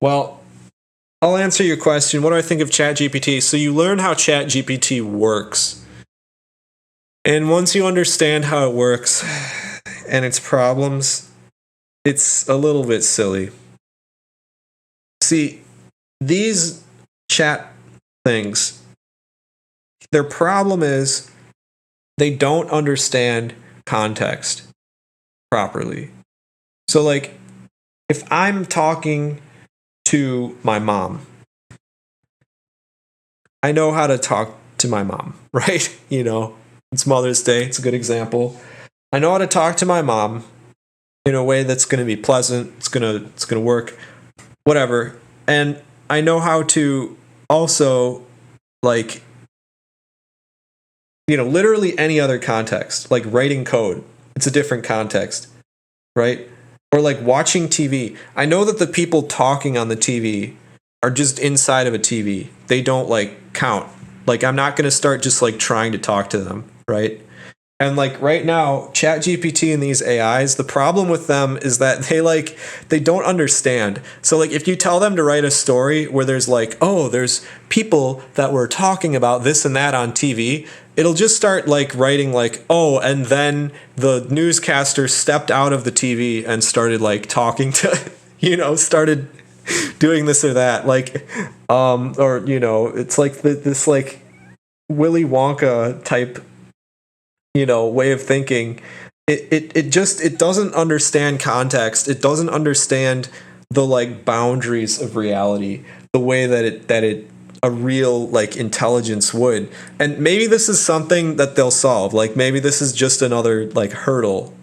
Well, I'll answer your question. What do I think of ChatGPT? So you learn how ChatGPT works. And once you understand how it works and its problems, it's a little bit silly. See, these chat things, their problem is they don't understand context properly. So, like, if I'm talking to my mom, I know how to talk to my mom, right? You know, it's Mother's Day. It's a good example. I know how to talk to my mom in a way that's going to be pleasant. It's going to work, whatever. And I know how to also, like, you know, literally any other context, like writing code. It's a different context, right? Or like watching TV. I know that the people talking on the TV are just inside of a TV. They don't like count. Like, I'm not going to start just like trying to talk to them, right? And like right now, ChatGPT and these AIs, the problem with them is that they don't understand. So like if you tell them to write a story where there's like, oh, there's people that were talking about this and that on TV, it'll just start like writing like, oh, and then the newscaster stepped out of the TV and started like talking to, you know, started doing this or that, like, or, you know, it's like this like Willy Wonka type, you know, way of thinking. It doesn't understand context. It doesn't understand the like boundaries of reality the way that a real like intelligence would. And maybe this is something that they'll solve. Like maybe this is just another like hurdle.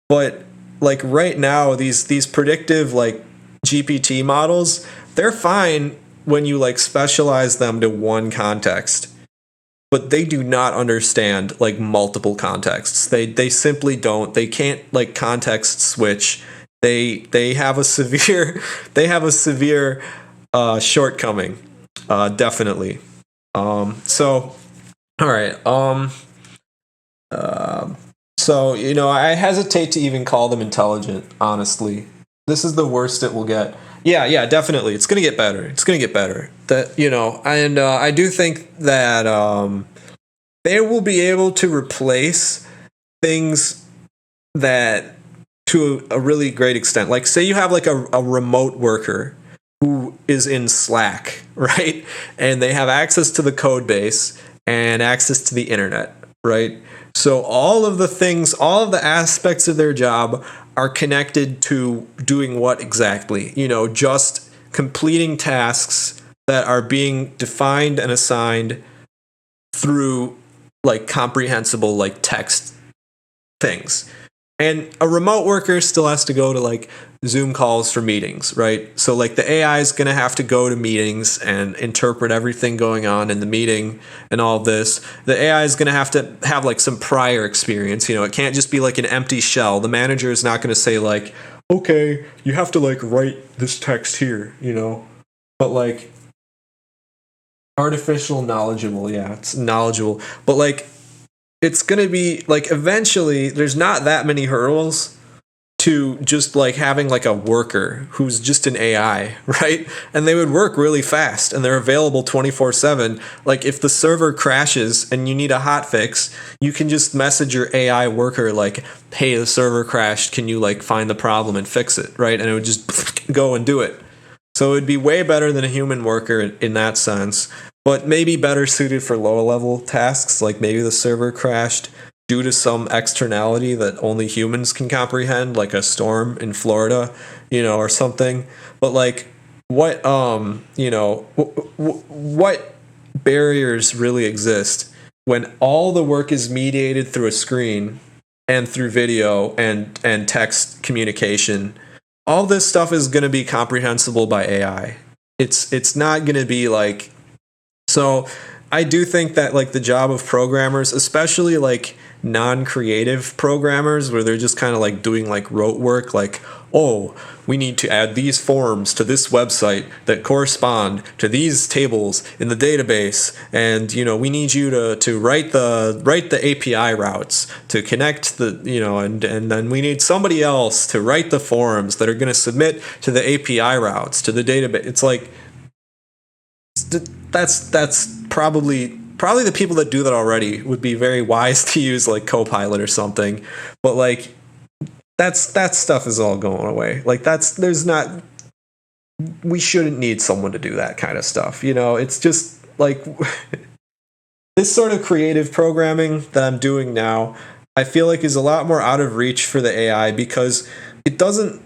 But like right now, these predictive like GPT models, they're fine when you like specialize them to one context. But they do not understand like multiple contexts. They simply don't. They can't like context switch. They have a severe shortcoming. Definitely. So all right. So you know, I hesitate to even call them intelligent. Honestly, this is the worst it will get. Yeah, definitely. It's gonna get better. It's gonna get better. That, you know, and I do think that they will be able to replace things that to a really great extent. Like say you have like a remote worker who is in Slack, right? And they have access to the code base and access to the internet, right? So all of the things, all of the aspects of their job are connected to doing what exactly? You know, just completing tasks that are being defined and assigned through like comprehensible like text things. And a remote worker still has to go to like Zoom calls for meetings, right? So like the AI is going to have to go to meetings and interpret everything going on in the meeting and all of this. The AI is going to have like some prior experience. You know, it can't just be like an empty shell. The manager is not going to say like, okay, you have to like write this text here, you know, but like artificial knowledgeable. Yeah, it's knowledgeable, but like, it's going to be like eventually there's not that many hurdles to just like having like a worker who's just an AI, right? And they would work really fast and they're available 24/7. Like if the server crashes and you need a hot fix, you can just message your AI worker like, "Hey, the server crashed. Can you like find the problem and fix it?" Right? And it would just go and do it. So it would be way better than a human worker in that sense, but maybe better suited for lower level tasks, like maybe the server crashed due to some externality that only humans can comprehend, like a storm in Florida, or something. But like, what what barriers really exist when all the work is mediated through a screen and through video and text communication? All this stuff is going to be comprehensible by AI. It's not going to be like, so I do think that like the job of programmers, especially like non-creative programmers where they're just kind of like doing like rote work, like, oh, we need to add these forms to this website that correspond to these tables in the database, and we need you to write the API routes to connect the and then we need somebody else to write the forms that are going to submit to the API routes to the database. It's like that's probably the people that do that already would be very wise to use like Copilot or something, but like that stuff is all going away. Like we shouldn't need someone to do that kind of stuff. It's just like this sort of creative programming that I'm doing now, I feel like is a lot more out of reach for the AI because it doesn't,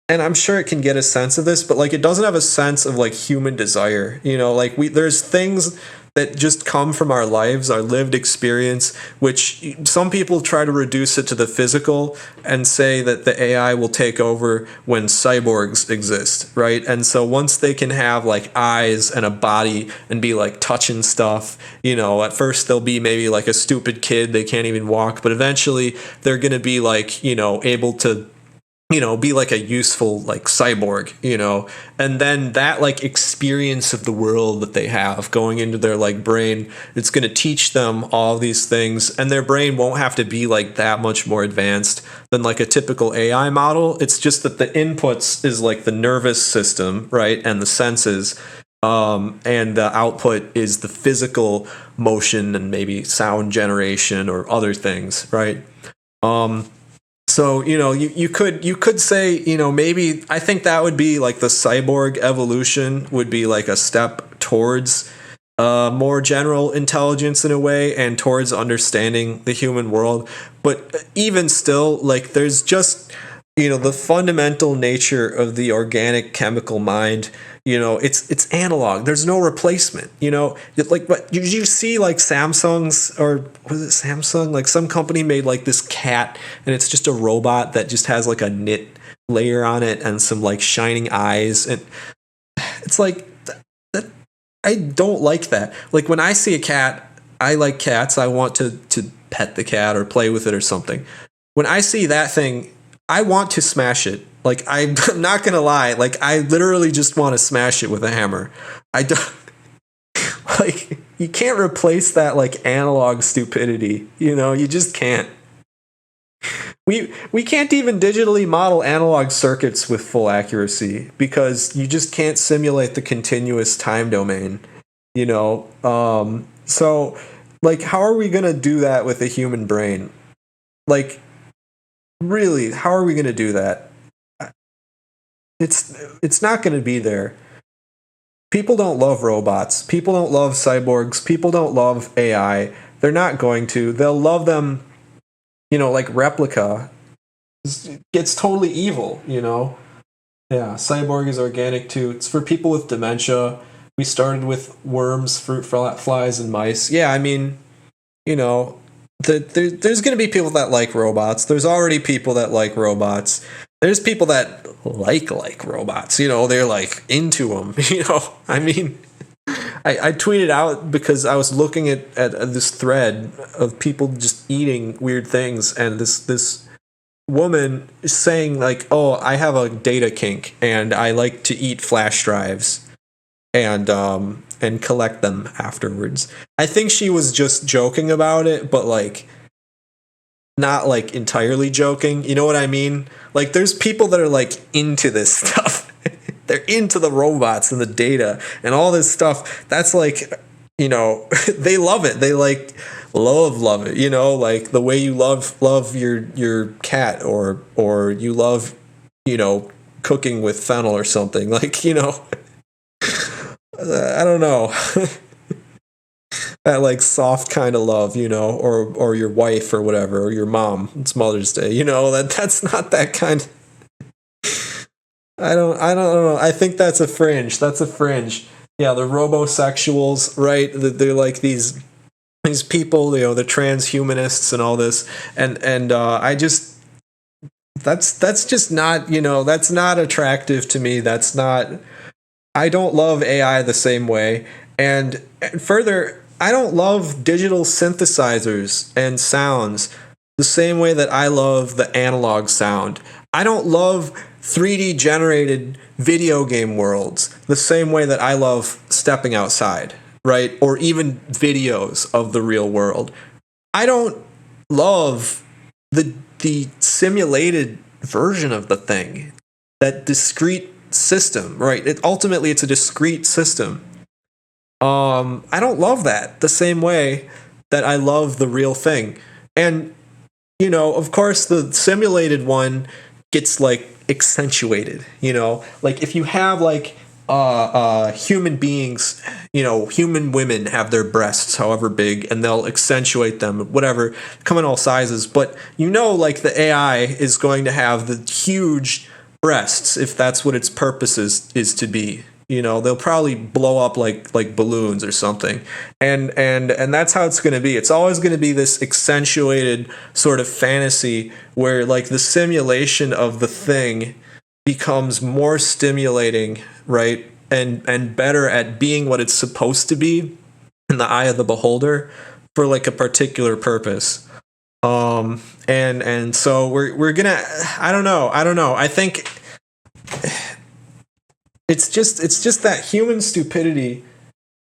and I'm sure it can get a sense of this, but like it doesn't have a sense of like human desire. Like there's things that just come from our lives, our lived experience, which some people try to reduce it to the physical and say that the AI will take over when cyborgs exist, right? And so once they can have like eyes and a body and be like touching stuff, at first they'll be maybe like a stupid kid, they can't even walk, but eventually they're going to be like, able to be like a useful like cyborg, and then that like experience of the world that they have going into their like brain, it's going to teach them all these things, and their brain won't have to be like that much more advanced than like a typical AI model. It's just that the inputs is like the nervous system, right, and the senses, and the output is the physical motion and maybe sound generation or other things, right? So you could say maybe I think that would be like the cyborg evolution would be like a step towards more general intelligence in a way and towards understanding the human world. But even still, like there's just the fundamental nature of the organic chemical mind. It's analog. There's no replacement. Like what you see like Samsung's, or was it Samsung? Like some company made like this cat, and it's just a robot that just has like a knit layer on it and some like shining eyes, and it's like that. I don't like that. Like when I see a cat, I like cats. I want to pet the cat or play with it or something. When I see that thing, I want to smash it. Like I'm not gonna lie. Like I literally just want to smash it with a hammer. I don't like. You can't replace that like analog stupidity. You just can't. We can't even digitally model analog circuits with full accuracy because you just can't simulate the continuous time domain. So like how are we gonna do that with a human brain? Like really, how are we gonna do that? It's not going to be there. People don't love robots. People don't love cyborgs. People don't love AI. They're not going to. They'll love them, like Replica. It's totally evil, Yeah, Cyborg is organic too. It's for people with dementia. We started with worms, fruit flies, and mice. Yeah, I mean, there's going to be people that like robots. There's already people that like robots. There's people that like robots. They're like into them. I mean, I tweeted out because I was looking at this thread of people just eating weird things, and this woman is saying like, "Oh, I have a data kink, and I like to eat flash drives." And collect them afterwards. I think she was just joking about it, but like not like entirely joking. You know what I mean? Like there's people that are like into this stuff. They're into the robots and the data and all this stuff. That's like, you know, they love it. They like love it. You know, like the way you love your cat, or you love, you know, cooking with fennel or something. Like, you know, I don't know. That like soft kind of love, you know, or your wife or whatever, or your mom. It's Mother's Day, you know, that's not that kind. I don't know. I think that's a fringe. That's a fringe. Yeah, the robosexuals, right? They're like these people, you know, the transhumanists and all this, and I just that's just not, you know, that's not attractive to me. That's not. I don't love AI the same way, and further, I don't love digital synthesizers and sounds the same way that I love the analog sound. I don't love 3D generated video game worlds the same way that I love stepping outside, right? Or even videos of the real world. I don't love the simulated version of the thing, that discrete system, right? Ultimately it's a discrete system. I don't love that the same way that I love the real thing. And you know, of course, the simulated one gets like accentuated. You know, like if you have like human beings, you know, human women have their breasts however big, and they'll accentuate them, whatever, come in all sizes. But you know, like the AI is going to have the huge breasts if that's what its purpose is to be. You know, they'll probably blow up like balloons or something, and that's how it's going to be. It's always going to be this accentuated sort of fantasy where like the simulation of the thing becomes more stimulating, right, and better at being what it's supposed to be in the eye of the beholder for like a particular purpose. And so we're gonna. I don't know. I think it's just that human stupidity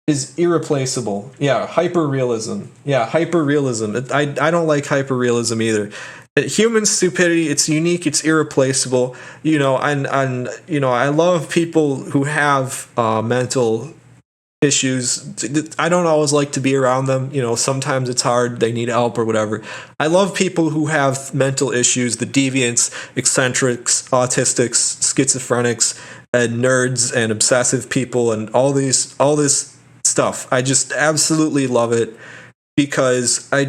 is irreplaceable. Yeah, hyperrealism. Yeah, hyperrealism. I don't like hyperrealism either. Human stupidity, it's unique, it's irreplaceable. You know, and you know, I love people who have mental issues. I don't always like to be around them. You know, sometimes it's hard. They need help or whatever. I love people who have mental issues, the deviants, eccentrics, autistics, schizophrenics, and nerds and obsessive people and all this stuff. I just absolutely love it because I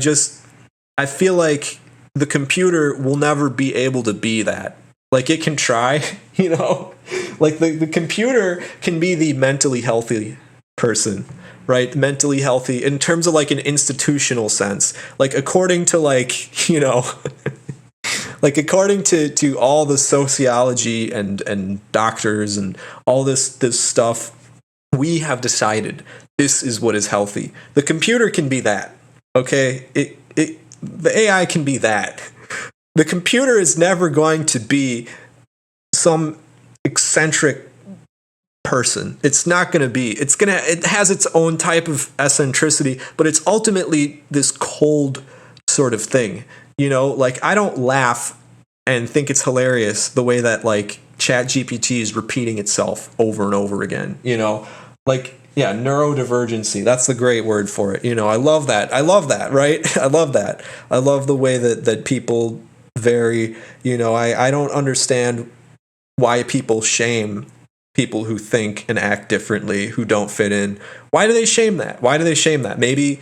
feel like the computer will never be able to be that. Like it can try, you know? Like the computer can be the mentally healthy person, right? Mentally healthy in terms of like an institutional sense, like according to like, you know, like according to all the sociology and doctors and all this stuff, we have decided this is what is healthy. The computer can be that, okay? The AI can be that. The computer is never going to be some eccentric person. It's not going to be. It has its own type of eccentricity, but it's ultimately this cold sort of thing. You know, like I don't laugh and think it's hilarious the way that like ChatGPT is repeating itself over and over again. You know, like yeah, neurodivergency. That's the great word for it. You know, I love that, right? I love that. I love the way that people vary. You know, I don't understand why people shame people who think and act differently, who don't fit in. Why do they shame that? Maybe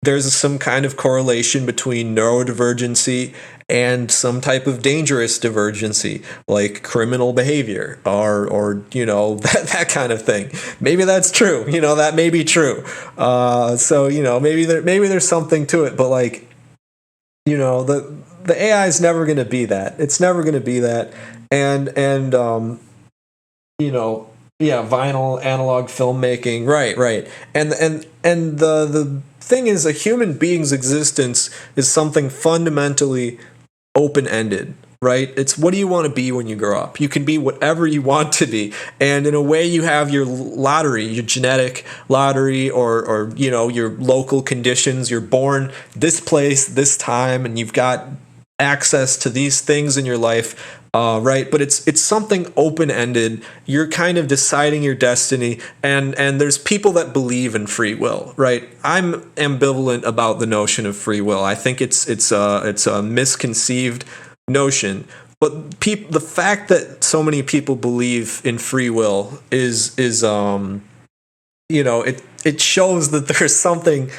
there's some kind of correlation between neurodivergency and some type of dangerous divergency, like criminal behavior or you know, that kind of thing. Maybe that's true. You know, that may be true. So, you know, maybe there's something to it, but like, you know, the AI is never going to be that. It's never going to be that. And you know, yeah, vinyl analog filmmaking, right. And the thing is, a human being's existence is something fundamentally open-ended, right? It's what do you want to be when you grow up? You can be whatever you want to be. And in a way, you have your lottery, your genetic lottery, or you know, your local conditions. You're born this place, this time, and you've got access to these things in your life, right? But it's something open ended. You're kind of deciding your destiny, and there's people that believe in free will, right? I'm ambivalent about the notion of free will. I think it's a misconceived notion. But the fact that so many people believe in free will is you know, it shows that there's something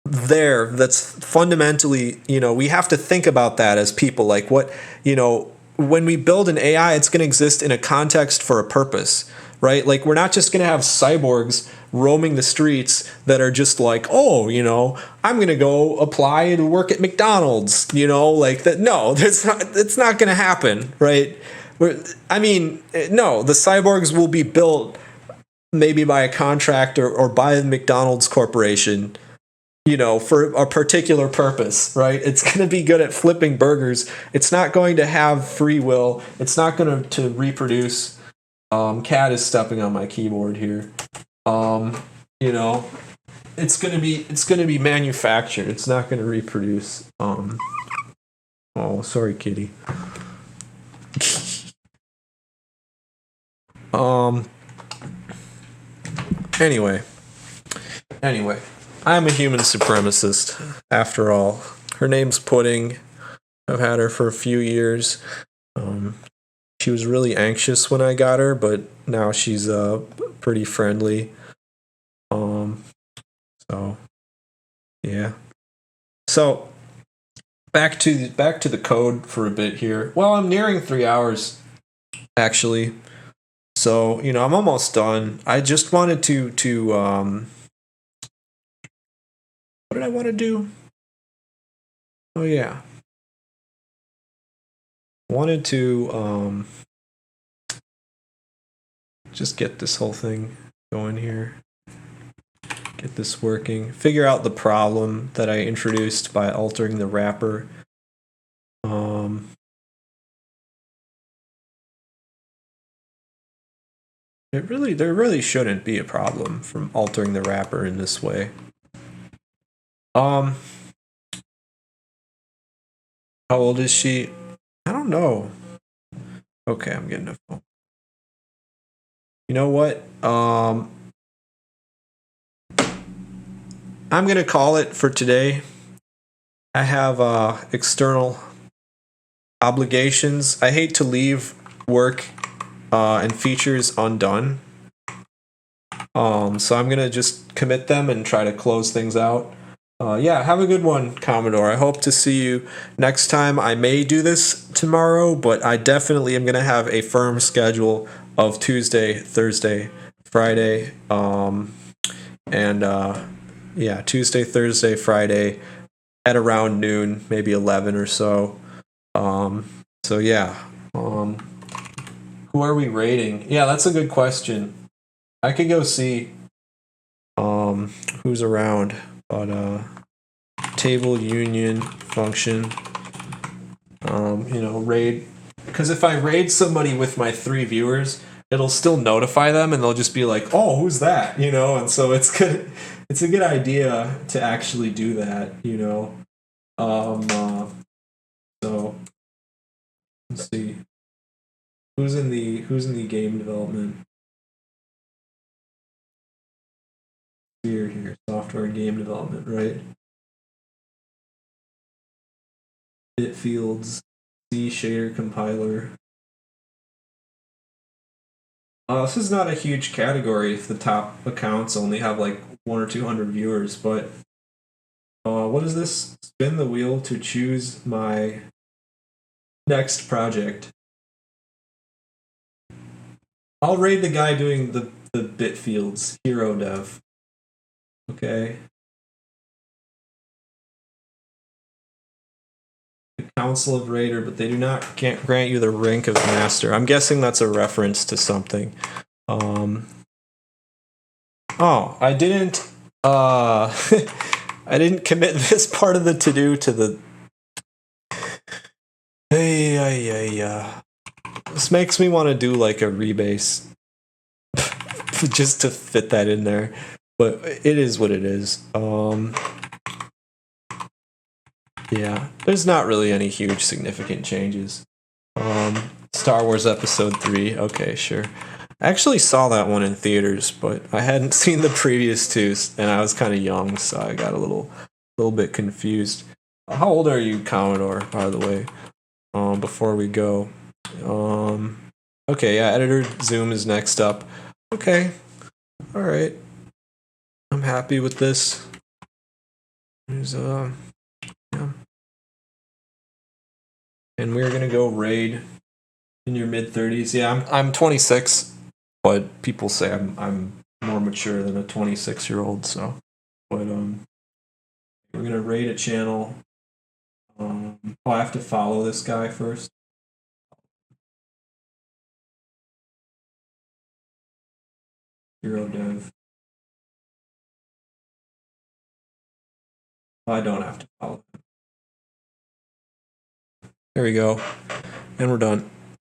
there that's fundamentally, you know, we have to think about that as people. Like, what, you know, when we build an AI, it's going to exist in a context for a purpose, right? Like, we're not just going to have cyborgs roaming the streets that are just like, oh, you know, I'm going to go apply and work at McDonald's, you know, like that. No, it's not going to happen, right? I mean, no, the cyborgs will be built maybe by a contractor or by the McDonald's corporation, you know, for a particular purpose, right? It's going to be good at flipping burgers. It's not going to have free will. It's not going to reproduce. Cat is stepping on my keyboard here. You know, it's going to be manufactured. It's not going to reproduce. Oh, sorry, kitty. Anyway. I'm a human supremacist, after all. Her name's Pudding. I've had her for a few years. She was really anxious when I got her, but now she's pretty friendly. So yeah. So back to the code for a bit here. Well, I'm nearing 3 hours, actually. So, you know, I'm almost done. I just wanted to what did I want to do? Oh yeah. Wanted to just get this whole thing going here. Get this working. Figure out the problem that I introduced by altering the wrapper. There really shouldn't be a problem from altering the wrapper in this way. How old is she? I don't know. Okay, I'm getting a phone. You know what? I'm gonna call it for today. I have external obligations. I hate to leave work and features undone. So I'm gonna just commit them and try to close things out. Yeah, have a good one, Commodore. I hope to see you next time. I may do this tomorrow, but I definitely am gonna have a firm schedule of Tuesday, Thursday, Friday, yeah, Tuesday, Thursday, Friday at around noon, maybe 11 or so. So yeah. Who are we rating? Yeah, that's a good question. I could go see who's around, but table union function. You know, raid, because if I raid somebody with my 3 viewers, it'll still notify them and they'll just be like, "Oh, who's that?" You know, and so it's good. It's a good idea to actually do that, you know. So let's see. Who's in the game development? Here, software and game development, right? Bitfields, C shader compiler. This is not a huge category if the top accounts only have like 1 or 200 viewers, but what is this? Spin the wheel to choose my next project. I'll raid the guy doing the Bitfields hero dev. Okay. The Council of Raider, but they can't grant you the rank of master. I'm guessing that's a reference to something. Oh, I didn't I didn't commit this part of the to-do to the Hey. This makes me want to do like a rebase just to fit that in there. But it is what it is. Yeah, there's not really any huge significant changes. Star Wars Episode 3, okay, sure. I actually saw that one in theaters, but I hadn't seen the previous two, and I was kind of young, so I got a little bit confused. How old are you, Commodore, by the way? Before we go. Okay, yeah, editor zoom is next up. Okay, all right. I'm happy with this. There's yeah. And we're gonna go raid in your mid 30s. Yeah, I'm 26, but people say I'm more mature than a 26-year-old. So, but we're gonna raid a channel. I have to follow this guy first. Hero dev. I don't have to follow. There we go, and we're done.